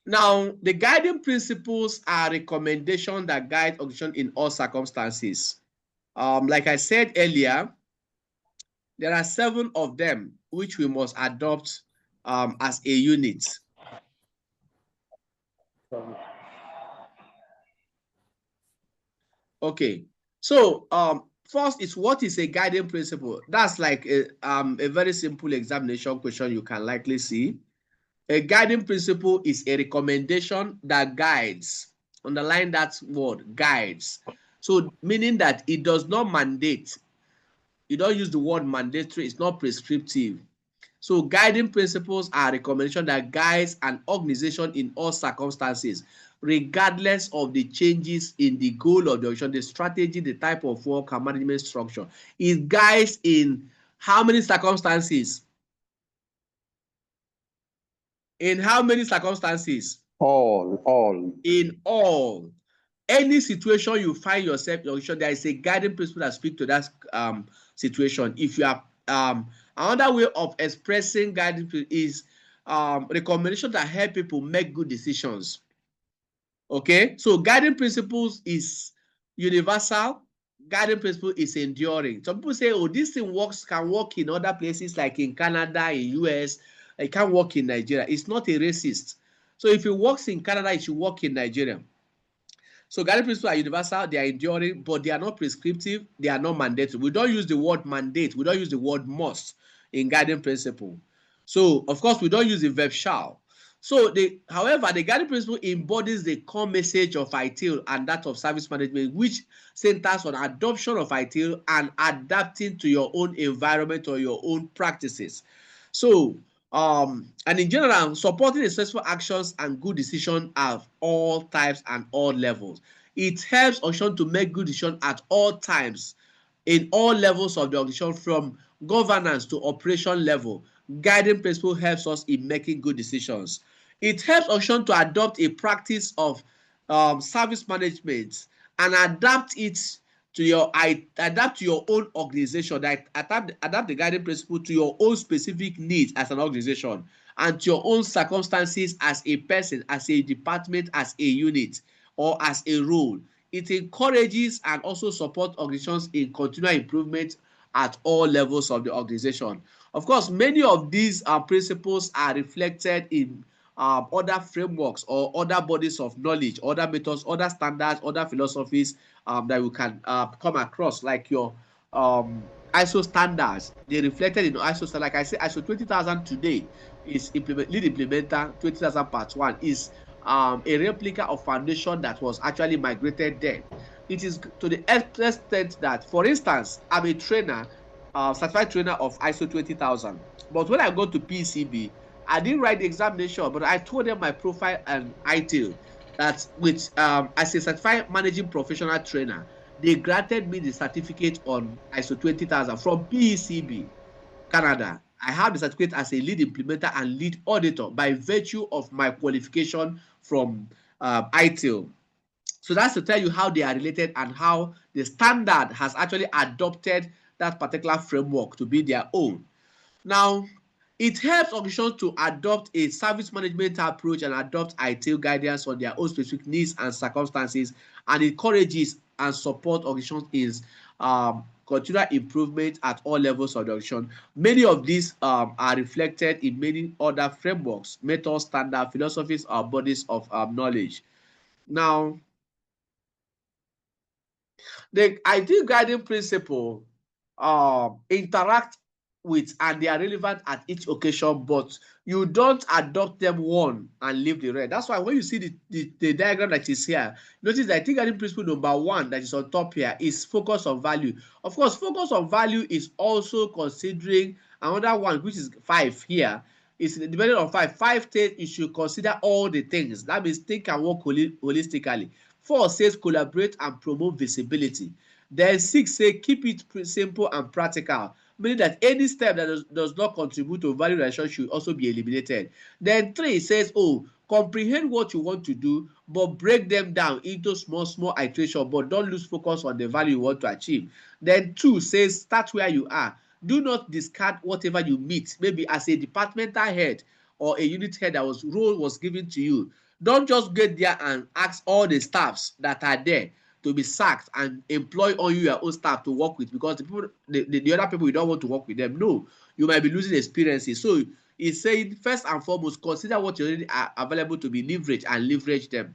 Now, the guiding principles are recommendations that guide organization in all circumstances. Like I said earlier, there are 7 of them which we must adopt as a unit. Okay, so first is, what is a guiding principle? That's like a very simple examination question you can likely see. A guiding principle is a recommendation that guides. Underline that word, guides. So meaning that it does not mandate. You don't use the word mandatory, it's not prescriptive. So guiding principles are recommendation that guides an organization in all circumstances, regardless of the changes in the goal of the organization, the strategy, the type of work and management structure. It guides in how many circumstances? In how many circumstances? All. In all. Any situation you find yourself in, there is a guiding principle that speaks to that situation. If you are another way of expressing guiding is recommendation that help people make good decisions. Okay, so guiding principles is universal. Guiding principle is enduring. Some people say, oh, this thing can work in other places like in Canada, in US. It can't work in Nigeria. It's not a racist. So if it works in Canada, it should work in Nigeria. So guiding principles are universal, they are enduring, but they are not prescriptive, they are not mandatory. We don't use the word mandate, we don't use the word must in guiding principle. So of course we don't use the verb shall. So however, the guiding principle embodies the core message of ITIL and that of service management, which centers on adoption of ITIL and adapting to your own environment or your own practices. So and in general, supporting successful actions and good decisions of all types and all levels. It helps organization to make good decisions at all times in all levels of the organization, from governance to operation level. Guiding principle helps us in making good decisions. It helps organization to adopt a practice of service management and adapt to your own organization, that adapt the guiding principle to your own specific needs as an organization and to your own circumstances as a person, as a department, as a unit, or as a role. It encourages and also supports organizations in continual improvement at all levels of the organization. Of course, many of these principles are reflected in other frameworks or other bodies of knowledge, other methods, other standards, other philosophies that we can come across, like your ISO standards. They reflected in ISO standards. Like I say, ISO 20000 today is lead implementer 20000 part 1 is a replica of foundation that was actually migrated then. It is to the extent that, for instance, I'm a trainer, certified trainer of ISO 20000. But when I go to PCB, I didn't write the examination, but I told them my profile and ITIL, that with as a certified managing professional trainer, they granted me the certificate on ISO 20000 from PCB, Canada. I have the certificate as a lead implementer and lead auditor by virtue of my qualification from ITIL. So that's to tell you how they are related and how the standard has actually adopted that particular framework to be their own. Now, it helps organizations to adopt a service management approach and adopt ITIL guidance on their own specific needs and circumstances, and encourages and support organizations in continual improvement at all levels of the organization. Many of these are reflected in many other frameworks, methods, standards, philosophies, or bodies of knowledge. Now, the ITIL guiding principle interact with and they are relevant at each occasion, but you don't adopt them one and leave the rest. That's why when you see the diagram that is here, notice that ITIL guiding principle number 1 that is on top here is focus on value. Of course, focus on value is also considering another one, which is 5 here. It's depending on 5. 5 says you should consider all the things. That means think and work holistically. 4 says collaborate and promote visibility. Then 6 says keep it simple and practical, meaning that any step that does not contribute to value realization should also be eliminated. Then 3 says, comprehend what you want to do, but break them down into small iterations, but don't lose focus on the value you want to achieve. Then 2 says, start where you are. Do not discard whatever you meet, maybe as a departmental head or a unit head that role was given to you. Don't just get there and ask all the staffs that are there to be sacked and employ all your own staff to work with, because the other people, you don't want to work with them. No, you might be losing experiences. So it's saying, first and foremost, consider what you already are available to be leveraged and leverage them.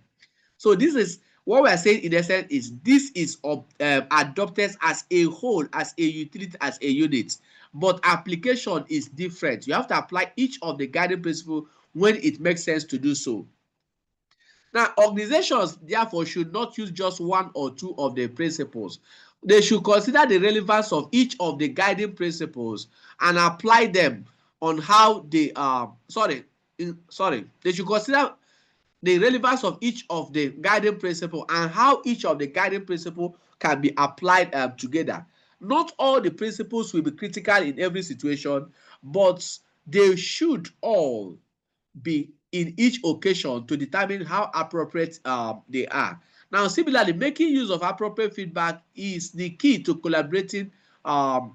So this is what we are saying in essence is this is adopted as a whole, as a utility, as a unit, but application is different. You have to apply each of the guiding principles when it makes sense to do so. Now, organizations therefore should not use just 1 or 2 of the principles. They should consider the relevance of each of the guiding principles and apply them on how they they should consider the relevance of each of the guiding principle and how each of the guiding principle can be applied together. Not all the principles will be critical in every situation, but they should all be in each occasion to determine how appropriate they are. Now, similarly, making use of appropriate feedback is the key to collaborating and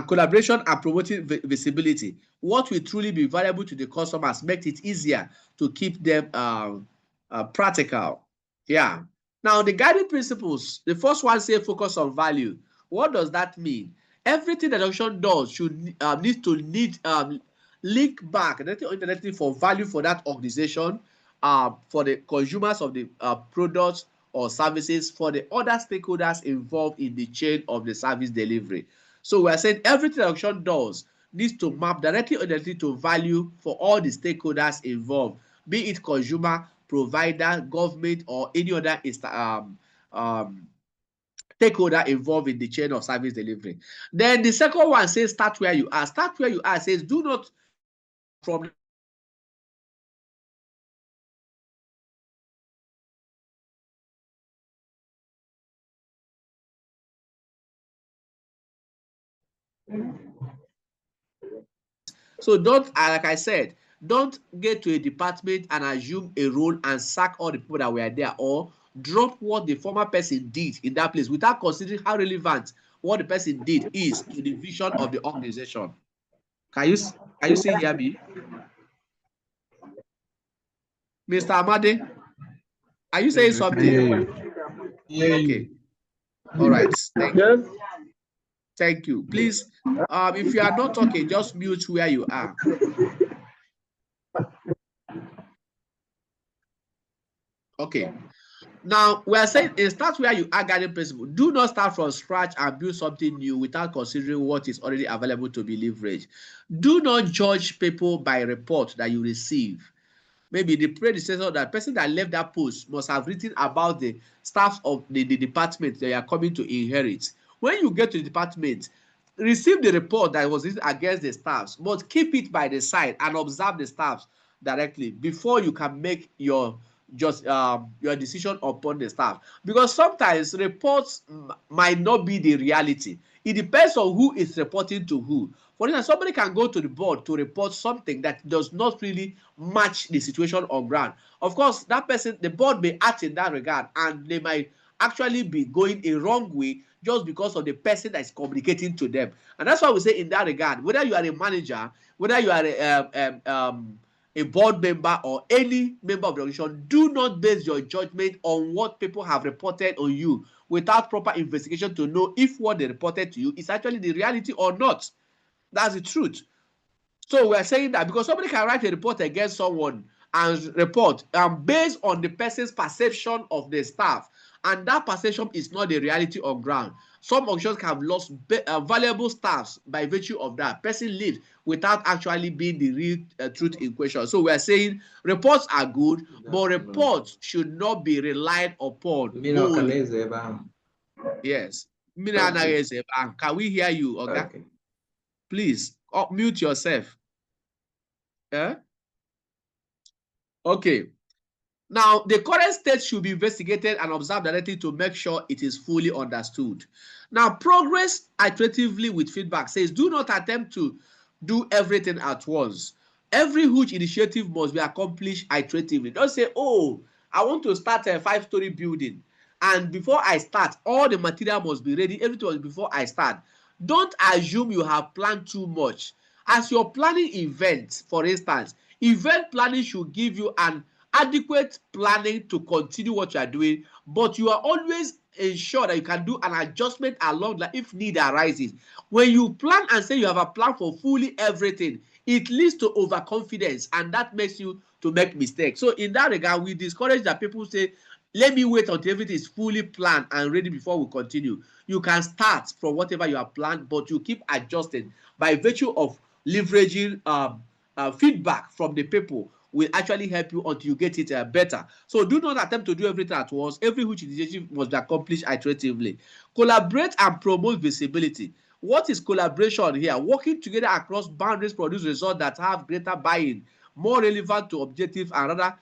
collaboration and promoting visibility. What will truly be valuable to the customers makes it easier to keep them practical. Yeah. Now, the guiding principles, the first one says focus on value. What does that mean? Everything that organization does should link back indirectly for value for that organization, for the consumers of the products or services, for the other stakeholders involved in the chain of the service delivery. So we are saying everything the organization does needs to map directly or indirectly to value for all the stakeholders involved, be it consumer, provider, government, or any other stakeholder involved in the chain of service delivery. Then the second one says start where you are. Start where you are says do not from So don't, like I said, don't get to a department and assume a role and sack all the people that were there, or drop what the former person did in that place without considering how relevant what the person did is to the vision of the organization. Can you still hear me? Mr. Amade, are you saying something? Okay. All right. Thank you. Thank you. Please, if you are not talking, just mute where you are. Okay. Now, we are saying start where you are guiding principle. Do not start from scratch and build something new without considering what is already available to be leveraged. Do not judge people by report that you receive. Maybe the predecessor, that person that left that post must have written about the staff of the department they are coming to inherit. When you get to the department, receive the report that was written against the staffs, but keep it by the side and observe the staffs directly before you can make your decision upon the staff. Because sometimes reports might not be the reality. It depends on who is reporting to who. For instance, somebody can go to the board to report something that does not really match the situation on ground. Of course, that person, the board may act in that regard, and they might actually be going a wrong way just because of the person that is communicating to them. And that's why we say in that regard, whether you are a manager, whether you are a board member or any member of the organization, do not base your judgment on what people have reported on you without proper investigation to know if what they reported to you is actually the reality or not. That's the truth. So we're saying that because somebody can write a report against someone and report based on the person's perception of the staff, and that perception is not the reality on ground. Some organizations have lost valuable staffs by virtue of that. Person leaves without actually being the real truth in question. So we're saying reports are good, but reports should not be relied upon. Yes. Can we hear you, Oga? Okay. Please mute yourself. Okay. Now, the current state should be investigated and observed directly to make sure it is fully understood. Now, progress iteratively with feedback says, do not attempt to do everything at once. Every huge initiative must be accomplished iteratively. Don't say, oh, I want to start a 5-story building, and before I start, all the material must be ready. Everything was before I start. Don't assume you have planned too much. As you're planning events, for instance, event planning should give you an adequate planning to continue what you are doing, but you are always ensure that you can do an adjustment along that if need arises. When you plan and say you have a plan for fully everything, it leads to overconfidence, and that makes you to make mistakes. So in that regard, we discourage that people say, let me wait until everything is fully planned and ready before we continue. You can start from whatever you have planned, but you keep adjusting by virtue of leveraging feedback from the people will actually help you until you get it better. So do not attempt to do everything at once. Every which initiative must be accomplished iteratively. Collaborate and promote visibility. What is collaboration here? Working together across boundaries produce results that have greater buy-in, more relevant to objectives, and rather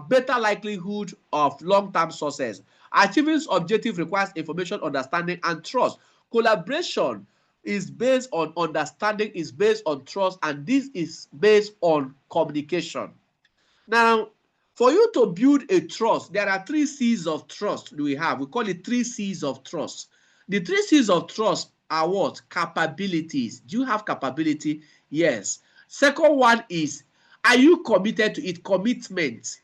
better likelihood of long-term success. Achieving this objective requires information, understanding, and trust. Collaboration is based on understanding, is based on trust, and this is based on communication. Now, for you to build a trust, there are 3 C's of trust we have. We call it 3 C's of trust. The 3 C's of trust are what? Capabilities. Do you have capability? Yes. Second one is, are you committed to it? Commitment.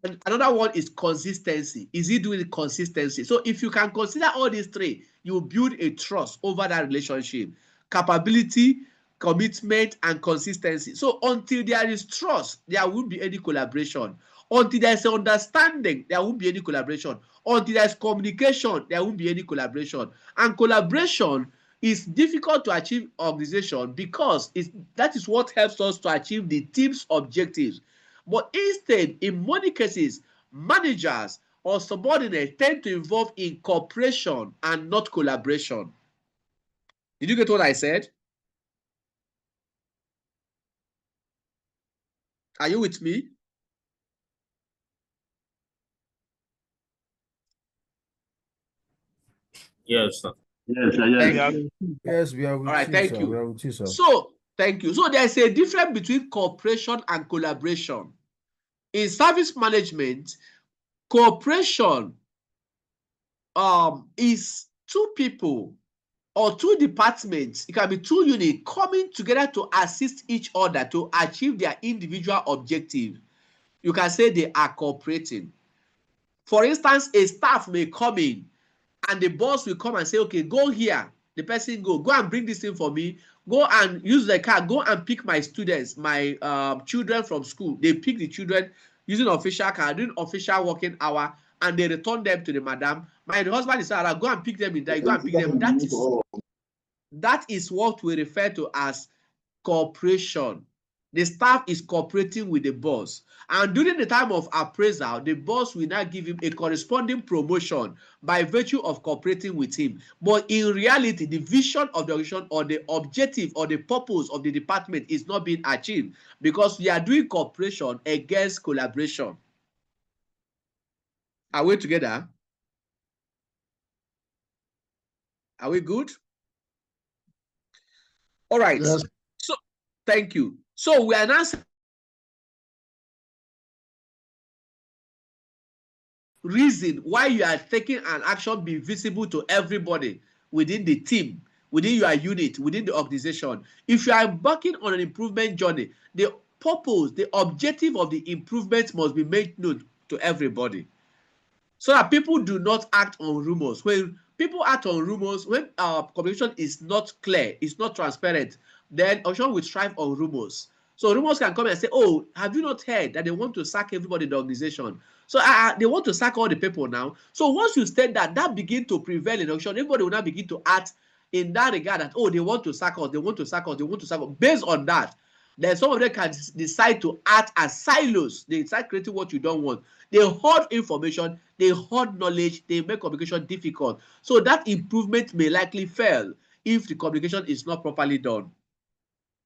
And another one is consistency. Is he doing consistency? So if you can consider all these 3, you build a trust over that relationship. Capability, commitment, and consistency. So until there is trust, there won't be any collaboration. Until there is understanding, there won't be any collaboration. Until there is communication, there won't be any collaboration. And collaboration is difficult to achieve organization because that is what helps us to achieve the team's objectives. But instead, in many cases, managers or subordinates tend to involve in cooperation and not collaboration. Did you get what I said? Are you with me? Yes, sir. Yes, Yes, we are with All right, you, thank sir. you. We are with you, sir. So, thank you. So, there's a difference between cooperation and collaboration. In service management, cooperation is 2 people or 2 departments. It can be 2 units coming together to assist each other to achieve their individual objective. You can say they are cooperating. For instance, a staff may come in and the boss will come and say, okay, go here. The person go and bring this thing for me. Go and use the car. Go and pick my students, my children from school. They pick the children using official car, doing official working hour, and they return them to the madam. My husband is out. Go and pick them in there. Go and pick them. That is what we refer to as cooperation. The staff is cooperating with the boss. And during the time of appraisal, the boss will now give him a corresponding promotion by virtue of cooperating with him. But in reality, the vision of the organization or the objective or the purpose of the department is not being achieved because we are doing cooperation against collaboration. Are we together? Are we good? All right. Yes. So thank you. So we are now reason why you are taking an action be visible to everybody within the team, within your unit, within the organization. If you are embarking on an improvement journey, the purpose, the objective of the improvement must be made known to everybody, so that people do not act on rumors. When people act on rumors, when our communication is not clear, it's not transparent, then organization will strive on rumors. So rumors can come and say, oh, have you not heard that they want to sack everybody in the organization? So they want to sack all the people now. So once you state that, that begin to prevail in organization, everybody will now begin to act in that regard that, oh, they want to sack us, they want to sack us, they want to sack us. Based on that, then some of them can decide to act as silos. They start creating what you don't want. They hoard information, they hoard knowledge, they make communication difficult. So that improvement may likely fail if the communication is not properly done.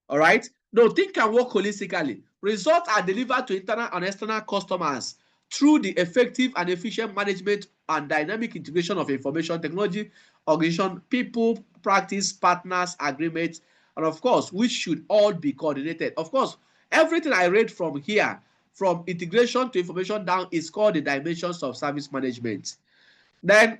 All right? No, things can work holistically. Results are delivered to internal and external customers through the effective and efficient management and dynamic integration of information technology, organization, people, practice, partners, agreements, and of course, which should all be coordinated. Of course, everything I read from here, from integration to information down, is called the dimensions of service management. Then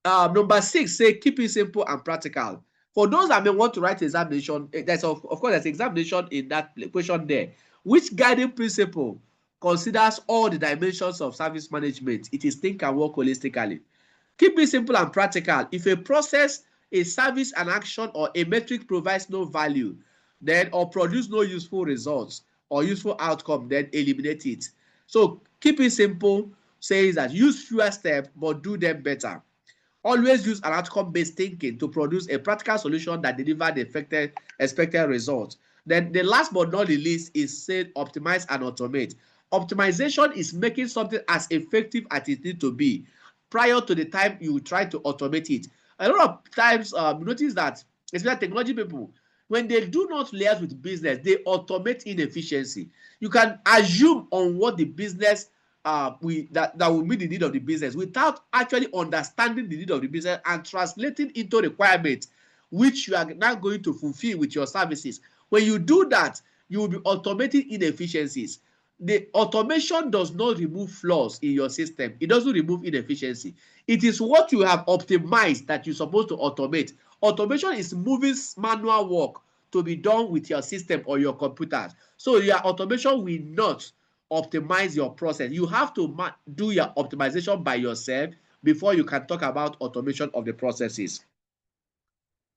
number 6, say keep it simple and practical. For those that may want to write examination, there's of course there's examination in that question there. Which guiding principle considers all the dimensions of service management? It is think and work holistically. Keep it simple and practical. If a process, a service, an action, or a metric provides no value, then or produce no useful results or useful outcome, then eliminate it. So keep it simple says that use fewer steps but do them better. Always use an outcome-based thinking to produce a practical solution that delivers the expected results. Then the last but not the least is say optimize and automate. Optimization is making something as effective as it needs to be prior to the time you try to automate it. A lot of times, notice that, especially technology people, when they do not liaise with business, they automate inefficiency. You can assume on what the business that will meet the need of the business without actually understanding the need of the business and translating into requirements which you are now going to fulfill with your services. When you do that, you will be automating inefficiencies. The automation does not remove flaws in your system. It doesn't remove inefficiency. It is what you have optimized that you're supposed to automate. Automation is moving manual work to be done with your system or your computers. So your automation will not optimize your process. You have to do your optimization by yourself before you can talk about automation of the processes.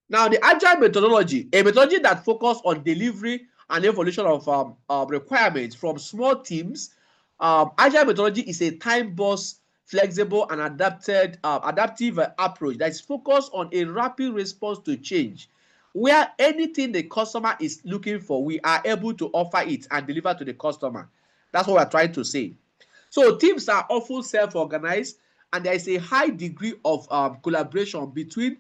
Now, the agile methodology, a methodology that focuses on delivery and evolution of requirements from small teams. Agile methodology is a time-bound, flexible, and adaptive approach that is focused on a rapid response to change, where anything the customer is looking for, we are able to offer it and deliver to the customer. That's what we're trying to say. So teams are often self-organized, and there is a high degree of collaboration between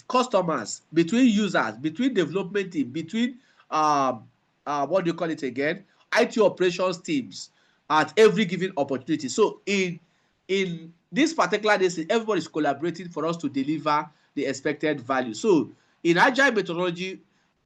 customers, between users, between development team, between what do you call it again? IT operations teams at every given opportunity. So in this particular case, everybody is collaborating for us to deliver the expected value. So in agile methodology,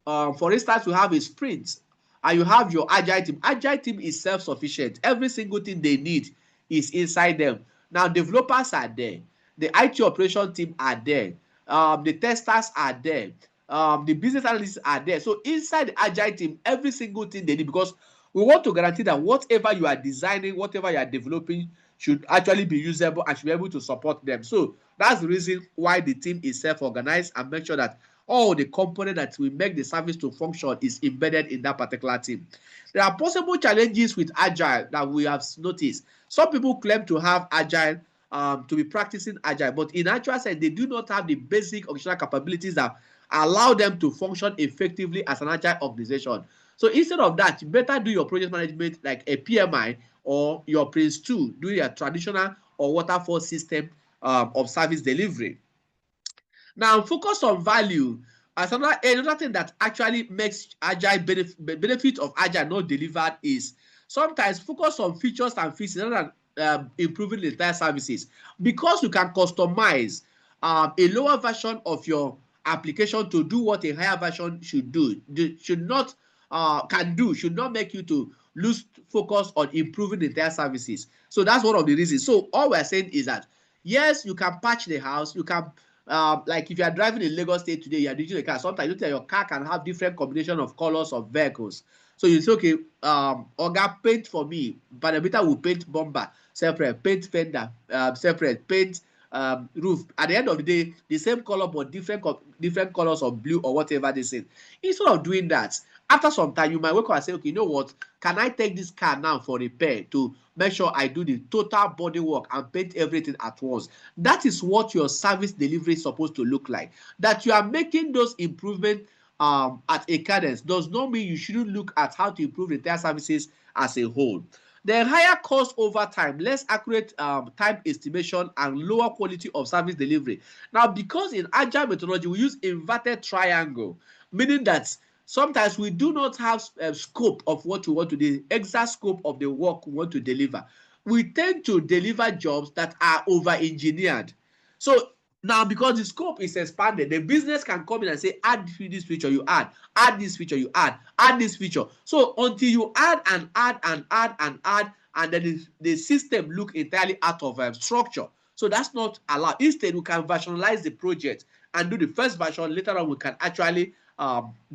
for instance, you have a sprint and you have your agile team. Agile team is self-sufficient. Every single thing they need is inside them. Now, developers are there. The IT operation team are there. The testers are there. The business analysts are there. So inside the agile team, every single thing they need, because we want to guarantee that whatever you are designing, whatever you are developing should actually be usable and should be able to support them. So that's the reason why the team is self-organized and make sure that all the components that will make the service to function is embedded in that particular team. There are possible challenges with agile that we have noticed. Some people claim to have agile, to be practicing agile, but in actual sense, they do not have the basic organizational capabilities that allow them to function effectively as an agile organization. So instead of that, you better do your project management like a PMI or your Prince 2, doing a traditional or waterfall system of service delivery. Now, focus on value. As another thing that actually makes agile benefit of agile not delivered is sometimes focus on features and features rather than improving the entire services, because you can customize a lower version of your application to do what a higher version should do. Should not make you to lose focus on improving the entire services. So that's one of the reasons. So all we're saying is that yes, you can patch the house, you can like if you are driving in Lagos State today, you are using a car. Sometimes you tell your car can have different combination of colors of vehicles. So you say, okay, Oga, paint for me. Panabita will paint bumper separate, paint fender separate, paint roof. At the end of the day, the same color but different colors of blue or whatever they say. Instead of doing that, after some time, you might wake up and say, okay, you know what? Can I take this car now for repair to make sure I do the total body work and paint everything at once? That is what your service delivery is supposed to look like. That you are making those improvements at a cadence does not mean you shouldn't look at how to improve retail services as a whole. The higher cost over time, less accurate time estimation, and lower quality of service delivery. Now, because in agile methodology, we use inverted triangle, meaning that sometimes we do not have scope of what we want to do, exact scope of the work we want to deliver. We tend to deliver jobs that are over-engineered. So now, because the scope is expanded, the business can come in and say, add this feature, you add this feature, you add this feature. So until you add, and then the system look entirely out of structure. So that's not allowed. Instead, we can versionalize the project and do the first version. Later on, we can actually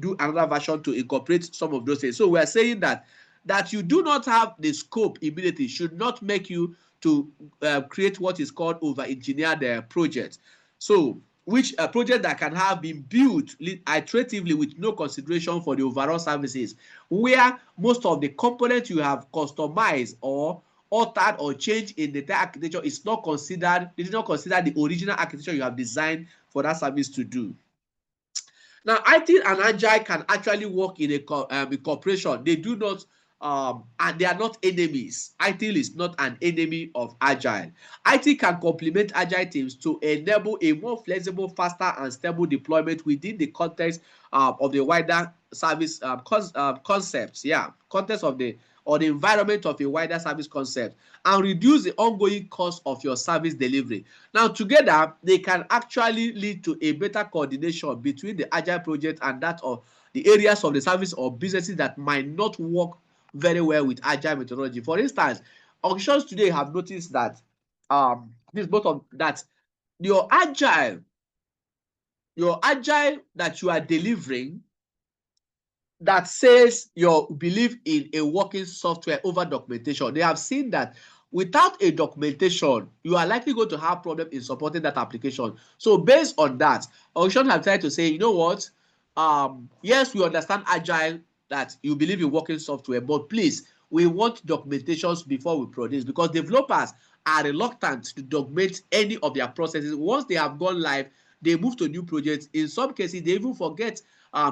do another version to incorporate some of those things. So we are saying that you do not have the scope immediately should not make you to create what is called over-engineered projects. So, which a project that can have been built iteratively with no consideration for the overall services, where most of the components you have customized or altered or changed in the architecture is not considered, did not consider the original architecture you have designed for that service to do. Now, ITIL and Agile can actually work in a cooperation. They do not, and they are not enemies. ITIL is not an enemy of Agile. ITIL can complement Agile teams to enable a more flexible, faster, and stable deployment within the context of the wider service concepts. Yeah, context of the environment of a wider service concept, and reduce the ongoing cost of your service delivery. Now, together, they can actually lead to a better coordination between the Agile project and that of the areas of the service or businesses that might not work very well with Agile methodology. For instance, organizations today have noticed that your Agile that you are delivering that says you believe in a working software over documentation. They have seen that without a documentation, you are likely going to have problem in supporting that application. So based on that, organizations have tried to say, you know what? Yes, we understand Agile, that you believe in working software, but please, we want documentations before we produce, because developers are reluctant to document any of their processes. Once they have gone live, they move to new projects. In some cases, they even forget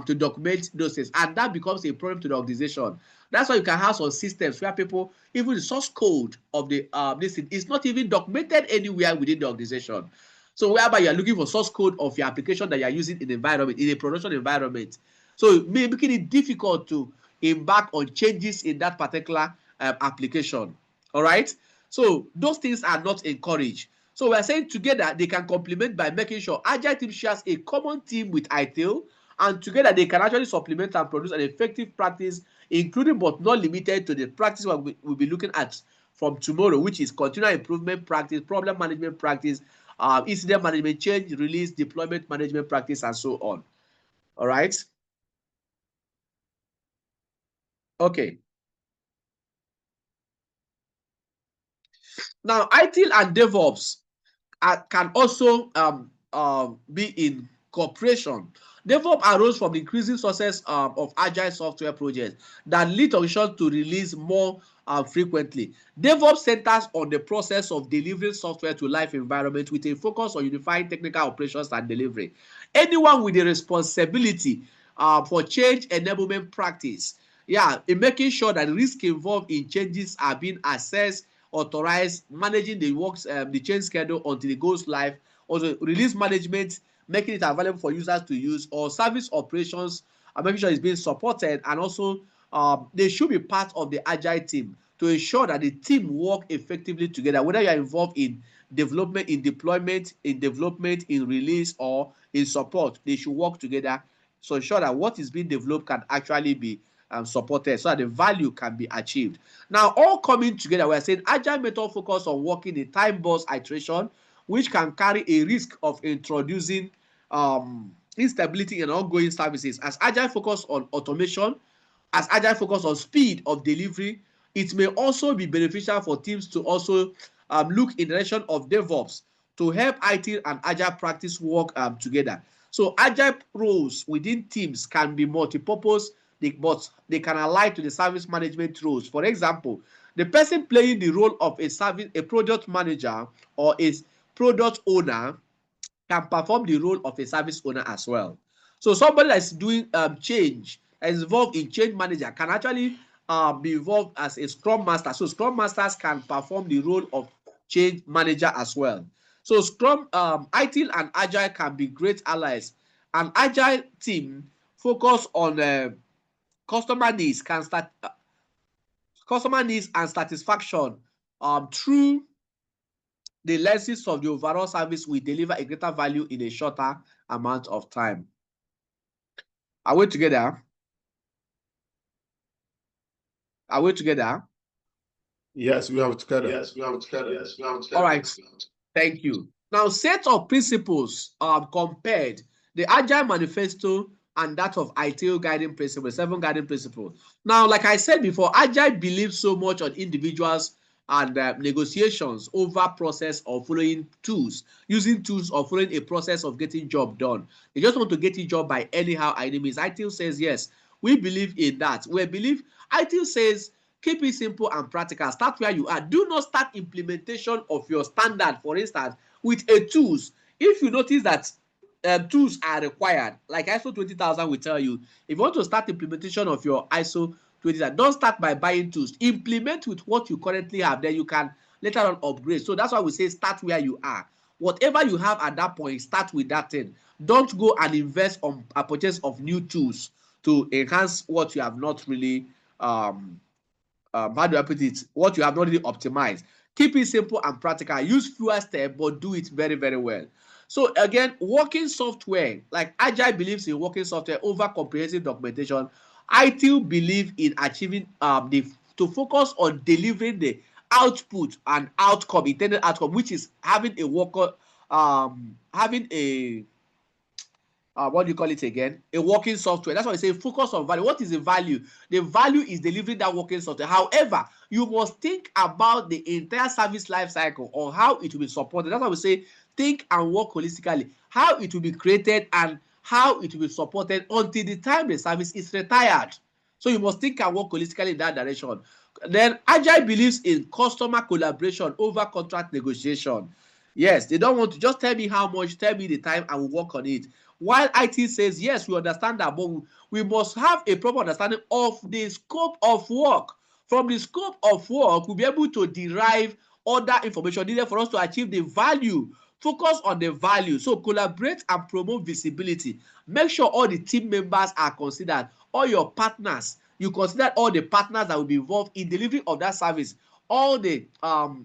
to document those things, and that becomes a problem to the organization. That's why you can have some systems where people, even the source code of the this thing is not even documented anywhere within the organization. So whereby you are looking for source code of your application that you are using in the environment, in a production environment. So making it difficult to embark on changes in that particular application. All right. So those things are not encouraged. So we are saying together they can complement by making sure Agile team shares a common team with ITIL, and together they can actually supplement and produce an effective practice, including but not limited to the practice we'll be looking at from tomorrow, which is continuous improvement practice, problem management practice, incident management, change, release, deployment management practice, and so on. All right. Okay. Now, ITIL and DevOps can also be in cooperation. DevOps arose from the increasing success of agile software projects that lead organizations to release more frequently. DevOps centers on the process of delivering software to live environment with a focus on unifying technical operations and delivery. Anyone with a responsibility for change enablement practice, in making sure that risk involved in changes are being assessed, authorized, managing the works, the change schedule until it goes live, also release management, making it available for users to use, or service operations, making sure it's being supported, and also they should be part of the agile team to ensure that the team work effectively together, whether you are involved in development, in deployment, in release, or in support. They should work together to ensure that what is being developed can actually be supported, so that the value can be achieved. Now, all coming together, we are saying agile method focus on working in time-box iteration, which can carry a risk of introducing instability in ongoing services. As agile focus on automation, as agile focus on speed of delivery, it may also be beneficial for teams to also look in the direction of DevOps to help IT and agile practice work together. So agile roles within teams can be multi-purpose, but they can align to the service management roles. For example, the person playing the role of a product manager or a product owner can perform the role of a service owner as well. So somebody that's doing change, that is involved in change manager, can actually be involved as a scrum master. So scrum masters can perform the role of change manager as well. So scrum, ITIL and agile can be great allies. An agile team focus on customer needs and satisfaction through the lenses of the overall service will deliver a greater value in a shorter amount of time. Are we together? Are we together? Yes, we are together. Yes, we are together. Yes, we are together. All right. Thank you. Now, set of principles compared the Agile Manifesto and that of ITIL guiding principles, 7 guiding principles. Now, like I said before, Agile believes so much on individuals and negotiations over process of following tools, using tools or following a process of getting job done. They just want to get a job by anyhow, any means. ITIL says yes, we believe in that. We believe ITIL says keep it simple and practical. Start where you are. Do not start implementation of your standard, for instance, with a tools. If you notice that tools are required, like ISO 20000 will tell you, if you want to start implementation of your ISO 20000, don't start by buying tools. Implement with what you currently have, then you can later on upgrade. So that's why we say start where you are. Whatever you have at that point, start with that thing. Don't go and invest on a purchase of new tools to enhance what you have not really how do I put it? What you have not really optimized. Keep it simple and practical. Use fewer steps, but do it very, very well. So again, working software, like Agile believes in working software over comprehensive documentation. ITIL believe in achieving to focus on delivering the output and outcome, intended outcome, which is having a worker, having a what do you call it again? A working software. That's why I say focus on value. What is the value? The value is delivering that working software. However, you must think about the entire service life cycle or how it will be supported. That's why we say think and work holistically. How it will be created and how it will be supported until the time the service is retired. So you must think and work holistically in that direction. Then Agile believes in customer collaboration over contract negotiation. Yes, they don't want to just tell me how much, tell me the time, and we'll work on it. While IT says, yes, we understand that, but we must have a proper understanding of the scope of work. From the scope of work, we'll be able to derive other information needed for us to achieve the value. Focus on the value. So collaborate and promote visibility. Make sure all the team members are considered, all your partners. You consider all the partners that will be involved in delivery of that service, all the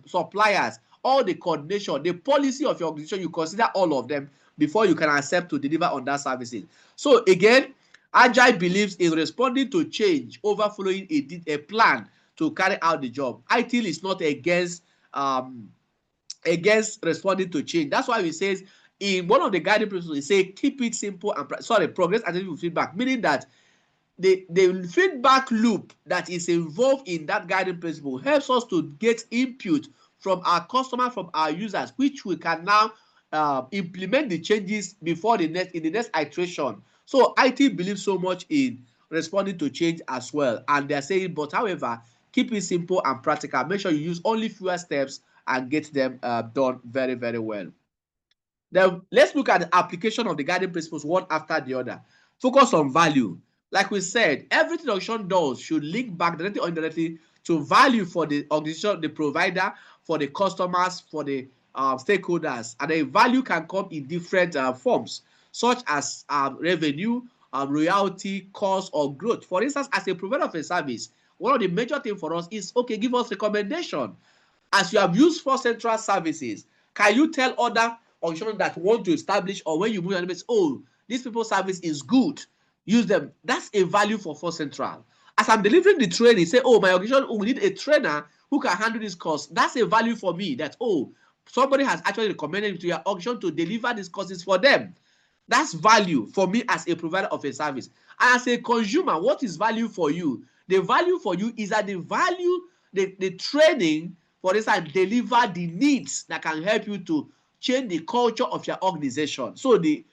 suppliers, all the coordination, the policy of your organization, you consider all of them before you can accept to deliver on that services. So again, Agile believes in responding to change over following a plan to carry out the job. ITIL is not against responding to change. That's why we says in one of the guiding principles, we say keep it simple and progress and feedback, meaning that the feedback loop that is involved in that guiding principle helps us to get input from our customers, from our users, which we can now implement the changes before in the next iteration. So IT believes so much in responding to change as well, and they're saying, but however, keep it simple and practical. Make sure you use only fewer steps and get them done very, very well. Then let's look at the application of the guiding principles one after the other. Focus on value. Like we said, everything the organization does should link back directly or indirectly to value for the organization, the provider, for the customers, for the stakeholders. And the value can come in different forms, such as revenue, royalty, cost, or growth. For instance, as a provider of a service, one of the major things for us is, okay, give us recommendation. As you have used FirstCentral services, can you tell other organizations that want to establish, or when you move your oh, this people's service is good, use them. That's a value for FirstCentral. As I'm delivering the training, say, oh, my organization, oh, we need a trainer who can handle this course. That's a value for me, that, oh, somebody has actually recommended to your organization to deliver these courses for them. That's value for me as a provider of a service. And as a consumer, what is value for you? The value for you is that the value, the training, for instance, deliver the needs that can help you to change the culture of your organization. So the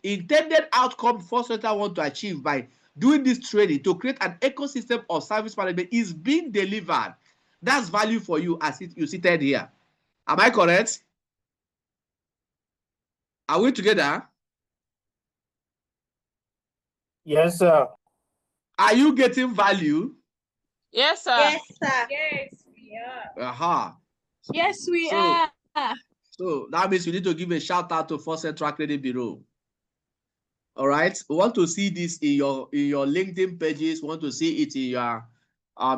intended outcome FirstCentral want to achieve by doing this training to create an ecosystem of service management is being delivered. That's value for you as you seated here. Am I correct? Are we together? Yes, sir. Are you getting value? Yes, sir. Yes, sir. Yes, we are. Aha. Yes, we are. So that means you need to give a shout out to FirstCentral Credit Bureau. All right. We want to see this in your LinkedIn pages. We want to see it in your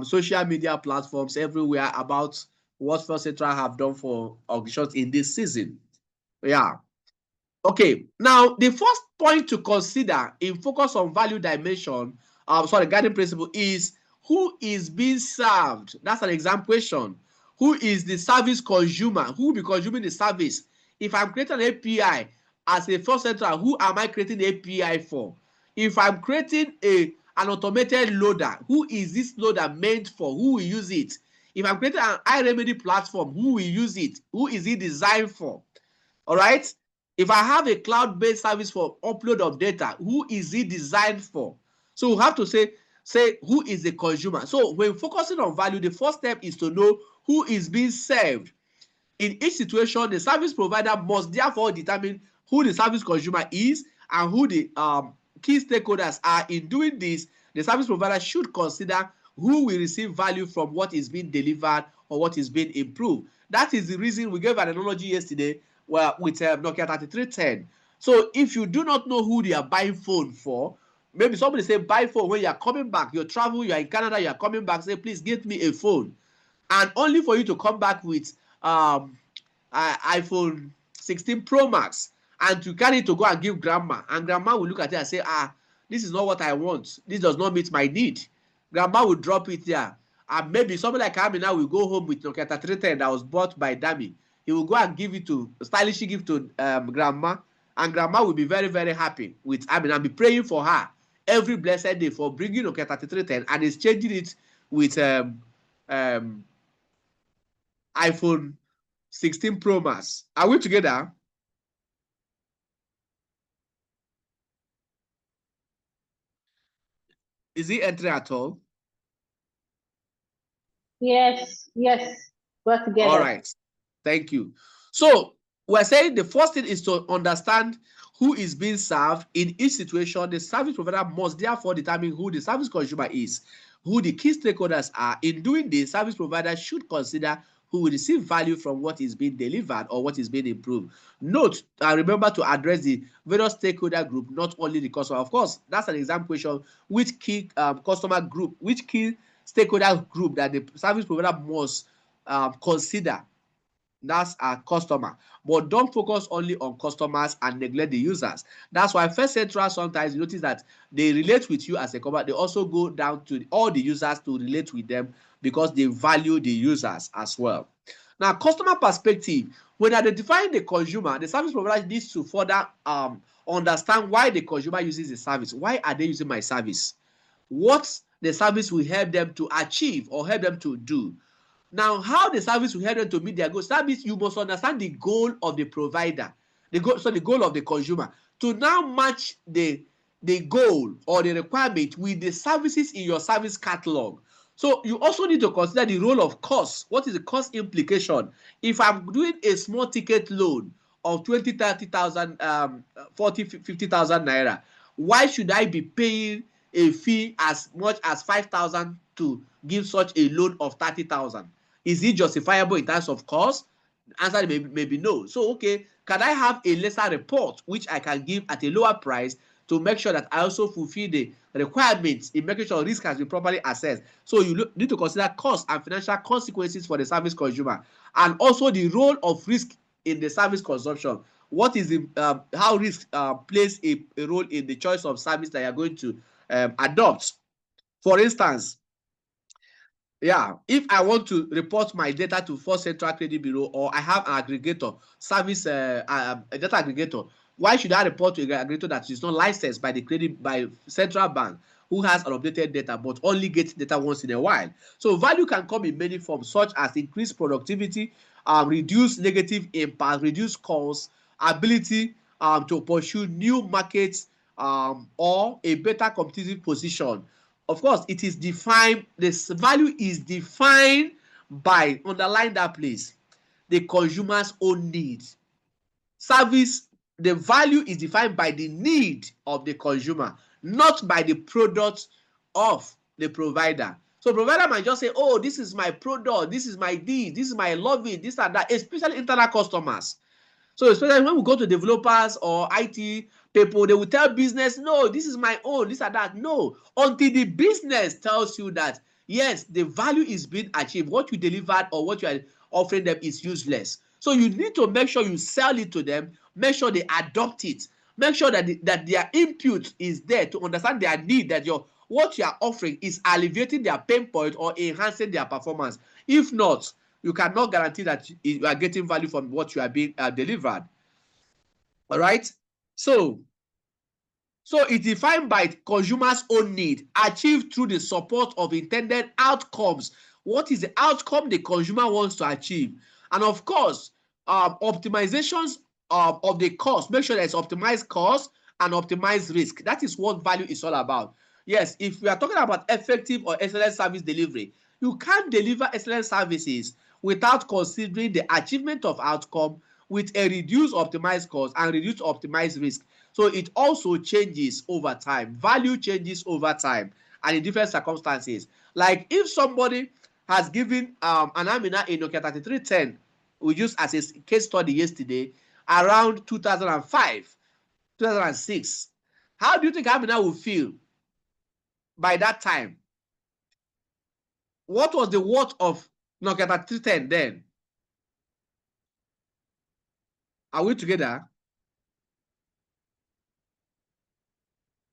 social media platforms everywhere about what FirstCentral have done for organizations in this season. Yeah. Okay. Now, the first point to consider in focus on value dimension, guiding principle, is who is being served. That's an exam question. Who is the service consumer? Who will be consuming the service? If I'm creating an API as a FirstCentral, who am I creating the API for? If I'm creating an automated loader, who is this loader meant for? Who will use it? If I'm creating an iRemedy platform, who will use it? Who is it designed for? All right. If I have a cloud-based service for upload of data, who is it designed for? So we have to say who is the consumer. So when focusing on value, the first step is to know who is being served. In each situation, the service provider must therefore determine who the service consumer is and who the key stakeholders are. In doing this, the service provider should consider who will receive value from what is being delivered or what is being improved. That is the reason we gave an analogy yesterday with Nokia 3310. So if you do not know who they are buying phone for, maybe somebody say buy phone when you are coming back, you travel, you are in Canada, you are coming back, say please get me a phone, and only for you to come back with iPhone 16 Pro Max and to carry it to go and give grandma, and grandma will look at it and say, this is not what I want, this does not meet my need. Grandma will drop it there, and maybe somebody like Ami now will go home with Nokia 3310 that was bought by Dami. He will go and give it to stylishly give to grandma, and grandma will be very, very happy with Ami and be praying for her every blessed day for bringing Nokia 3310 and exchanging it with iPhone 16 Pro Max. Are we together? Is it entering at all? Yes, we're together. All right. Thank you. So we're saying the first thing is to understand who is being served in each situation. The service provider must therefore determine who the service consumer is, who the key stakeholders are. In doing this, service provider should consider who will receive value from what is being delivered or what is being improved. Note and remember to address the various stakeholder group, not only the customer. Of course, that's an exam question. Which key customer group, which key stakeholder group that the service provider must consider? That's our customer. But don't focus only on customers and neglect the users. That's why FirstCentral sometimes you notice that they relate with you as a company. They also go down to all the users to relate with them because they value the users as well. Now, customer perspective, when identifying the consumer, the service provider needs to further understand why the consumer uses the service. Why are they using my service? What the service will help them to achieve or help them to do. Now, how the service will help them to meet their goals. Service, you must understand the goal of the provider, the goal of the consumer, to now match the goal or the requirement with the services in your service catalog. So you also need to consider the role of cost. What is the cost implication? If I'm doing a small ticket loan of 20, 30,000, 40, 50,000 naira, why should I be paying a fee as much as 5,000 to give such a loan of 30,000? Is it justifiable in terms of cost? The answer may be no. So, okay, can I have a lesser report which I can give at a lower price to to make sure that I also fulfill the requirements in making sure risk has been properly assessed. So you need to consider cost and financial consequences for the service consumer, and also the role of risk in the service consumption. What is the how risk plays a role in the choice of service that you are going to adopt. For instance, yeah, if I want to report my data to FirstCentral Credit Bureau, or I have an aggregator service, a data aggregator, why should I report to an aggregator that is not licensed by the central bank, who has updated data but only gets data once in a while? So value can come in many forms, such as increased productivity, reduce negative impact, reduce costs, ability to pursue new markets, or a better competitive position. Of course, it is defined, this value is defined by, underline that place, the consumer's own need. Service, the value is defined by the need of the consumer, not by the product of the provider. So provider might just say, oh, this is my product, this is my this is my loving, this and that, especially internal customers. So especially when we go to developers or IT people, they will tell business, no, this is my own, this and that. No, until the business tells you that, yes, the value is being achieved, what you delivered or what you are offering them is useless. So you need to make sure you sell it to them, make sure they adopt it, make sure that, that their input is there to understand their need, that what you are offering is alleviating their pain point or enhancing their performance. If not, you cannot guarantee that you are getting value from what you are being delivered. All right. So it's defined by consumers' own need, achieved through the support of intended outcomes. What is the outcome the consumer wants to achieve? And of course, optimizations of the cost. Make sure there's optimized cost and optimized risk. That is what value is all about. Yes, if we are talking about effective or excellent service delivery, you can't deliver excellent services without considering the achievement of outcome with a reduced optimized cost and reduced optimized risk. So it also changes over time. Value changes over time and in different circumstances. Like if somebody has given an Amina a Nokia 3310, we used as a case study yesterday, around 2005, 2006. How do you think Amina will feel by that time? What was the worth of Nokia 3310 then? Are we together?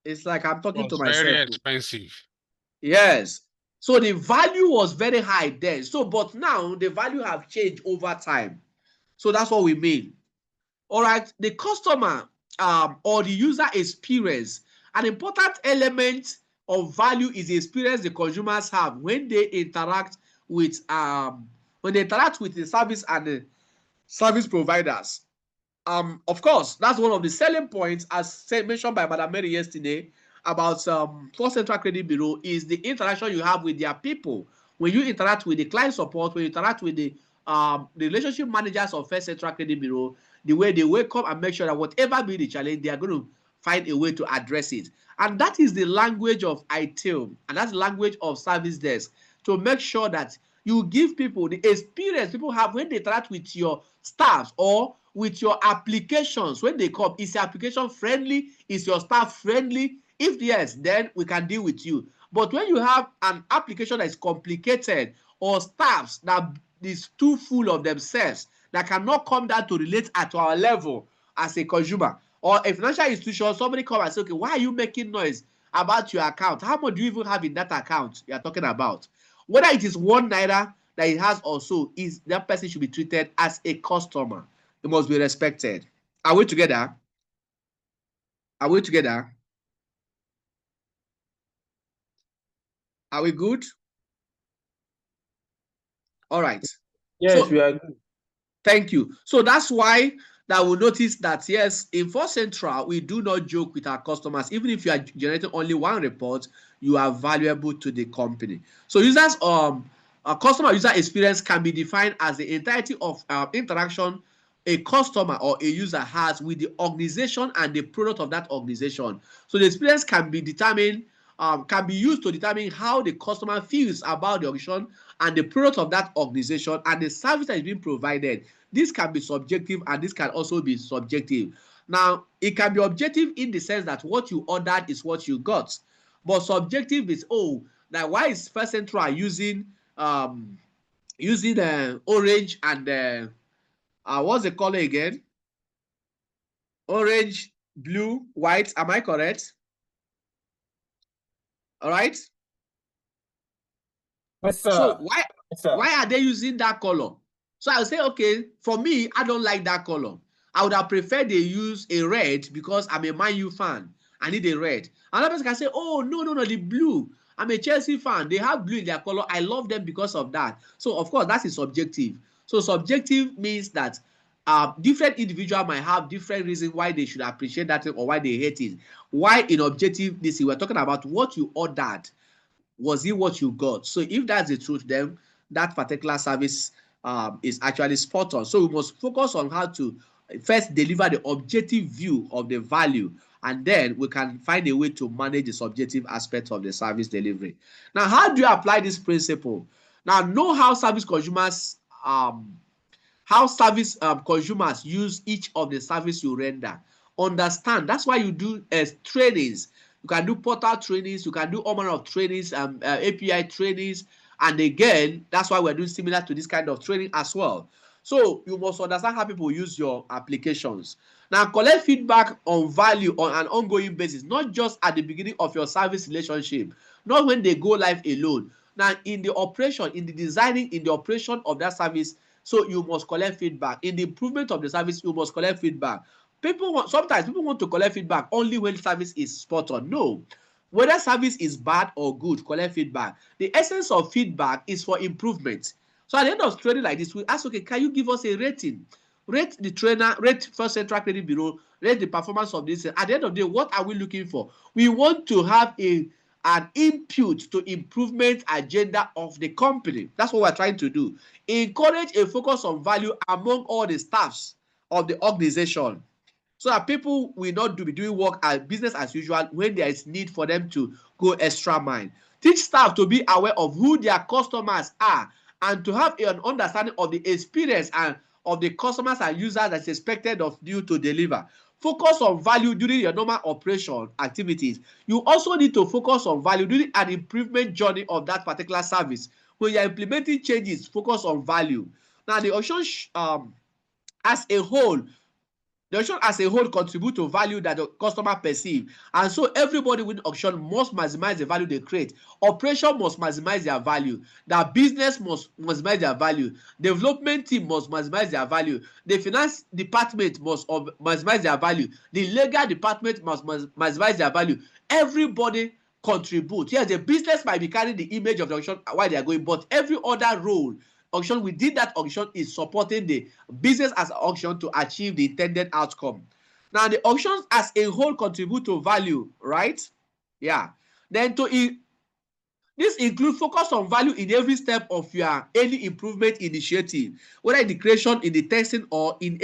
It's like I'm talking to myself. Very expensive. Yes. So the value was very high then. So, but now the value have changed over time. So that's what we mean. All right. The customer or the user experience, an important element of value is the experience the consumers have when they interact with the service and the service providers. Of course, that's one of the selling points, as mentioned by Madam Mary yesterday, about FirstCentral Credit Bureau, is the interaction you have with their people. When you interact with the client support, when you interact with the relationship managers of FirstCentral Credit Bureau, the way they wake up and make sure that whatever be the challenge, they are going to find a way to address it. And that is the language of ITIL, and that's the language of service desk, to make sure that you give people the experience people have when they interact with your staff or with your applications. When they come, is your application friendly? Is your staff friendly? If yes, then we can deal with you. But when you have an application that is complicated or staffs that is too full of themselves, that cannot come down to relate at our level as a consumer, or a financial institution, somebody come and say, okay, why are you making noise about your account? How much do you even have in that account you are talking about? Whether it is 1 naira that it has also, is that person should be treated as a customer. It must be respected. Are we together? Are we together? Are we good? All right. Yes, we are good. Thank you. So that's why that we notice that, yes, in FirstCentral, we do not joke with our customers. Even if you are generating only one report, you are valuable to the company. So users, customer user experience can be defined as the entirety of interaction a customer or a user has with the organization and the product of that organization. So the experience can be determined, can be used to determine how the customer feels about the organization and the product of that organization and the service that is being provided. This can be subjective and this can also be subjective. Now, it can be objective in the sense that what you ordered is what you got. But subjective is, oh, now why is FirstCentral using orange and what's the color again? Orange, blue, white. Am I correct? All right. Yes, sir. So why are they using that color? So I'll say, okay, for me, I don't like that color. I would have preferred they use a red because I'm a Man U fan. I need a red. Another person can say, oh, no, the blue. I'm a Chelsea fan. They have blue in their color. I love them because of that. So, of course, that is subjective. So, subjective means that different individuals might have different reasons why they should appreciate that thing or why they hate it. Why in objective, this we're talking about what you ordered. Was it what you got? So if that's the truth, then that particular service is actually spot on. So we must focus on how to first deliver the objective view of the value, and then we can find a way to manage the subjective aspect of the service delivery. Now, how do you apply this principle? Now, know how service consumers use each of the service you render. Understand. That's why you do trainings. You can do portal trainings. You can do all manner of trainings, API trainings. And again, that's why we're doing similar to this kind of training as well. So you must understand how people use your applications. Now, collect feedback on value on an ongoing basis, not just at the beginning of your service relationship, not when they go live alone. Now, in the operation, in the designing, in the operation of that service, so you must collect feedback. In the improvement of the service, you must collect feedback. Sometimes people want to collect feedback only when service is spot on. No. Whether service is bad or good, collect feedback. The essence of feedback is for improvement. So at the end of training like this, we ask, okay, can you give us a rating? Rate the trainer, rate FirstCentral Credit Bureau, rate the performance of this. At the end of the day, what are we looking for? We want to have an input to improvement agenda of the company. That's what we're trying to do. Encourage a focus on value among all the staffs of the organization, so that people will not be doing work as business as usual when there is need for them to go extra mile. Teach staff to be aware of who their customers are and to have an understanding of the experience and of the customers and users that's expected of you to deliver. Focus on value during your normal operation activities. You also need to focus on value during an improvement journey of that particular service. When you're implementing changes, focus on value. Now, the option as a whole contribute to value that the customer perceive, and so everybody within auction must maximize the value they create. Operation must maximize their value. The business must maximize their value. Development team must maximize their value. The finance department must maximize their value. The legal department must maximize their value. Everybody contribute. Yes, the business might be carrying the image of the auction while they are going, but every other role auction within that auction is supporting the business as an auction to achieve the intended outcome. Now, the auctions as a whole contribute to value, right? Yeah. Then this includes focus on value in every step of your any improvement initiative, whether in the creation, in the testing, or in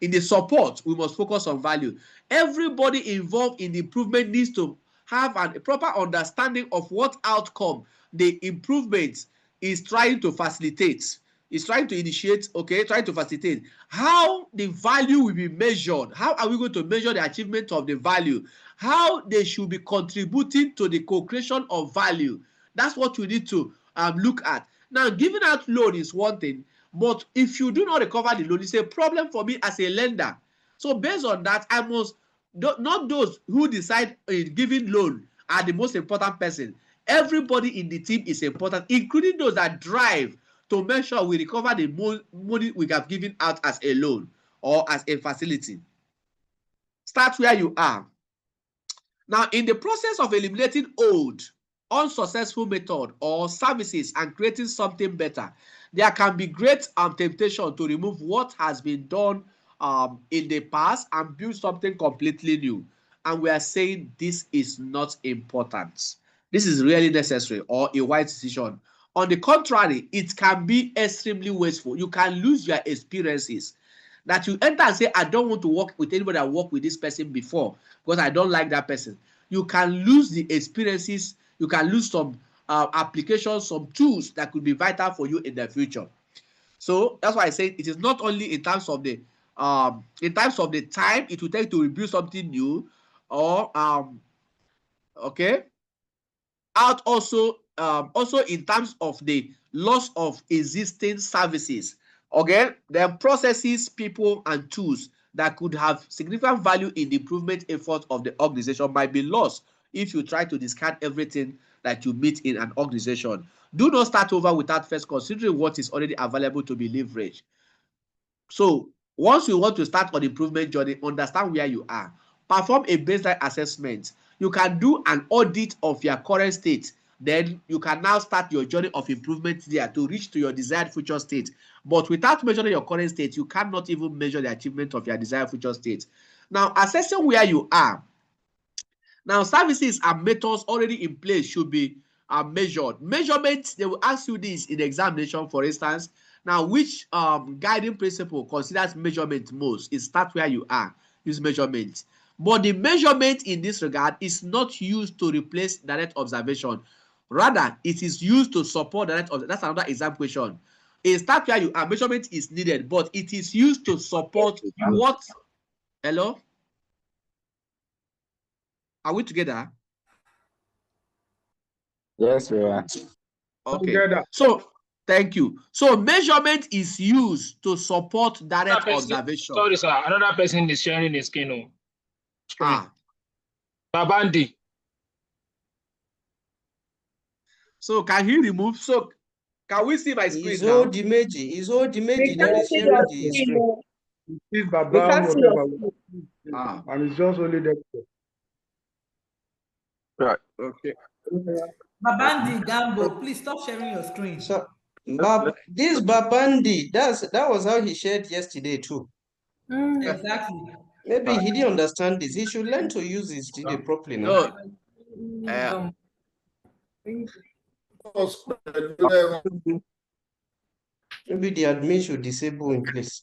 the support. We must focus on value. Everybody involved in the improvement needs to have a proper understanding of what outcome the improvement is trying to facilitate, is trying to initiate, okay, trying to facilitate. How the value will be measured. How are we going to measure the achievement of the value? How they should be contributing to the co-creation of value. That's what we need to look at. Now, giving out loan is one thing, but if you do not recover the loan, it's a problem for me as a lender. So based on that, I must not those who decide in giving loan are the most important person. Everybody in the team is important, including those that drive to make sure we recover the money we have given out as a loan or as a facility. Start where you are. Now, in the process of eliminating old, unsuccessful method or services and creating something better, there can be great temptation to remove what has been done in the past and build something completely new. And we are saying this is not important. This is really necessary or a wise decision. On the contrary, it can be extremely wasteful. You can lose your experiences. That you enter and say, I don't want to work with anybody that worked with this person before because I don't like that person. You can lose the experiences. You can lose some applications, some tools that could be vital for you in the future. So that's why I say it is not only in terms of the in terms of the time it will take to rebuild something new, or okay, out also in terms of the loss of existing services. Okay, then processes, people, and tools that could have significant value in the improvement effort of the organization might be lost if you try to discard everything that you meet in an organization. Do not start over without first considering what is already available to be leveraged. So once you want to start on the improvement journey, understand where you are. Perform a baseline assessment. You can do an audit of your current state. Then you can now start your journey of improvement there to reach to your desired future state. But without measuring your current state, you cannot even measure the achievement of your desired future state. Now, assessing where you are. Now, services and methods already in place should be measured. Measurements, they will ask you this in the examination, for instance. Now, which guiding principle considers measurement most? Is start where you are, use measurement. But the measurement in this regard is not used to replace direct observation. Rather, it is used to support direct observation. That's another exam question. A start where you are, measurement is needed, but it is used to support what? Hello? Are we together? Yes, we are. Okay. Together. So, thank you. So, measurement is used to support direct observation. Sorry, sir. Another person is sharing his screen. Babandi. So, can he remove? So, can we see my screen He's now? old Dimeji. He's old Dimeji that is sharing the screen. He's We Baba, can't see whatever. your And it's just only there. Right. Okay. Babandi, Gambo, please stop sharing your screen. So, this Babandi, that was how he shared yesterday too. Exactly. Maybe he didn't understand this. He should learn to use his today properly now. No. Maybe the admin should disable in place.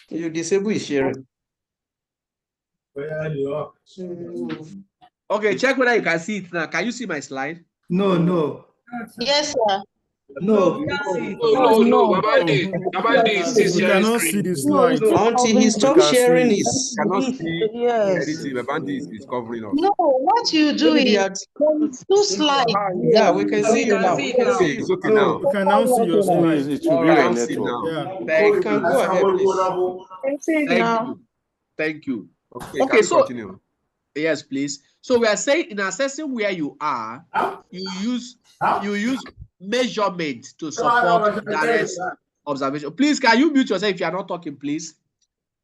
You disable his sharing. Okay, check whether you can see it now. Can you see my slide? No. Yes, sir. No. Babandi is still We sharing cannot screen. see the slide. Until he stops sharing his. Cannot see Yes. anything. The bandit is covering us. No, what you do Maybe is two slides. Yeah, we can see you now. see We it can now. see Okay, it's you. okay No, now. we can now see your slide. It All will be right. your Can see network. now. Yeah. Thank We can you. go ahead, please. Thank you. Thank you. Okay, Okay, can we so continue? yes, please. So we are saying in assessing where you are, you use measurement to support direct observation. Please, can you mute yourself if you are not talking, please?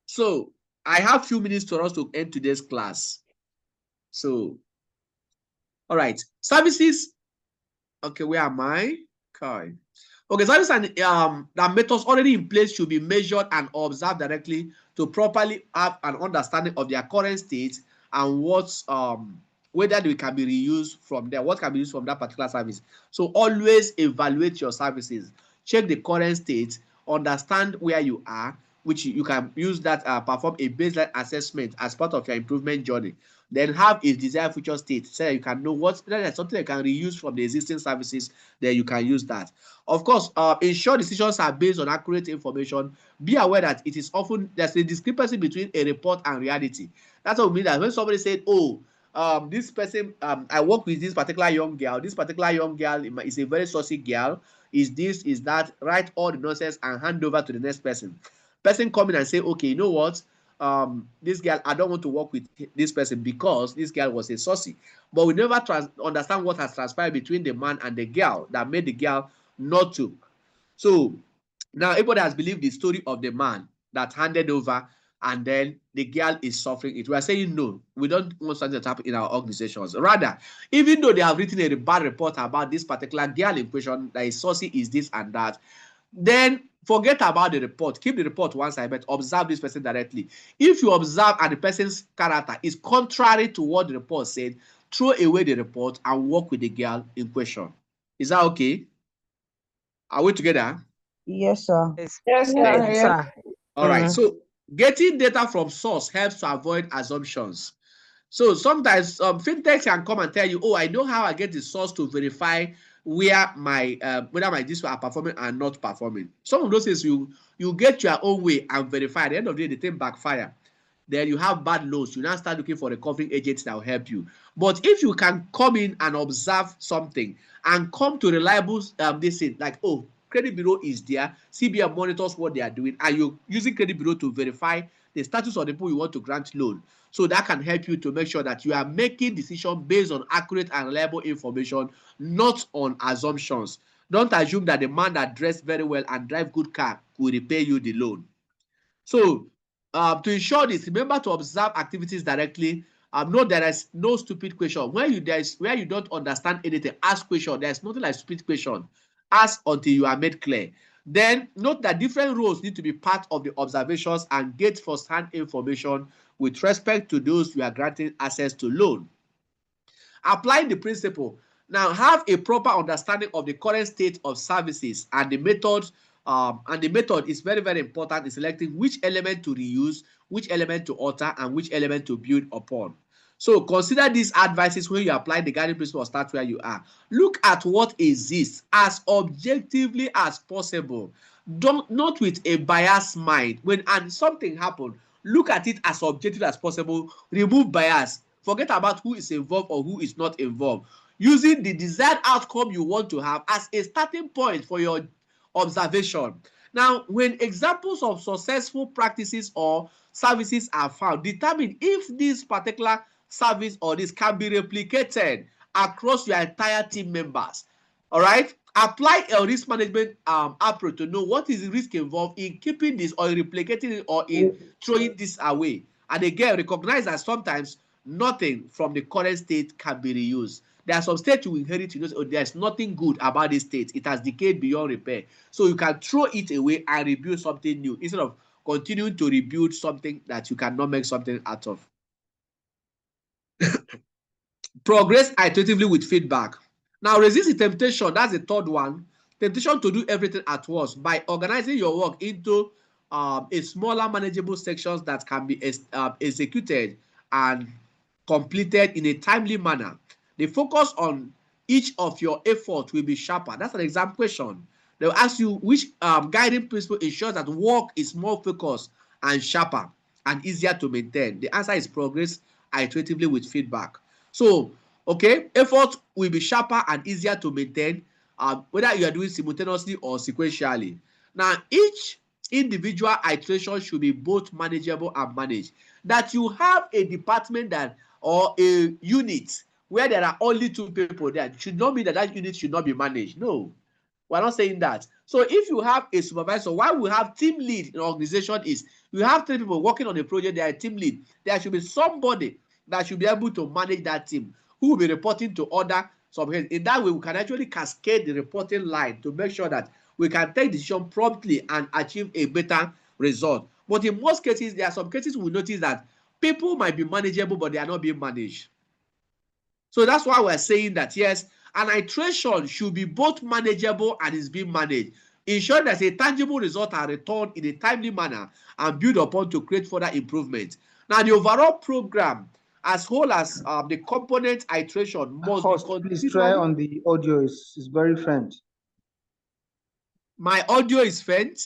So I have few minutes for us to end today's class. So, all right, services. Okay, where am I? Okay. Okay, services and the methods already in place should be measured and observed directly to properly have an understanding of their current state and what's whether they can be reused from there, what can be used from that particular service. So always evaluate your services, check the current state, understand where you are, which you can use that perform a baseline assessment as part of your improvement journey. Then have a desired future state so that you can know what's something you can reuse from the existing services, then you can use that. Of course, ensure decisions are based on accurate information. Be aware that it is often there's a discrepancy between a report and reality. That's what we mean that when somebody said, oh, this person, I work with this particular young girl. This particular young girl is a very saucy girl. Is this, is that? Write all the nonsense and hand over to the next person. Person come in and say, okay, you know what? This girl, I don't want to work with this person because this girl was a saucy. But we never understand what has transpired between the man and the girl that made the girl not to. So now everybody has believed the story of the man that handed over, and then the girl is suffering it. We are saying no, we don't want something to happen in our organizations. Rather, even though they have written a bad report about this particular girl in question, that is saucy, is this and that, then forget about the report. Keep the report one side, but observe this person directly. If you observe and the person's character is contrary to what the report said, throw away the report and work with the girl in question. Is that okay? Are we together? Yes, sir. Yes, sir. All right. So getting data from source helps to avoid assumptions. So sometimes fintechs can come and tell you, oh, I know how I get the source to verify where my whether my this are performing and not performing. Some of those things you get your own way and verify. At the end of the day, the thing backfire. Then you have bad loans. You now start looking for recovering agents that will help you. But if you can come in and observe something and come to reliable this thing, like, oh, credit bureau is there, CBN monitors what they are doing, and you're using credit bureau to verify the status of the people you want to grant loan. So that can help you to make sure that you are making decisions based on accurate and reliable information, not on assumptions. Don't assume that the man that dressed very well and drive good car will repay you the loan. So to ensure this, remember to observe activities directly. Note there is no stupid question. Where you don't understand anything, ask question. There's nothing like stupid question. Ask until you are made clear. Then note that different roles need to be part of the observations and get first-hand information with respect to those you are granting access to loan. Applying the principle. Now have a proper understanding of the current state of services and the method. And the method is very, very important in selecting which element to reuse, which element to alter, and which element to build upon. So consider these advices when you apply the guiding principle or start where you are. Look at what exists as objectively as possible. Not with a biased mind. When something happens, look at it as objective as possible. Remove bias. Forget about who is involved or who is not involved. Using the desired outcome you want to have as a starting point for your observation. Now, when examples of successful practices or services are found, determine if this particular service or this can be replicated across your entire team members. All right. Apply a risk management approach to know what is the risk involved in keeping this or in replicating it or in throwing this away. And again, recognize that sometimes nothing from the current state can be reused. There are some states you inherit, you know, oh, there's nothing good about this state. It has decayed beyond repair. So you can throw it away and rebuild something new instead of continuing to rebuild something that you cannot make something out of. Progress iteratively with feedback. Now, resist the temptation. That's the third one. Temptation to do everything at once by organizing your work into a smaller manageable sections that can be executed and completed in a timely manner. The focus on each of your effort will be sharper. That's an exam question. They'll ask you which guiding principle ensures that work is more focused and sharper and easier to maintain. The answer is progress iteratively with feedback. So, okay, effort will be sharper and easier to maintain, whether you are doing simultaneously or sequentially. Now, each individual iteration should be both manageable and managed. That you have a department that or a unit where there are only 2 people there should not mean that that unit should not be managed. No, we're not saying that. So if you have a supervisor, why we have team lead in an organization is you have 3 people working on a project, they are a team lead. There should be somebody that should be able to manage that team who will be reporting to other subheads. In that way, we can actually cascade the reporting line to make sure that we can take decision promptly and achieve a better result. But in most cases, there are some cases we notice that people might be manageable, but they are not being managed. So that's why we're saying that, yes, an iteration should be both manageable and is being managed. Ensure that a tangible result are returned in a timely manner and build upon to create further improvement. Now, the overall program, as whole as the component iteration must be continually. Please try on the audio. It's very faint. My audio is faint?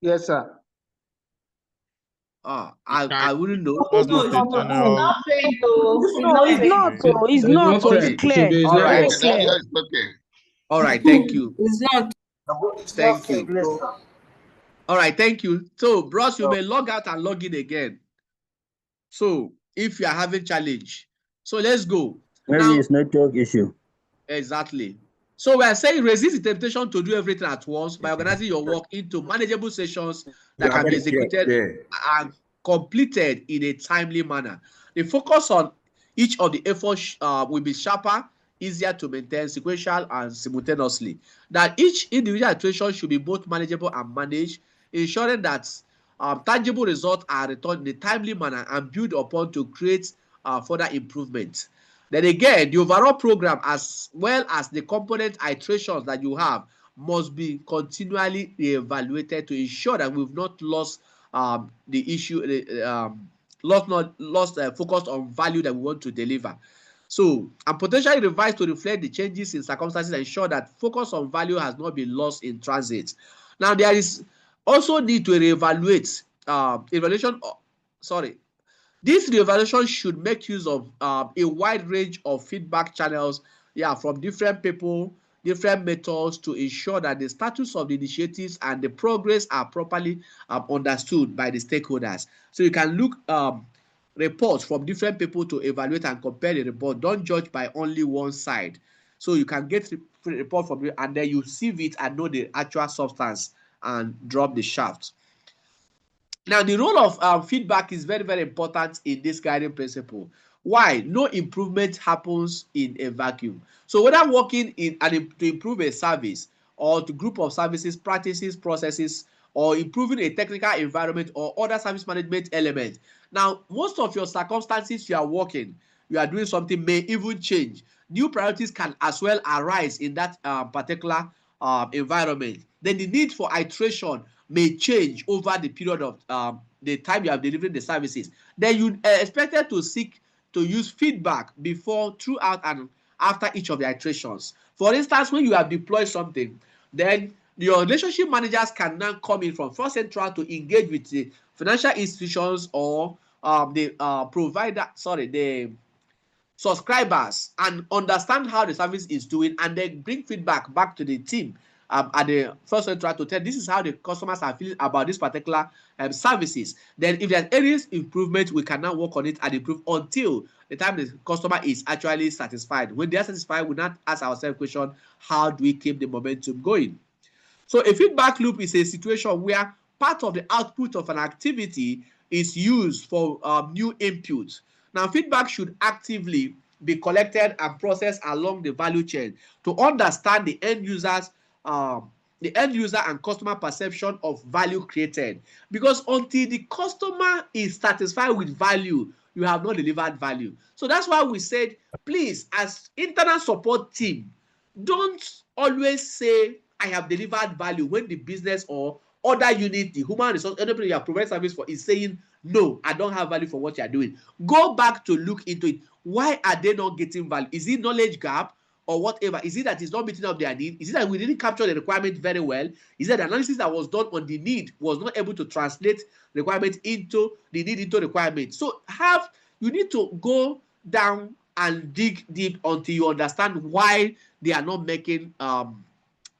Yes, sir. I wouldn't know. It's not faint, though. It's not. It's not. It's clear. All right. Very clear. Okay. All right. Thank you. It's not. Thank you. All right. Thank you. So, bros, you may log out and log in again. So, if you are having challenge, so let's go. Maybe it's network issue. Exactly. So we are saying resist the temptation to do everything at once by organizing your work into manageable sessions that can be executed and completed in a timely manner. The focus on each of the efforts will be sharper, easier to maintain, sequential and simultaneously. That each individual iteration should be both manageable and managed, ensuring that tangible results are returned in a timely manner and build upon to create further improvement. Then again, the overall program as well as the component iterations that you have must be continually reevaluated to ensure that we've not lost the issue, lost focus on value that we want to deliver. So, and potentially revised to reflect the changes in circumstances and ensure that focus on value has not been lost in transit. Now, there is also need to reevaluate this reevaluation should make use of a wide range of feedback channels, from different people, different methods to ensure that the status of the initiatives and the progress are properly understood by the stakeholders. So you can look reports from different people to evaluate and compare the report. Don't judge by only one side. So you can get report from it and then you sieve it and know the actual substance and drop the shaft. Now, the role of feedback is very, very important in this guiding principle. Why? No improvement happens in a vacuum. So whether working to improve a service or to group of services, practices, processes, or improving a technical environment or other service management element. Now, most of your circumstances you are working, you are doing something may even change. New priorities can as well arise in that particular environment. Then the need for iteration may change over the period of the time you have delivered the services. Then you expected to seek to use feedback before, throughout, and after each of the iterations. For instance, when you have deployed something, then your relationship managers can now come in from FirstCentral to engage with the financial institutions or the subscribers and understand how the service is doing, and then bring feedback back to the team at the FirstCentral to tell this is how the customers are feeling about this particular services. Then if there's any improvement, we can now work on it and improve until the time the customer is actually satisfied. When they are satisfied, we not ask ourselves question, how do we keep the momentum going? So a feedback loop is a situation where part of the output of an activity is used for new input. Now, feedback should actively be collected and processed along the value chain to understand the end user and customer perception of value created. Because until the customer is satisfied with value, you have not delivered value. So that's why we said, please, as internal support team, don't always say I have delivered value when the business or other unit, the human resource, anybody you are providing service for is saying, no, I don't have value for what you are doing. Go back to look into it. Why are they not getting value? Is it knowledge gap or whatever? Is it that it's not meeting up their need? Is it that we didn't capture the requirement very well? Is it the analysis that was done on the need was not able to translate requirement into the need into requirement? So you need to go down and dig deep until you understand why they are not making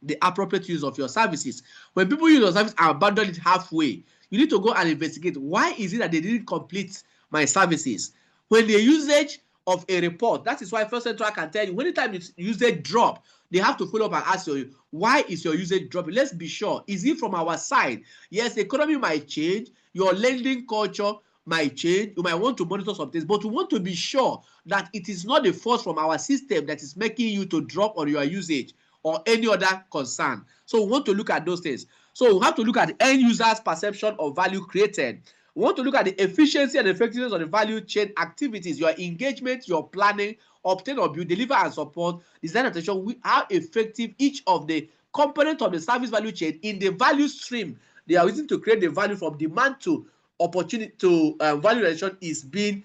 the appropriate use of your services. When people use your service and abandon it halfway, you need to go and investigate why is it that they didn't complete my services. When the usage of a report, that is why FirstCentral can tell you anytime the usage drop, they have to follow up and ask you, why is your usage dropping? Let's be sure. Is it from our side? Yes, the economy might change, your lending culture might change, you might want to monitor some things, but we want to be sure that it is not the force from our system that is making you to drop on your usage or any other concern. So we want to look at those things. So we have to look at the end user's perception of value created. We want to look at the efficiency and effectiveness of the value chain activities, your engagement, your planning, obtain or build, deliver and support, design and attention, how effective each of the components of the service value chain in the value stream they are using to create the value from demand to opportunity to value realization is being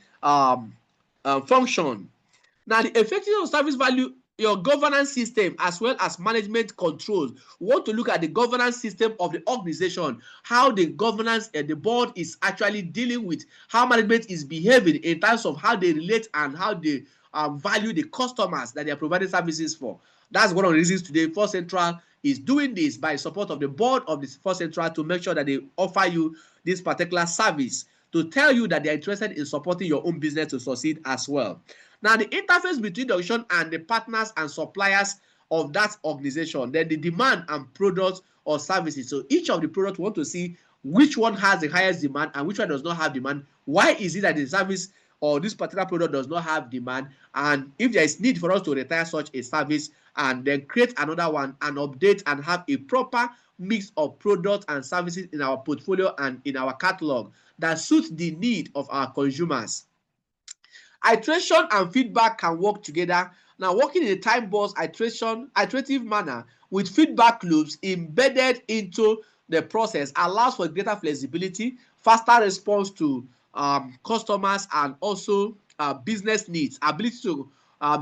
function. Now, the effectiveness of service value, your governance system as well as management controls. We want to look at the governance system of the organization, how the governance and the board is actually dealing with how management is behaving in terms of how they relate and how they value the customers that they are providing services for. That's one of the reasons today FirstCentral is doing this by support of the board of the FirstCentral to make sure that they offer you this particular service, to tell you that they are interested in supporting your own business to succeed as well. Now, the interface between the organization and the partners and suppliers of that organization, then the demand and products or services. So each of the products, we want to see which one has the highest demand and which one does not have demand. Why is it that the service or this particular product does not have demand? And if there is need for us to retire such a service and then create another one and update and have a proper mix of products and services in our portfolio and in our catalog that suits the need of our consumers. Iteration and feedback can work together. Now, working in a time-box iterative manner with feedback loops embedded into the process allows for greater flexibility, faster response to customers, and also business needs, ability to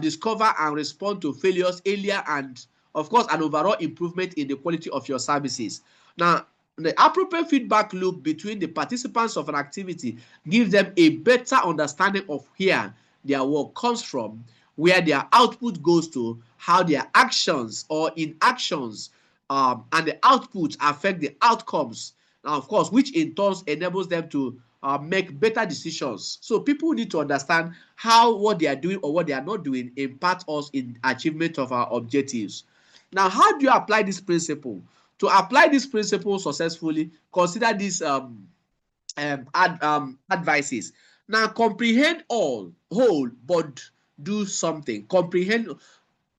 discover and respond to failures earlier, and of course an overall improvement in the quality of your services. Now, the appropriate feedback loop between the participants of an activity gives them a better understanding of where their work comes from, where their output goes to, how their actions or inactions and the outputs affect the outcomes. Now, of course, which in turn enables them to make better decisions. So people need to understand how what they are doing or what they are not doing impacts us in achievement of our objectives. Now, how do you apply this principle? To apply this principle successfully, consider these advices. Now, comprehend all, whole, but do something. Comprehend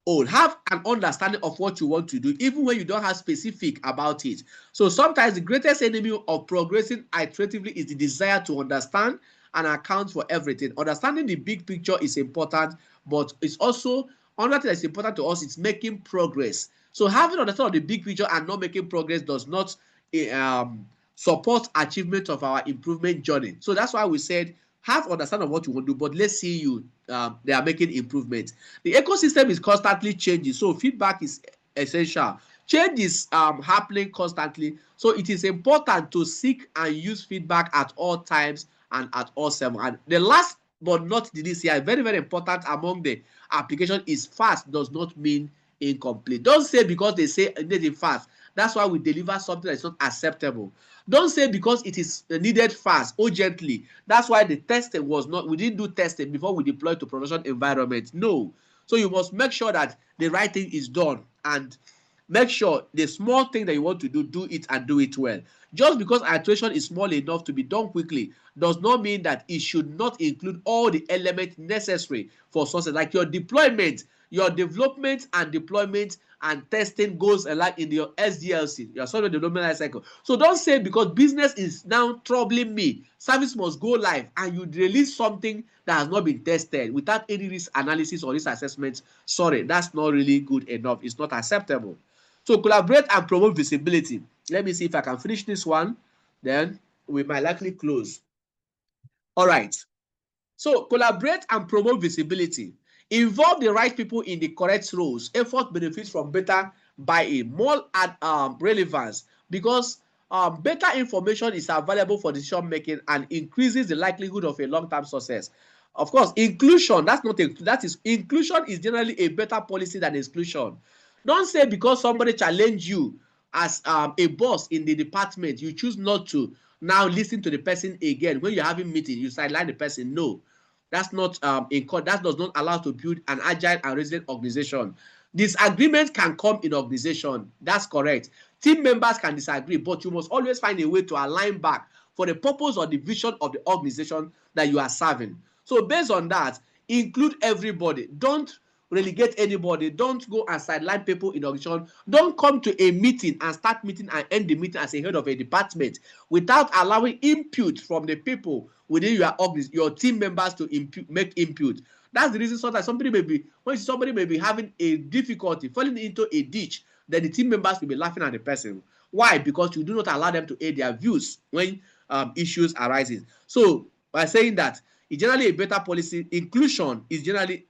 all. Have an understanding of what you want to do, even when you don't have specific about it. So sometimes the greatest enemy of progressing iteratively is the desire to understand and account for everything. Understanding the big picture is important, but it's also another thing that's important to us is making progress. So having understanding of the big picture and not making progress does not support achievement of our improvement journey. So that's why we said have understanding of what you want to do, but let's see you they are making improvements. The ecosystem is constantly changing, so feedback is essential. Change is happening constantly, so it is important to seek and use feedback at all times and at all seven. And the last but not the least here, very, very important among the application is fast does not mean incomplete. Don't say because they say needed fast, that's why we deliver something that's not acceptable. Don't say because it is needed fast, urgently, that's why the testing was not, we didn't do testing before we deploy to production environment. No. So you must make sure that the right thing is done, and make sure the small thing that you want to do it and do it well. Just because iteration is small enough to be done quickly does not mean that it should not include all the elements necessary for success, like your deployment, your development and deployment and testing goes alike in your SDLC, your software development life cycle. So don't say because business is now troubling me, service must go live, and you release something that has not been tested without any risk analysis or risk assessment. Sorry, that's not really good enough. It's not acceptable. So collaborate and promote visibility. Let me see if I can finish this one, then we might likely close. All right. So collaborate and promote visibility. Involve the right people in the correct roles. Effort benefits from better buy-in, more relevance, because better information is available for decision making and increases the likelihood of a long-term success. Of course, inclusion, inclusion is generally a better policy than exclusion. Don't say because somebody challenge you as a boss in the department, you choose not to now listen to the person again. When you're having meeting, you sideline the person. No, that's not that does not allow to build an agile and resilient organization. Disagreement can come in organization. That's correct. Team members can disagree, but you must always find a way to align back for the purpose or the vision of the organization that you are serving. So based on that, include everybody. Don't relegate anybody. Don't go and sideline people in organization. Don't come to a meeting and start meeting and end the meeting as a head of a department without allowing input from the people within your team members to make input. That's the reason sometimes somebody may be having a difficulty falling into a ditch, then the team members will be laughing at the person. Why? Because you do not allow them to air their views when issues arises. So by saying that, it's generally a better policy. Inclusion is generally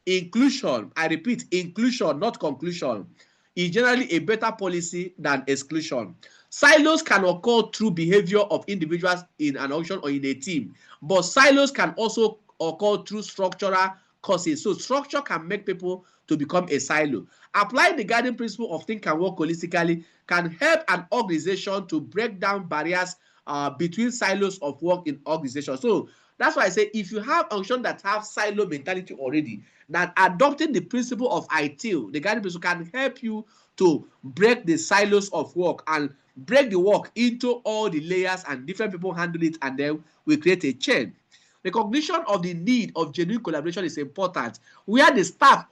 inclusion. I repeat, inclusion, not conclusion, is generally a better policy than exclusion. Silos can occur through behavior of individuals in an organization or in a team, but silos can also occur through structural causes. So structure can make people to become a silo. Applying the guiding principle of think and work holistically can help an organization to break down barriers between silos of work in organizations. So that's why I say if you have organizations that have silo mentality already, that adopting the principle of ITIL, the guiding principle, can help you to break the silos of work and break the work into all the layers, and different people handle it, and then we create a chain. Recognition of the need of genuine collaboration is important. Where the staff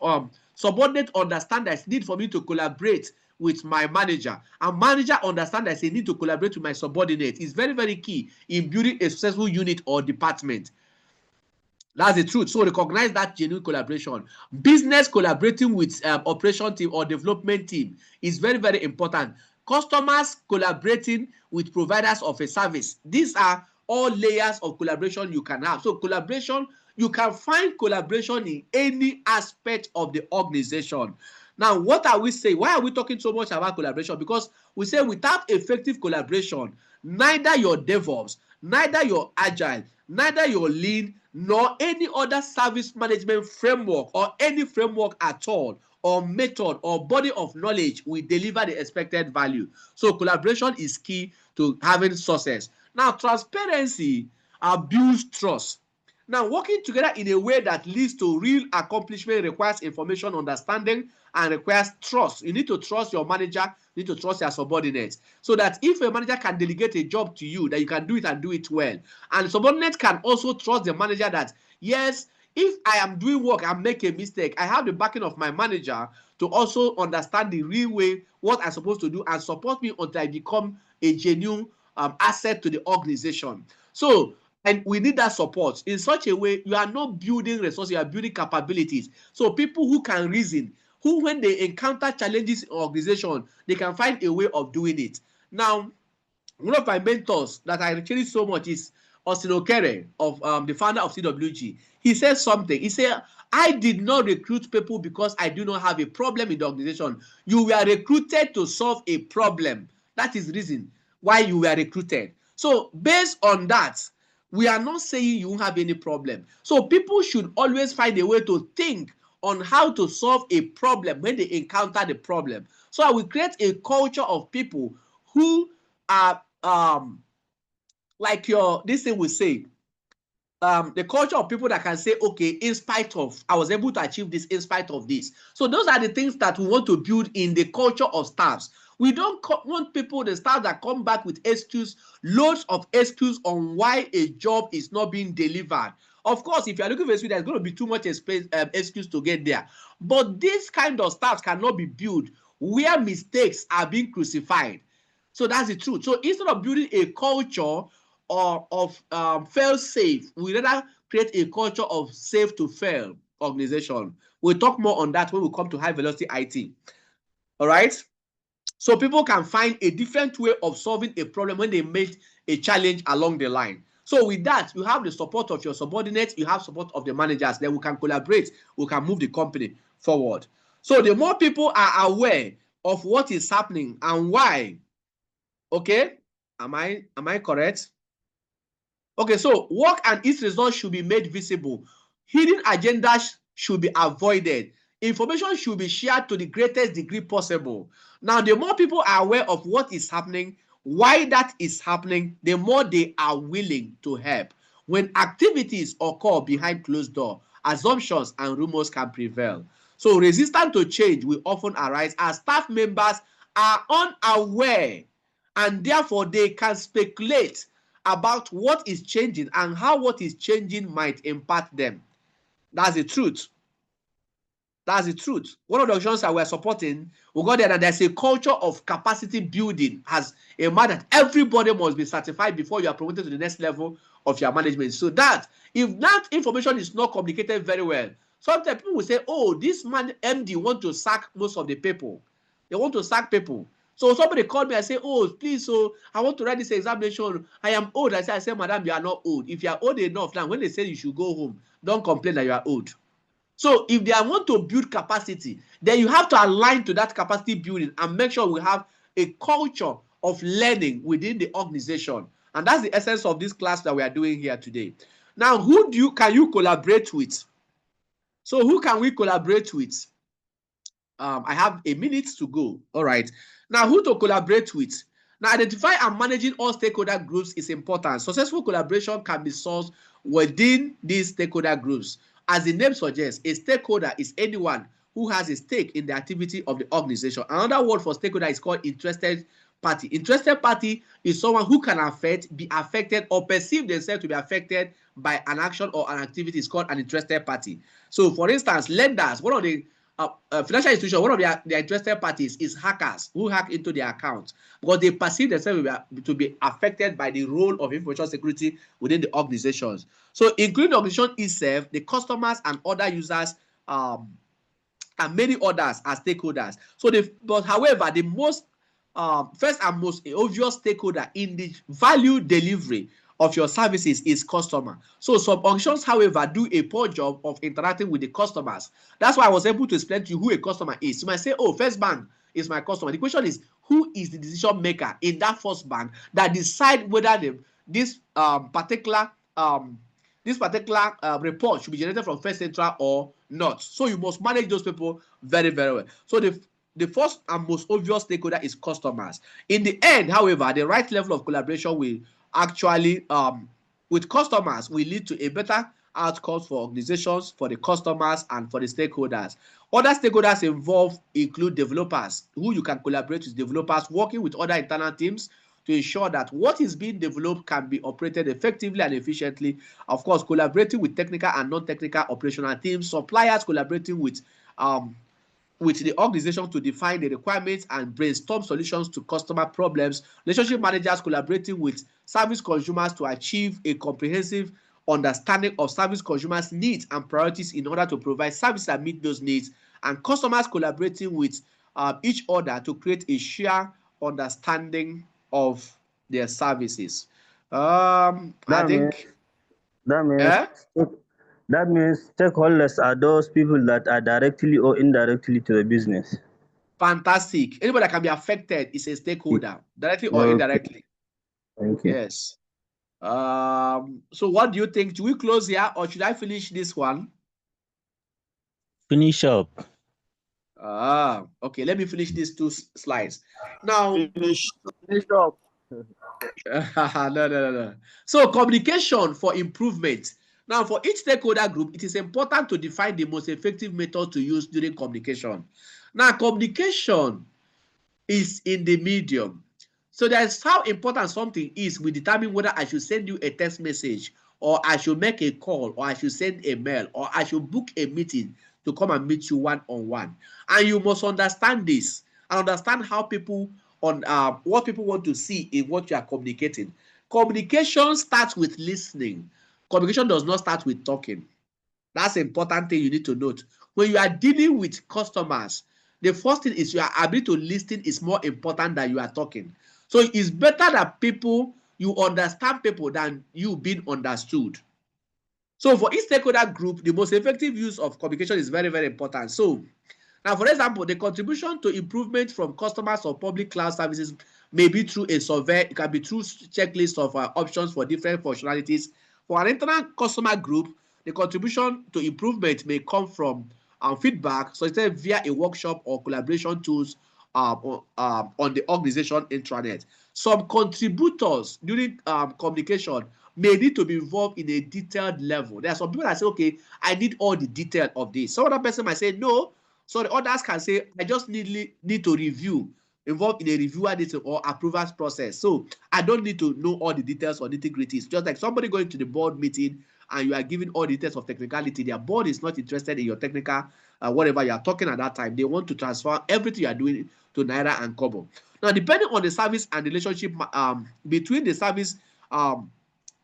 subordinate understand there's need for me to collaborate with my manager, and manager understand there's a need to collaborate with my subordinate, is very, very key in building a successful unit or department. That's the truth. So recognize that genuine collaboration. Business collaborating with operation team or development team is very, very important. Customers collaborating with providers of a service. These are all layers of collaboration you can have. So collaboration, you can find collaboration in any aspect of the organization. Now, what are we saying? Why are we talking so much about collaboration? Because we say without effective collaboration, neither your DevOps, neither your Agile, neither your Lean, nor any other service management framework or any framework at all, or method or body of knowledge will deliver the expected value. So collaboration is key to having success. Now, transparency builds trust. Now, working together in a way that leads to real accomplishment requires information understanding and requires trust. You need to trust your manager, you need to trust your subordinates, so that if a manager can delegate a job to you, that you can do it and do it well. And subordinates can also trust the manager that, yes, if I am doing work and make a mistake, I have the backing of my manager to also understand the real way, what I'm supposed to do, and support me until I become a genuine asset to the organization. So, and we need that support in such a way you are not building resources, you are building capabilities. So people who can reason, who when they encounter challenges in organization, they can find a way of doing it. Now, one of my mentors that I cherish so much is Austin Okere, of the founder of CWG. He said something. He said, I did not recruit people because I do not have a problem in the organization. You were recruited to solve a problem. That is the reason why you were recruited. So based on that, we are not saying you won't have any problem. So people should always find a way to think on how to solve a problem when they encounter the problem. So I will create a culture of people who are like this thing we say, the culture of people that can say, okay, in spite of, I was able to achieve this in spite of this. So those are the things that we want to build in the culture of staffs. We don't want people, the staff that come back with excuse, loads of excuse on why a job is not being delivered. Of course, if you're looking for a suite, there's going to be too much excuse to get there. But this kind of staff cannot be built where mistakes are being crucified. So that's the truth. So instead of building a culture of fail safe, we rather create a culture of safe to fail organization. We'll talk more on that when we come to high velocity IT. All right. So people can find a different way of solving a problem when they meet a challenge along the line. So with that, you have the support of your subordinates, you have support of the managers, then we can collaborate, we can move the company forward. So the more people are aware of what is happening and why, okay, am I correct? Okay, so work and its results should be made visible. Hidden agendas should be avoided. Information should be shared to the greatest degree possible. Now, the more people are aware of what is happening, why that is happening, the more they are willing to help. When activities occur behind closed doors, assumptions and rumors can prevail. So resistance to change will often arise as staff members are unaware, and therefore they can speculate about what is changing and how what is changing might impact them. That's the truth. That's the truth. One of the organizations that we're supporting, we got there and there's a culture of capacity building as a matter that everybody must be certified before you are promoted to the next level of your management. So that if that information is not communicated very well, sometimes people will say, oh, this man MD want to sack most of the people. They want to sack people. So somebody called me and say, oh, please, so I want to write this examination. I am old. I say, madam, you are not old. If you are old enough now, when they say you should go home, don't complain that you are old. So if they want to build capacity, then you have to align to that capacity building and make sure we have a culture of learning within the organization. And that's the essence of this class that we are doing here today. Now, who can you collaborate with? So who can we collaborate with? I have a minute to go. All right. Now, who to collaborate with? Now, identify and managing all stakeholder groups is important. Successful collaboration can be sourced within these stakeholder groups. As the name suggests, a stakeholder is anyone who has a stake in the activity of the organization. Another word for stakeholder is called interested party. Interested party is someone who can be affected or perceive themselves to be affected by an action or an activity. Is called an interested party. So, for instance, lenders, one of the financial institution, one of their interested parties is hackers who hack into their accounts because they perceive themselves to be affected by the role of information security within the organizations. So, including the organization itself, the customers and other users, and many others are stakeholders. So, however, the most first and most obvious stakeholder in the value delivery of your services is customer. So some organizations, however, do a poor job of interacting with the customers. That's why I was able to explain to you who a customer is. You might say, oh, First Bank is my customer. The question is, who is the decision maker in that first bank that decide whether this particular report should be generated from FirstCentral or not? So you must manage those people very, very well. So the first and most obvious stakeholder is customers. In the end, however, the right level of collaboration will actually, with customers, will lead to a better outcomes for organizations, for the customers, and for the stakeholders. Other stakeholders involved include developers, who you can collaborate with developers, working with other internal teams to ensure that what is being developed can be operated effectively and efficiently. Of course, collaborating with technical and non-technical operational teams, suppliers collaborating with the organization to define the requirements and brainstorm solutions to customer problems, relationship managers collaborating with service consumers to achieve a comprehensive understanding of service consumers' needs and priorities in order to provide services that meet those needs, and customers collaborating with each other to create a shared understanding of their services. I think that means stakeholders are those people that are directly or indirectly to the business. Fantastic. Anybody that can be affected is a stakeholder, directly or indirectly. Thank you. Yes. So what do you think? Do we close here or should I finish this one? Finish up. Okay. Let me finish these two slides. Now, finish up. No. So communication for improvement. Now, for each stakeholder group, it is important to define the most effective method to use during communication. Now, communication is in the medium. So that's how important something is. We determine whether I should send you a text message, or I should make a call, or I should send a mail, or I should book a meeting to come and meet you one-on-one. And you must understand this and understand how people what people want to see in what you are communicating. Communication starts with listening. Communication does not start with talking. That's an important thing you need to note. When you are dealing with customers, the first thing is your ability to listen is more important than you are talking. So it's better that you understand people than you being understood. So for each stakeholder group, the most effective use of communication is very, very important. So now, for example, the contribution to improvement from customers or public cloud services may be through a survey. It can be through checklist of options for different functionalities. For an internal customer group, the contribution to improvement may come from feedback, so it's via a workshop or collaboration tools on the organization intranet. Some contributors during communication may need to be involved in a detailed level. There are some people that say, okay, I need all the detail of this. Some other person might say, no. So the others can say, I just need to review, involved in a reviewer or approvals process. So I don't need to know all the details or nitty-gritties. Just like somebody going to the board meeting and you are giving all the details of technicality, their board is not interested in your technical, whatever you are talking at that time. They want to transfer everything you are doing to Naira and Kobo. Now, depending on the service and relationship between the service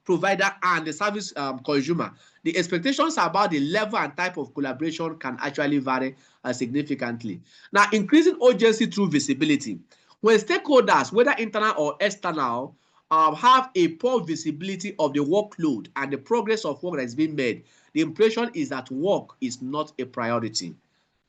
provider and the service consumer, the expectations about the level and type of collaboration can actually vary significantly. Now, increasing urgency through visibility. When stakeholders, whether internal or external, have a poor visibility of the workload and the progress of work that is being made, the impression is that work is not a priority.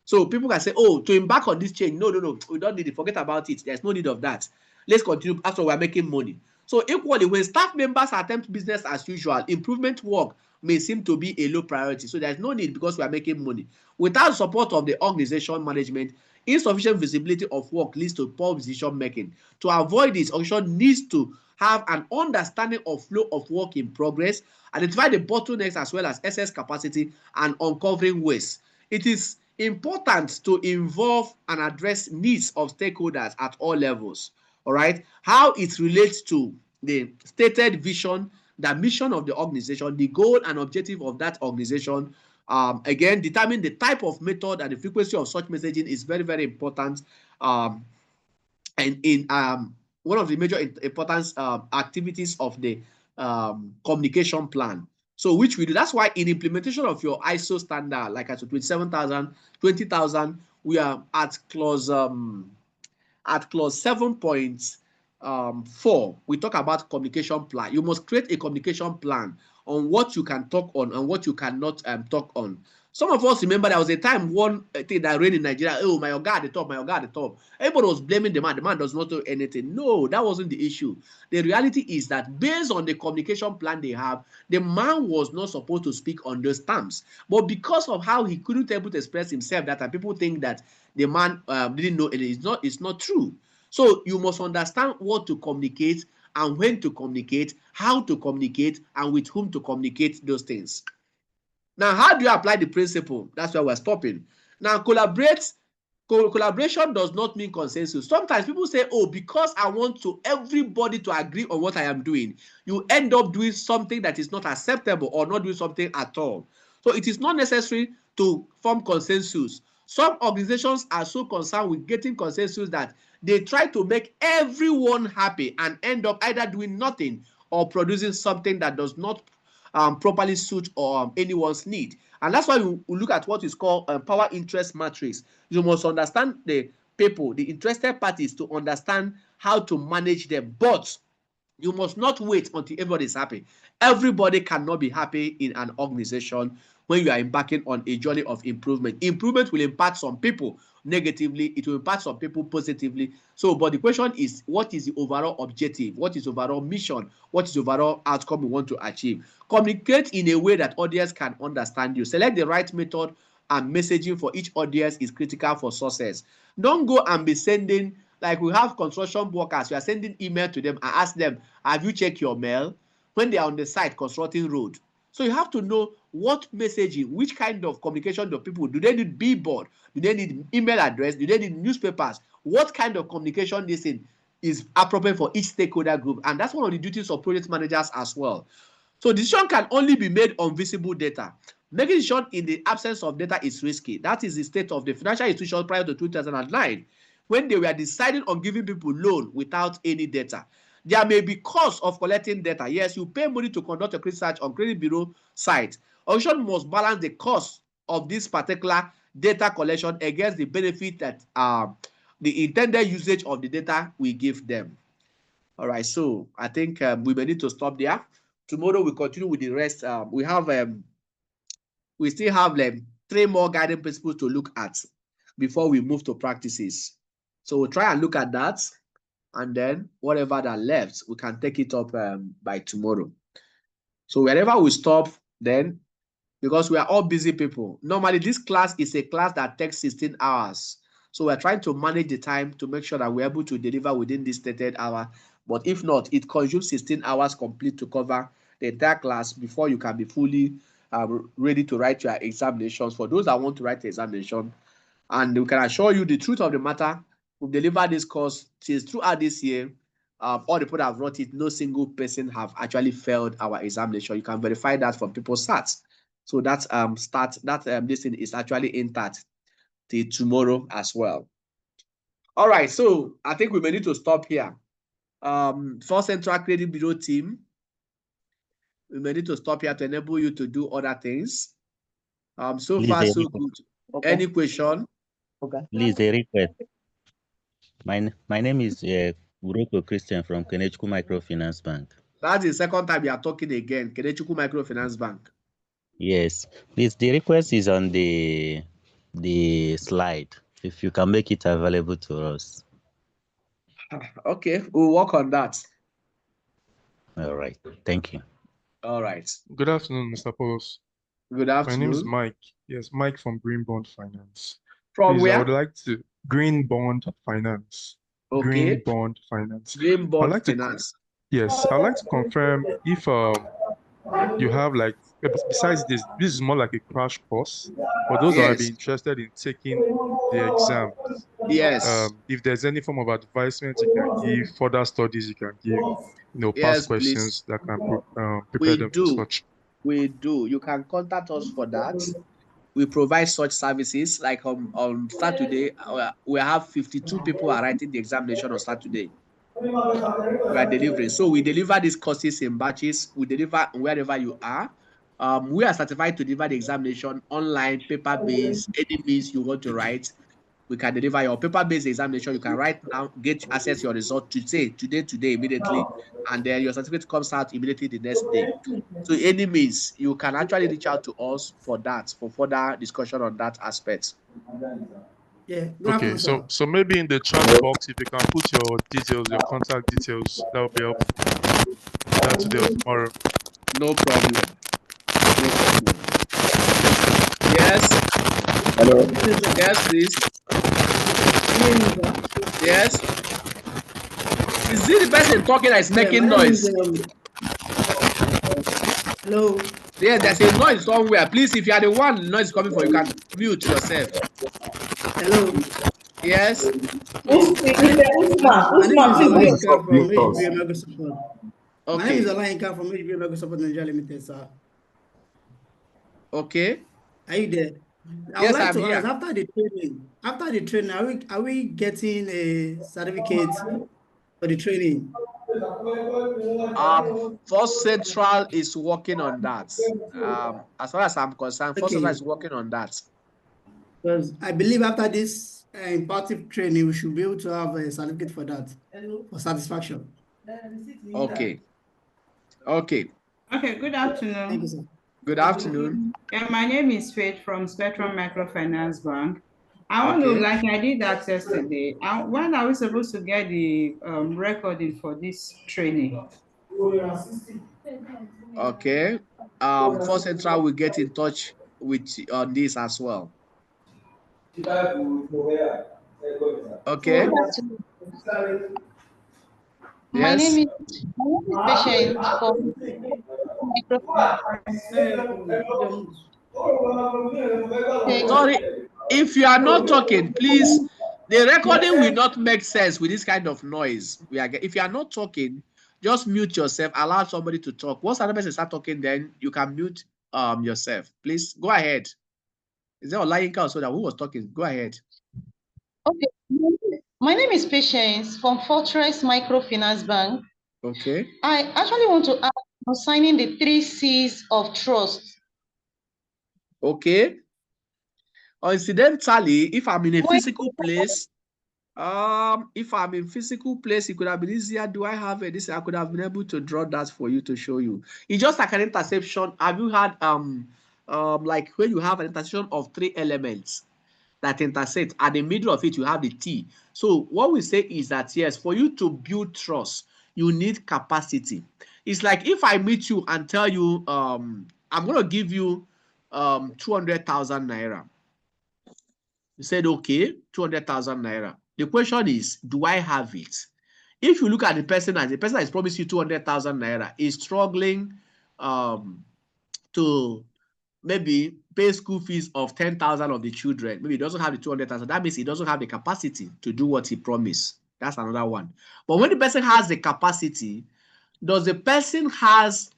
So people can say, oh, to embark on this change, no, we don't need it. Forget about it. There's no need of that. Let's continue after we're making money. So equally, when staff members attempt business as usual, improvement work may seem to be a low priority. So there's no need because we are making money. Without support of the organization management, insufficient visibility of work leads to poor decision making. To avoid this, organization needs to have an understanding of flow of work in progress, identify the bottlenecks as well as excess capacity, and uncovering waste. It is important to involve and address needs of stakeholders at all levels. All right, how it relates to the stated vision, the mission of the organization, the goal and objective of that organization. Again, determine the type of method and the frequency of such messaging is very, very important. And in one of the major importance activities of the communication plan. So which we do. That's why in implementation of your ISO standard, like ISO 27,000, 20,000, we are at clause 7.1 4, we talk about communication plan. You must create a communication plan on what you can talk on and what you cannot talk on. Some of us remember there was a time one thing that ran in Nigeria. Oh, my God, at the top, my God, at the top. Everybody was blaming the man. The man does not do anything. No, that wasn't the issue. The reality is that based on the communication plan they have, the man was not supposed to speak on those terms. But because of how he couldn't able to express himself, that people think that the man didn't know it. It's not true. So you must understand what to communicate and when to communicate, how to communicate, and with whom to communicate those things. Now, how do you apply the principle? That's where we're stopping. Now, collaboration does not mean consensus. Sometimes people say, oh, because I want everybody to agree on what I am doing, you end up doing something that is not acceptable or not doing something at all. So it is not necessary to form consensus. Some organizations are so concerned with getting consensus that they try to make everyone happy and end up either doing nothing or producing something that does not properly suit anyone's need. And that's why we look at what is called power interest matrix. You must understand the people, the interested parties, to understand how to manage them. But you must not wait until everybody is happy. Everybody cannot be happy in an organization when you are embarking on a journey of improvement. Improvement will impact some people negatively, it will impact some people positively. So, but the question is, what is the overall objective? What is the overall mission? What is the overall outcome we want to achieve? Communicate in a way that audience can understand you. Select the right method, and messaging for each audience is critical for success. Don't go and be sending, like we have construction workers, we are sending email to them and ask them, have you checked your mail? When they are on the site constructing road. So you have to know what messaging, which kind of communication do people, do they need billboard? Do they need email address? Do they need newspapers? What kind of communication this is appropriate for each stakeholder group? And that's one of the duties of project managers as well. So decision can only be made on visible data. Making decision in the absence of data is risky. That is the state of the financial institution prior to 2009, when they were deciding on giving people loan without any data. There may be cost of collecting data. Yes, you pay money to conduct a research on credit bureau site. Organization must balance the cost of this particular data collection against the benefit that the intended usage of the data we give them. All right, so I think we may need to stop there. Tomorrow we continue with the rest. We still have 3 more guiding principles to look at before we move to practices. So we'll try and look at that. And then whatever that left, we can take it up by tomorrow. So wherever we stop, then, because we are all busy people, normally this class is a class that takes 16 hours. So we're trying to manage the time to make sure that we're able to deliver within this stated hour. But if not, it consumes 16 hours complete to cover the entire class before you can be fully ready to write your examinations. For those that want to write the examination, and we can assure you the truth of the matter, we've delivered this course since throughout this year. All the people that have wrote it, no single person have actually failed our examination. You can verify that from people's stats. So that this thing is actually intact till tomorrow as well. All right, so I think we may need to stop here. FirstCentral Credit Bureau team, we may need to stop here to enable you to do other things. So Please, far, so good. Okay. Any question? Okay. Please, a request. My name is Uroko Christian from Kenechukwu Microfinance Bank. That's the second time you are talking again. Kenechukwu Microfinance Bank. Yes, please. The request is on the slide. If you can make it available to us. Okay, we'll work on that. All right. Thank you. All right. Good afternoon, Mr. Paulos. Good afternoon. My name is Mike. Yes, Mike from Green Bond Finance. From Please, where? I would like to Green Bond Finance. Okay. Green Bond Finance. Green Bond Finance. Yes, I'd like to confirm if you have besides this is more like a crash course for those that might be interested in taking the exam. Yes. If there's any form of advisement you can give, further studies you can give, past questions that can prepare them for such. We do. You can contact us for that. We provide such services. Like on Saturday, we have 52 people are writing the examination on Saturday. We are delivering. So we deliver these courses in batches. We deliver wherever you are. We are certified to deliver the examination online, paper-based, any means you want to write. we can deliver your paper-based examination. You can write now, access your result today, immediately, and then your certificate comes out immediately the next day. So any means, you can actually reach out to us for that, for further discussion on that aspect. Yeah. Okay, so maybe in the chat box, if you can put your details, your contact details, that would be helpful. Either today or tomorrow. No problem. Yes. Hello. Yes, please. Yes. Is it the person talking that is making noise? Hello. Yeah, there's a noise somewhere. Please, if you are the one the noise is coming from, you can mute yourself. Hello. Yes. My name is Olayinka from HBA Mega Support. Okay. My name is Olayinka from HBA Mega Support Nigeria Limited, sir. Okay. Are you there? I Yes, would like I'm to here. ask, after the training, are we getting a certificate for the training? FirstCentral is working on that. As far as I'm concerned, FirstCentral is working on that. Because I believe after this impartive training, we should be able to have a certificate for that, for satisfaction. Okay. Okay. Okay, good afternoon. Thank you, sir. Good afternoon. Yeah, my name is Faith from Spectrum Microfinance Bank. I want to, like I did that yesterday, when are we supposed to get the recording for this training? Okay. FirstCentral will get in touch with on this as well. Okay. My name is Patient from Sorry, if you are not talking, please. The recording will not make sense with this kind of noise. If you are not talking, just mute yourself. Allow somebody to talk. Once another person start talking, then you can mute yourself. Please go ahead. Is there Olayinka also that who was talking? Go ahead. Okay. My name is Patience from Fortress Microfinance Bank. Okay. I actually want to ask concerning the 3 C's of trust. Okay. Incidentally, if I'm in a physical place, it could have been easier. Do I have this? I could have been able to draw that for you to show you. It's just like an intersection. Have you had like when you have an intersection of 3 elements that intersect, at the middle of it you have the T. So what we say is that yes, for you to build trust, you need capacity. It's like if I meet you and tell you I'm going to give you 200,000 naira. You said, okay, 200,000 naira. The question is, do I have it? If you look at the person as the person that is promised you 200,000 naira is struggling to maybe pay school fees of 10,000 of the children, maybe he doesn't have the 200,000. That means he doesn't have the capacity to do what he promised. That's another one. But when the person has the capacity, does the person has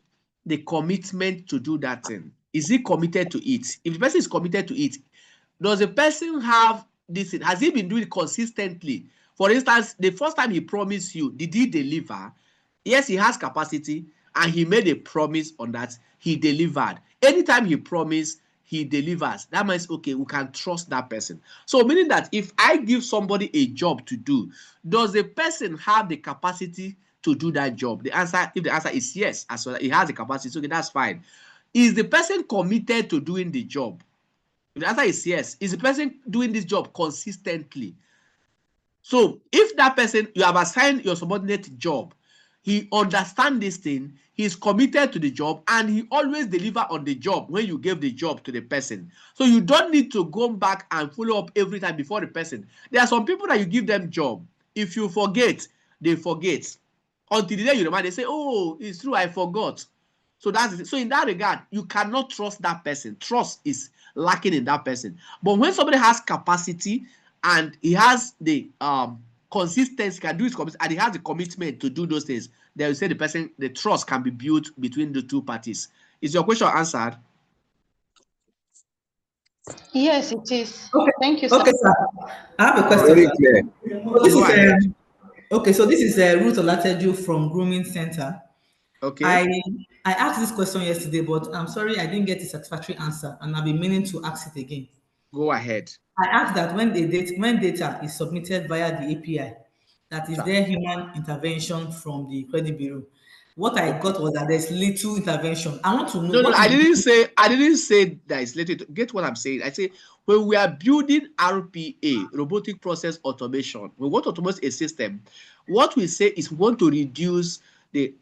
the commitment to do that thing? Is he committed to it? If the person is committed to it, does the person have this? Has he been doing it consistently? For instance, the first time he promised you, did he deliver? Yes, he has capacity and he made a promise on that. He delivered. Anytime he promised, he delivers. That means, okay, we can trust that person. So meaning that if I give somebody a job to do, does the person have the capacity to do that job? If the answer is yes, as well, he has the capacity, so okay, that's fine. Is the person committed to doing the job? If the answer is yes, is the person doing this job consistently? So if that person, you have assigned your subordinate job, he understands this thing, he's committed to the job, and he always delivers on the job when you gave the job to the person. So you don't need to go back and follow up every time before the person. There are some people that you give them job. If you forget, they forget. Until the day you remind, they say, oh, it's true, I forgot. So that's it. So in that regard, you cannot trust that person. Trust is lacking in that person. But when somebody has capacity and he has the consistency, can do his commitment, and he has the commitment to do those things, they will say the trust can be built between the two parties. Is your question answered? Yes, it is. Okay. Thank you, sir. Okay, sir. I have a question. Very clear. So this is Ruth Olateju from Grooming Center. Okay. I asked this question yesterday, but I'm sorry I didn't get a satisfactory answer, and I've been meaning to ask it again. Go ahead. I asked that when data is submitted via the API, that is there human intervention from the credit bureau. What I got was that there's little intervention. I want to know. No, I didn't say that is little. Get what I'm saying? I say when we are building RPA, robotic process automation, we want to automate a system. What we say is we want to reduce the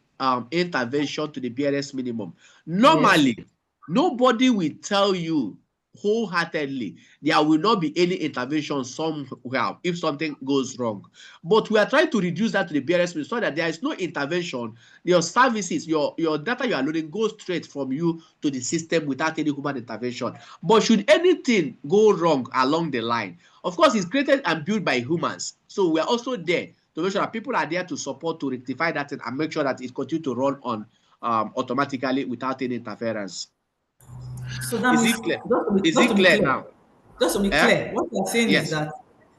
intervention to the barest minimum. Normally, nobody will tell you wholeheartedly there will not be any intervention somewhere if something goes wrong, but we are trying to reduce that to the barest minimum so that there is no intervention. Your services, your data you are loading goes straight from you to the system without any human intervention. But should anything go wrong along the line, of course it's created and built by humans, so we are also there to make sure that people are there to support, to rectify that thing and make sure that it continues to run on automatically without any interference. So that means, Is it clear now? Just to be clear, what you are saying is that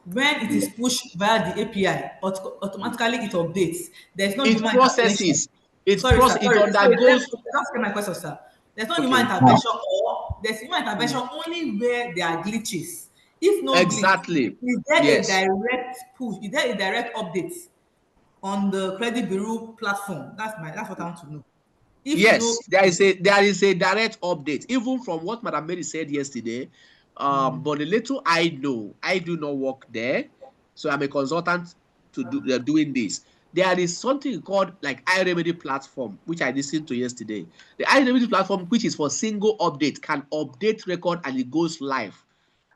when it is pushed via the API, automatically it updates. There's no human intervention. It undergoes. That's my question, sir. There's no human intervention, or there's human intervention only where there are glitches. If no glitch, is there a direct push? Is there a direct update on the credit bureau platform? That's what I want to know. There is a direct update, even from what Madam Mary said yesterday. But the little I know, I do not work there, so I'm a consultant to doing this. There is something called like iRemedy platform, which I listened to yesterday. The iRemedy platform, which is for single update, can update record and it goes live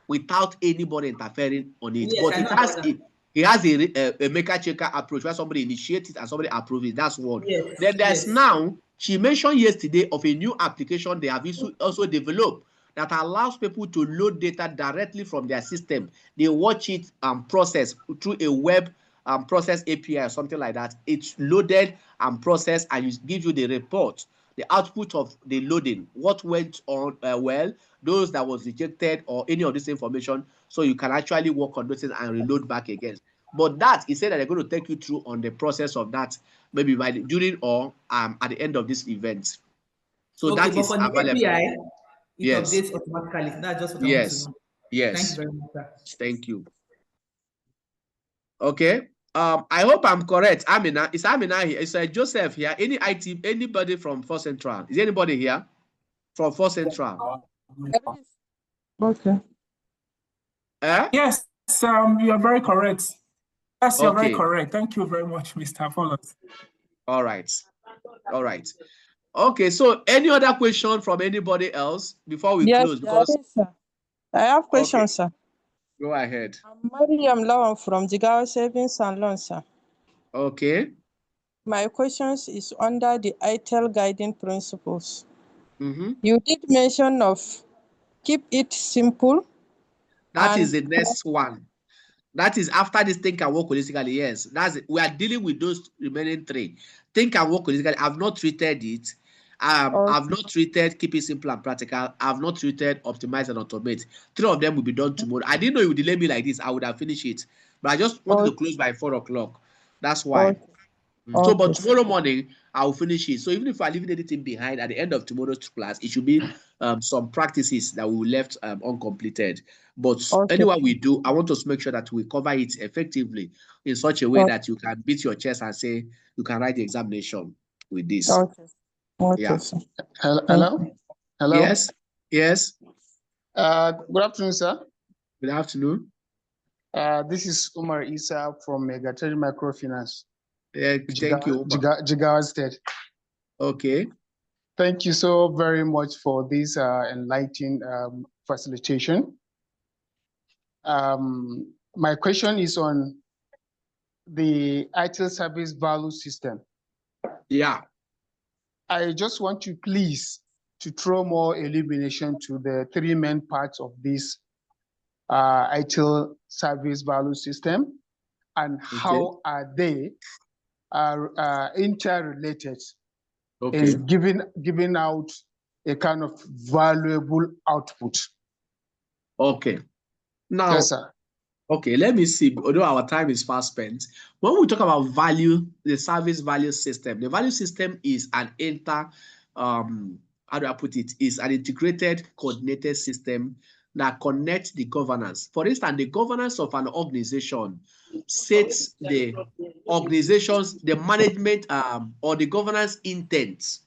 without anybody interfering on it. But it has a maker checker approach where somebody initiates it and somebody approves it. That's one. Then there's now, she mentioned yesterday of a new application they have also developed that allows people to load data directly from their system. They watch it and process through a web process API or something like that. It's loaded and processed and it gives you the report, the output of the loading, what went on well, those that was rejected or any of this information, so you can actually work on those things and reload back again. But that, he said that they're going to take you through on the process of that, maybe during or at the end of this event. So that is available. API, it updates automatically. That's just what I want to know. Yes. Thank you very much, sir. Thank you. Okay. I hope I'm correct. Amina, is Amina here? Is Joseph here? Anybody from FirstCentral? Is anybody here from FirstCentral? Okay. Yes, you are very correct. Yes, you're very correct. Thank you very much, Mr. Apollos. All right. Okay, so any other question from anybody else before we close? Because sir. I have questions, sir. Go ahead. I'm Mariam Lawan from Jigawa Savings and Loans, sir. Okay. My questions is under the ITIL guiding principles. Mm-hmm. You did mention of keep it simple. That is the next one. That is after this think and work holistically. Yes, that's it. We are dealing with those remaining three. Think and work holistically. I've not treated it. I've not treated keep it simple and practical. I've not treated optimize and automate. 3 of them will be done tomorrow. I didn't know you would delay me like this. I would have finished it, but I just wanted to close by 4 o'clock. That's why. So, but tomorrow morning I will finish it. So even if I'm leaving anything behind at the end of tomorrow's class, it should be some practices that we left uncompleted. But anyway, we do. I want to make sure that we cover it effectively in such a way that you can beat your chest and say you can write the examination with this. Okay. Hello. Yes. Good afternoon, sir. Good afternoon. This is Umar Isa from Megatrade Microfinance. Thank you, Umar. Jigawa State. Okay. Thank you so very much for this enlightening facilitation. My question is on the ITIL service value system. Yeah. I just want you please to throw more illumination to the 3 main parts of this ITIL service value system and how are they interrelated in giving out a kind of valuable output. Okay. Now, yes, sir. Okay, let me see. Although our time is fast spent, when we talk about value, the service value system, the value system is an how do I put it? Is an integrated, coordinated system that connect the governance. For instance, the governance of an organization sets the organization's, the management or the governance intent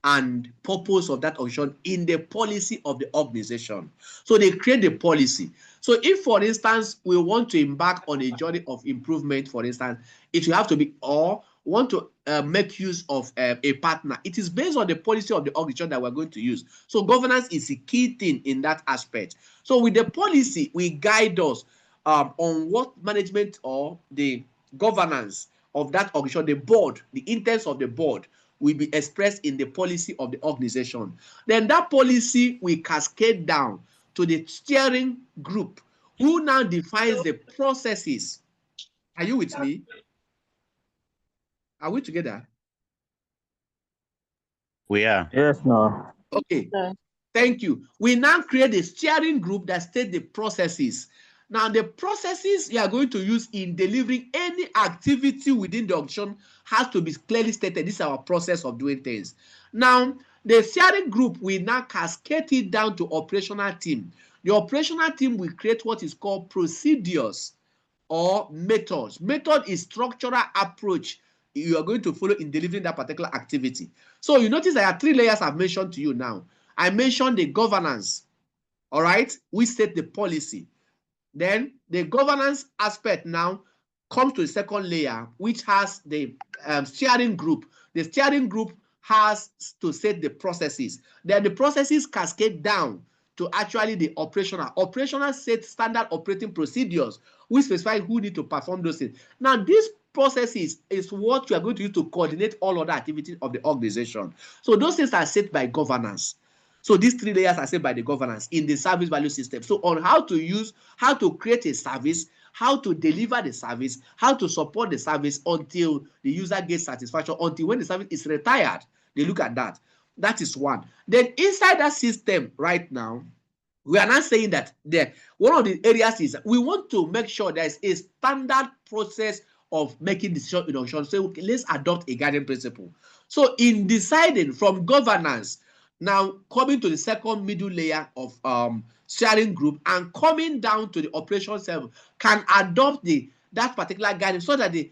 and purpose of that organization in the policy of the organization. So they create the policy. So if, for instance, we want to embark on a journey of improvement, for instance, it will have to be, or want to make use of a partner. It is based on the policy of the organization that we're going to use. So governance is a key thing in that aspect. So with the policy, we guide us on what management or the governance of that organization, the board, the intents of the board will be expressed in the policy of the organization. Then that policy will cascade down to the steering group, who now defines the processes. Are you with me? Are we together? We are. Yes, no. Okay. Thank you. We now create a steering group that states the processes. Now, the processes you are going to use in delivering any activity within the organization has to be clearly stated. This is our process of doing things. Now, the steering group will now cascade it down to operational team. The operational team will create what is called procedures or methods. Method is structural approach you are going to follow in delivering that particular activity. So you notice there are 3 layers I've mentioned to you now. I mentioned the governance, all right? We set the policy. Then the governance aspect now comes to the second layer, which has the steering group. The steering group has to set the processes. Then the processes cascade down to actually the operational. Operational set standard operating procedures, which specify who need to perform those things. Now, these processes is what you are going to use to coordinate all other activities of the organization. So those things are set by governance. So these 3 layers are set by the governance in the service value system. So on how to use, how to create a service, how to deliver the service, how to support the service until the user gets satisfaction, until when the service is retired, they look at that. That is one. Then inside that system right now, we are not saying that one of the areas is we want to make sure there is a standard process of making decisions in organization. So okay, let's adopt a guiding principle. So in deciding from governance, now coming to the second middle layer of steering group and coming down to the operations level, can adopt that particular guidance so that the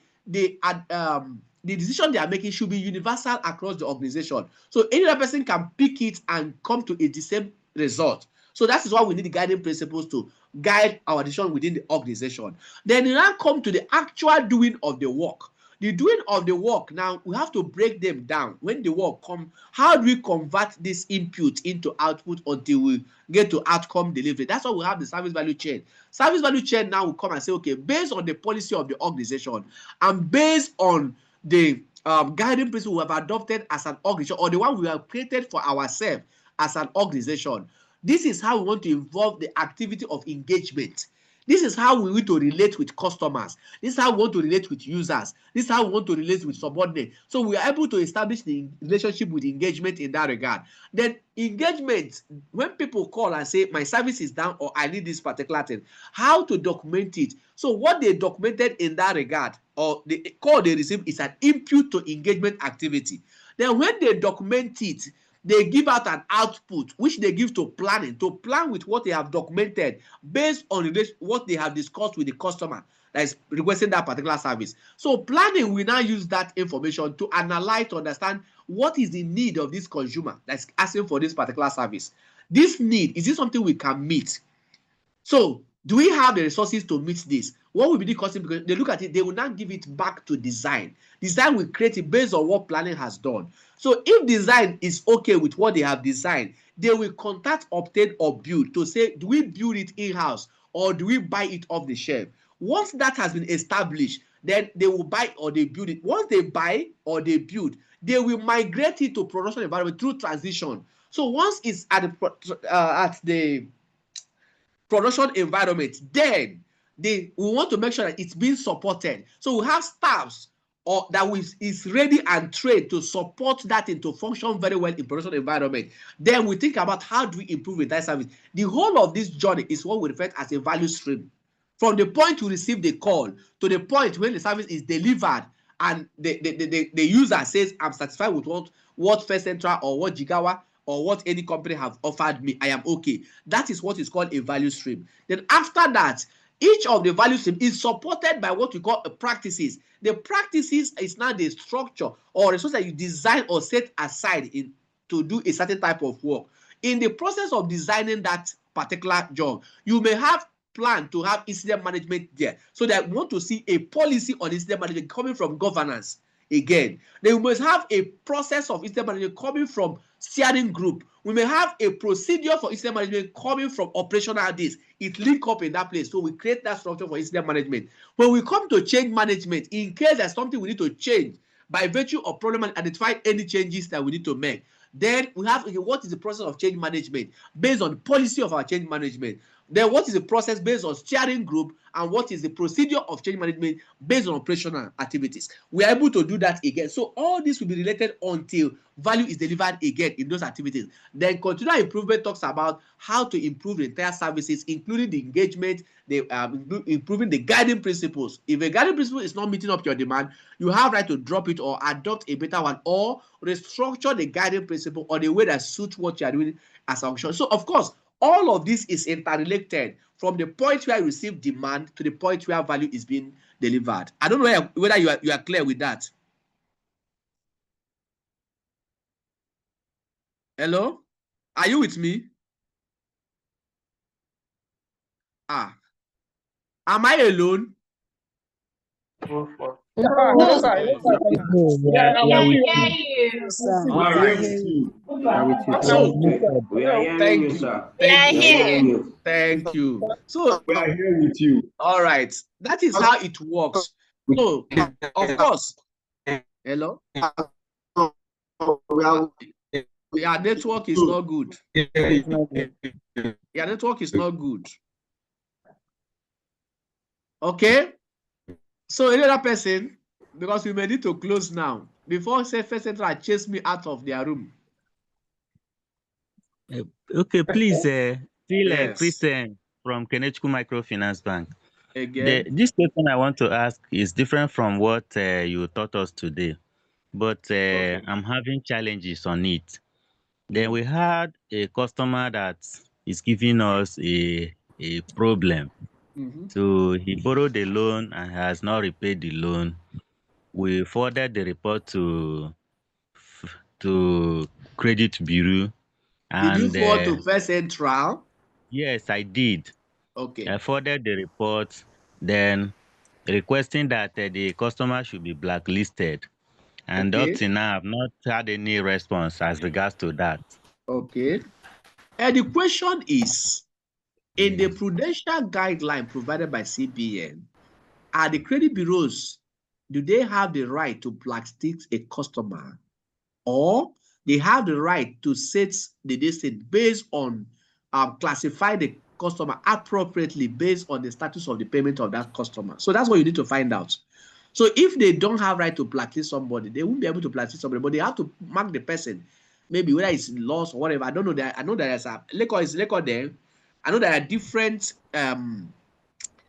decision they are making should be universal across the organization. So any other person can pick it and come to the same result. So that is why we need the guiding principles to guide our decision within the organization. Then we now come to the actual doing of the work. The doing of the work, now we have to break them down. When the work comes, how do we convert this input into output until we get to outcome delivery? That's why we have the service value chain. Service value chain now will come and say, okay, based on the policy of the organization and based on the guiding principle we have adopted as an organization, or the one we have created for ourselves as an organization, this is how we want to involve the activity of engagement. This is how we want to relate with customers. This is how we want to relate with users. This is how we want to relate with subordinates. So we are able to establish the relationship with engagement in that regard. Then engagement, when people call and say, my service is down or I need this particular thing, how to document it. So what they documented in that regard, or the call they received, is an input to engagement activity. Then when they document it, they give out an output which they give to planning, to plan with what they have documented based on what they have discussed with the customer that is requesting that particular service. So planning will now use that information to analyze, to understand what is the need of this consumer that's asking for this particular service. This need, is this something we can meet? So do we have the resources to meet this? What will be the costing? Because they look at it, they will now give it back to design. Design will create it based on what planning has done. So if design is okay with what they have designed, they will contact, obtain, or build to say, do we build it in-house or do we buy it off the shelf? Once that has been established, then they will buy or they build it. Once they buy or they build, they will migrate it to production environment through transition. So once it's at the production environment, then we want to make sure that it's being supported. So we have staffs that is ready and trained to support that and to function very well in production environment. Then we think about how do we improve that service. The whole of this journey is what we refer to as a value stream. From the point you receive the call to the point when the service is delivered and the user says, I'm satisfied with what FirstCentral or what Jigawa or what any company have offered me, I am okay. That is what is called a value stream. Then after that, each of the value stream is supported by what we call practices. The practices is now the structure or resource that you design or set aside to do a certain type of work. In the process of designing that particular job, you may have plan to have incident management there. So that we want to see a policy on incident management coming from governance. Again, they must have a process of incident management coming from steering group. We may have a procedure for incident management coming from operational days. It link up in that place. So we create that structure for incident management. When we come to change management, in case there's something we need to change by virtue of problem and identify any changes that we need to make, then we have what is the process of change management based on the policy of our change management. Then what is the process based on steering group, and what is the procedure of change management based on operational activities. We are able to do that again. So all this will be related until value is delivered again in those activities. Then continual improvement talks about how to improve the entire services, including the engagement, improving the guiding principles. If a guiding principle is not meeting up your demand, you have right to drop it or adopt a better one, or restructure the guiding principle or the way that suits what you are doing as a function. So of course, all of this is interrelated from the point where you receive demand to the point where value is being delivered. I don't know whether you are clear with that. Hello? Are you with me? Am I alone? No, sir. All right. We are hearing you, sir. Thank you. So we are here with you. All right. That is how it works. So, of course. Hello? Your network is not good. Your network is not good. Okay? So another person, because we may need to close now, before FirstCentral chase me out of their room. Okay, please, still Christian from Kenechku Microfinance Bank. Again? This question I want to ask is different from what you taught us today, but okay. I'm having challenges on it. Then we had a customer that is giving us a problem. So he borrowed the loan and has not repaid the loan. We forwarded the report to Credit Bureau. Did you forward to FirstCentral? Yes, I did. Okay. I forwarded the report, then requesting that the customer should be blacklisted. And up to now, I've not had any response as regards to that. Okay. And the question is, in the prudential guideline provided by CBN, are the credit bureaus, do they have the right to blacklist a customer, or they have the right to set the distance based on classify the customer appropriately based on the status of the payment of that customer? So that's what you need to find out. So if they don't have right to blacklist somebody, they won't be able to blacklist somebody, but they have to mark the person, maybe whether it's lost or whatever. I don't know that. I know there's a record there. I know there are different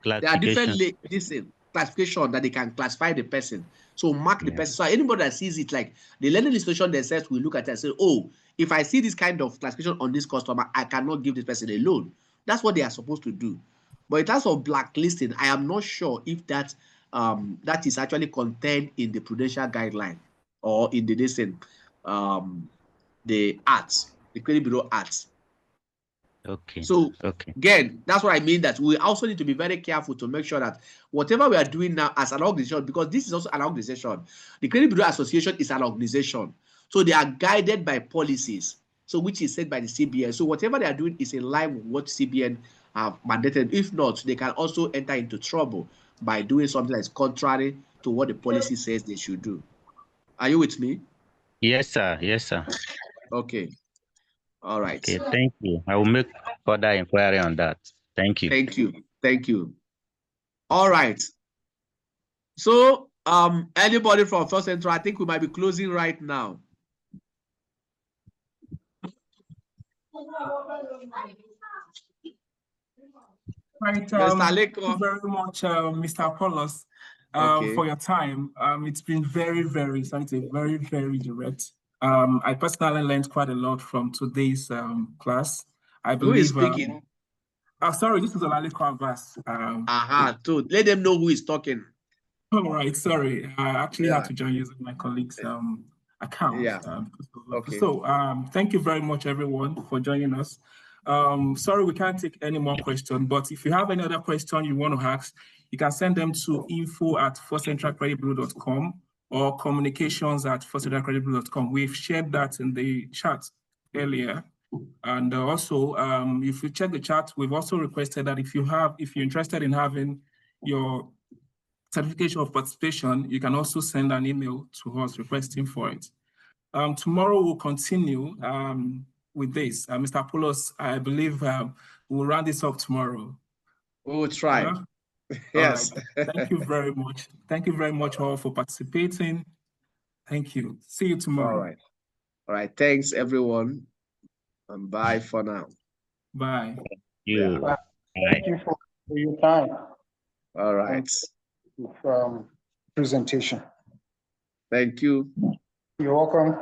classification that they can classify the person. So mark the person. So anybody that sees it, like the learning institution themselves will look at it and say, oh, if I see this kind of classification on this customer, I cannot give this person a loan. That's what they are supposed to do. But in terms of blacklisting, I am not sure if that is actually contained in the prudential guideline or in the the arts, the credit bureau arts. Okay. So again, that's what I mean, that we also need to be very careful to make sure that whatever we are doing now as an organization, because this is also an organization, the Credit Bureau Association is an organization. So they are guided by policies, so which is set by the CBN. So whatever they are doing is in line with what CBN have mandated. If not, they can also enter into trouble by doing something that is contrary to what the policy says they should do. Are you with me? Yes, sir. Yes, sir. Okay. All right. Okay, thank you. I will make further inquiry on that. Thank you. Thank you. Thank you. All right. So, anybody from FirstCentral, I think we might be closing right now. Right. Thank you very much, Mr. Apollos, for your time. It's been very, very direct. I personally learned quite a lot from today's class. I believe. Who is speaking? Sorry, this is Olale Kwabas. So let them know who is talking. All right, sorry. I actually had to join using my colleague's account. Yeah. Okay. So thank you very much, everyone, for joining us. Sorry, we can't take any more questions, but if you have any other question you want to ask, you can send them to info@firstcentralcreditbureau.com or communications@firstcentralcreditbureau.com. We've shared that in the chat earlier. And also, if you check the chat, we've also requested that if you're interested in having your certification of participation, you can also send an email to us requesting for it. Tomorrow we'll continue with this. Mr. Apollos, I believe we'll round this up tomorrow. We will try. Yes. Right. Thank you very much. Thank you very much all for participating. Thank you. See you tomorrow. All right. All right. Thanks, everyone. And bye for now. Bye. Yeah. Thank you for your time. All right. Presentation. Thank you. You're welcome.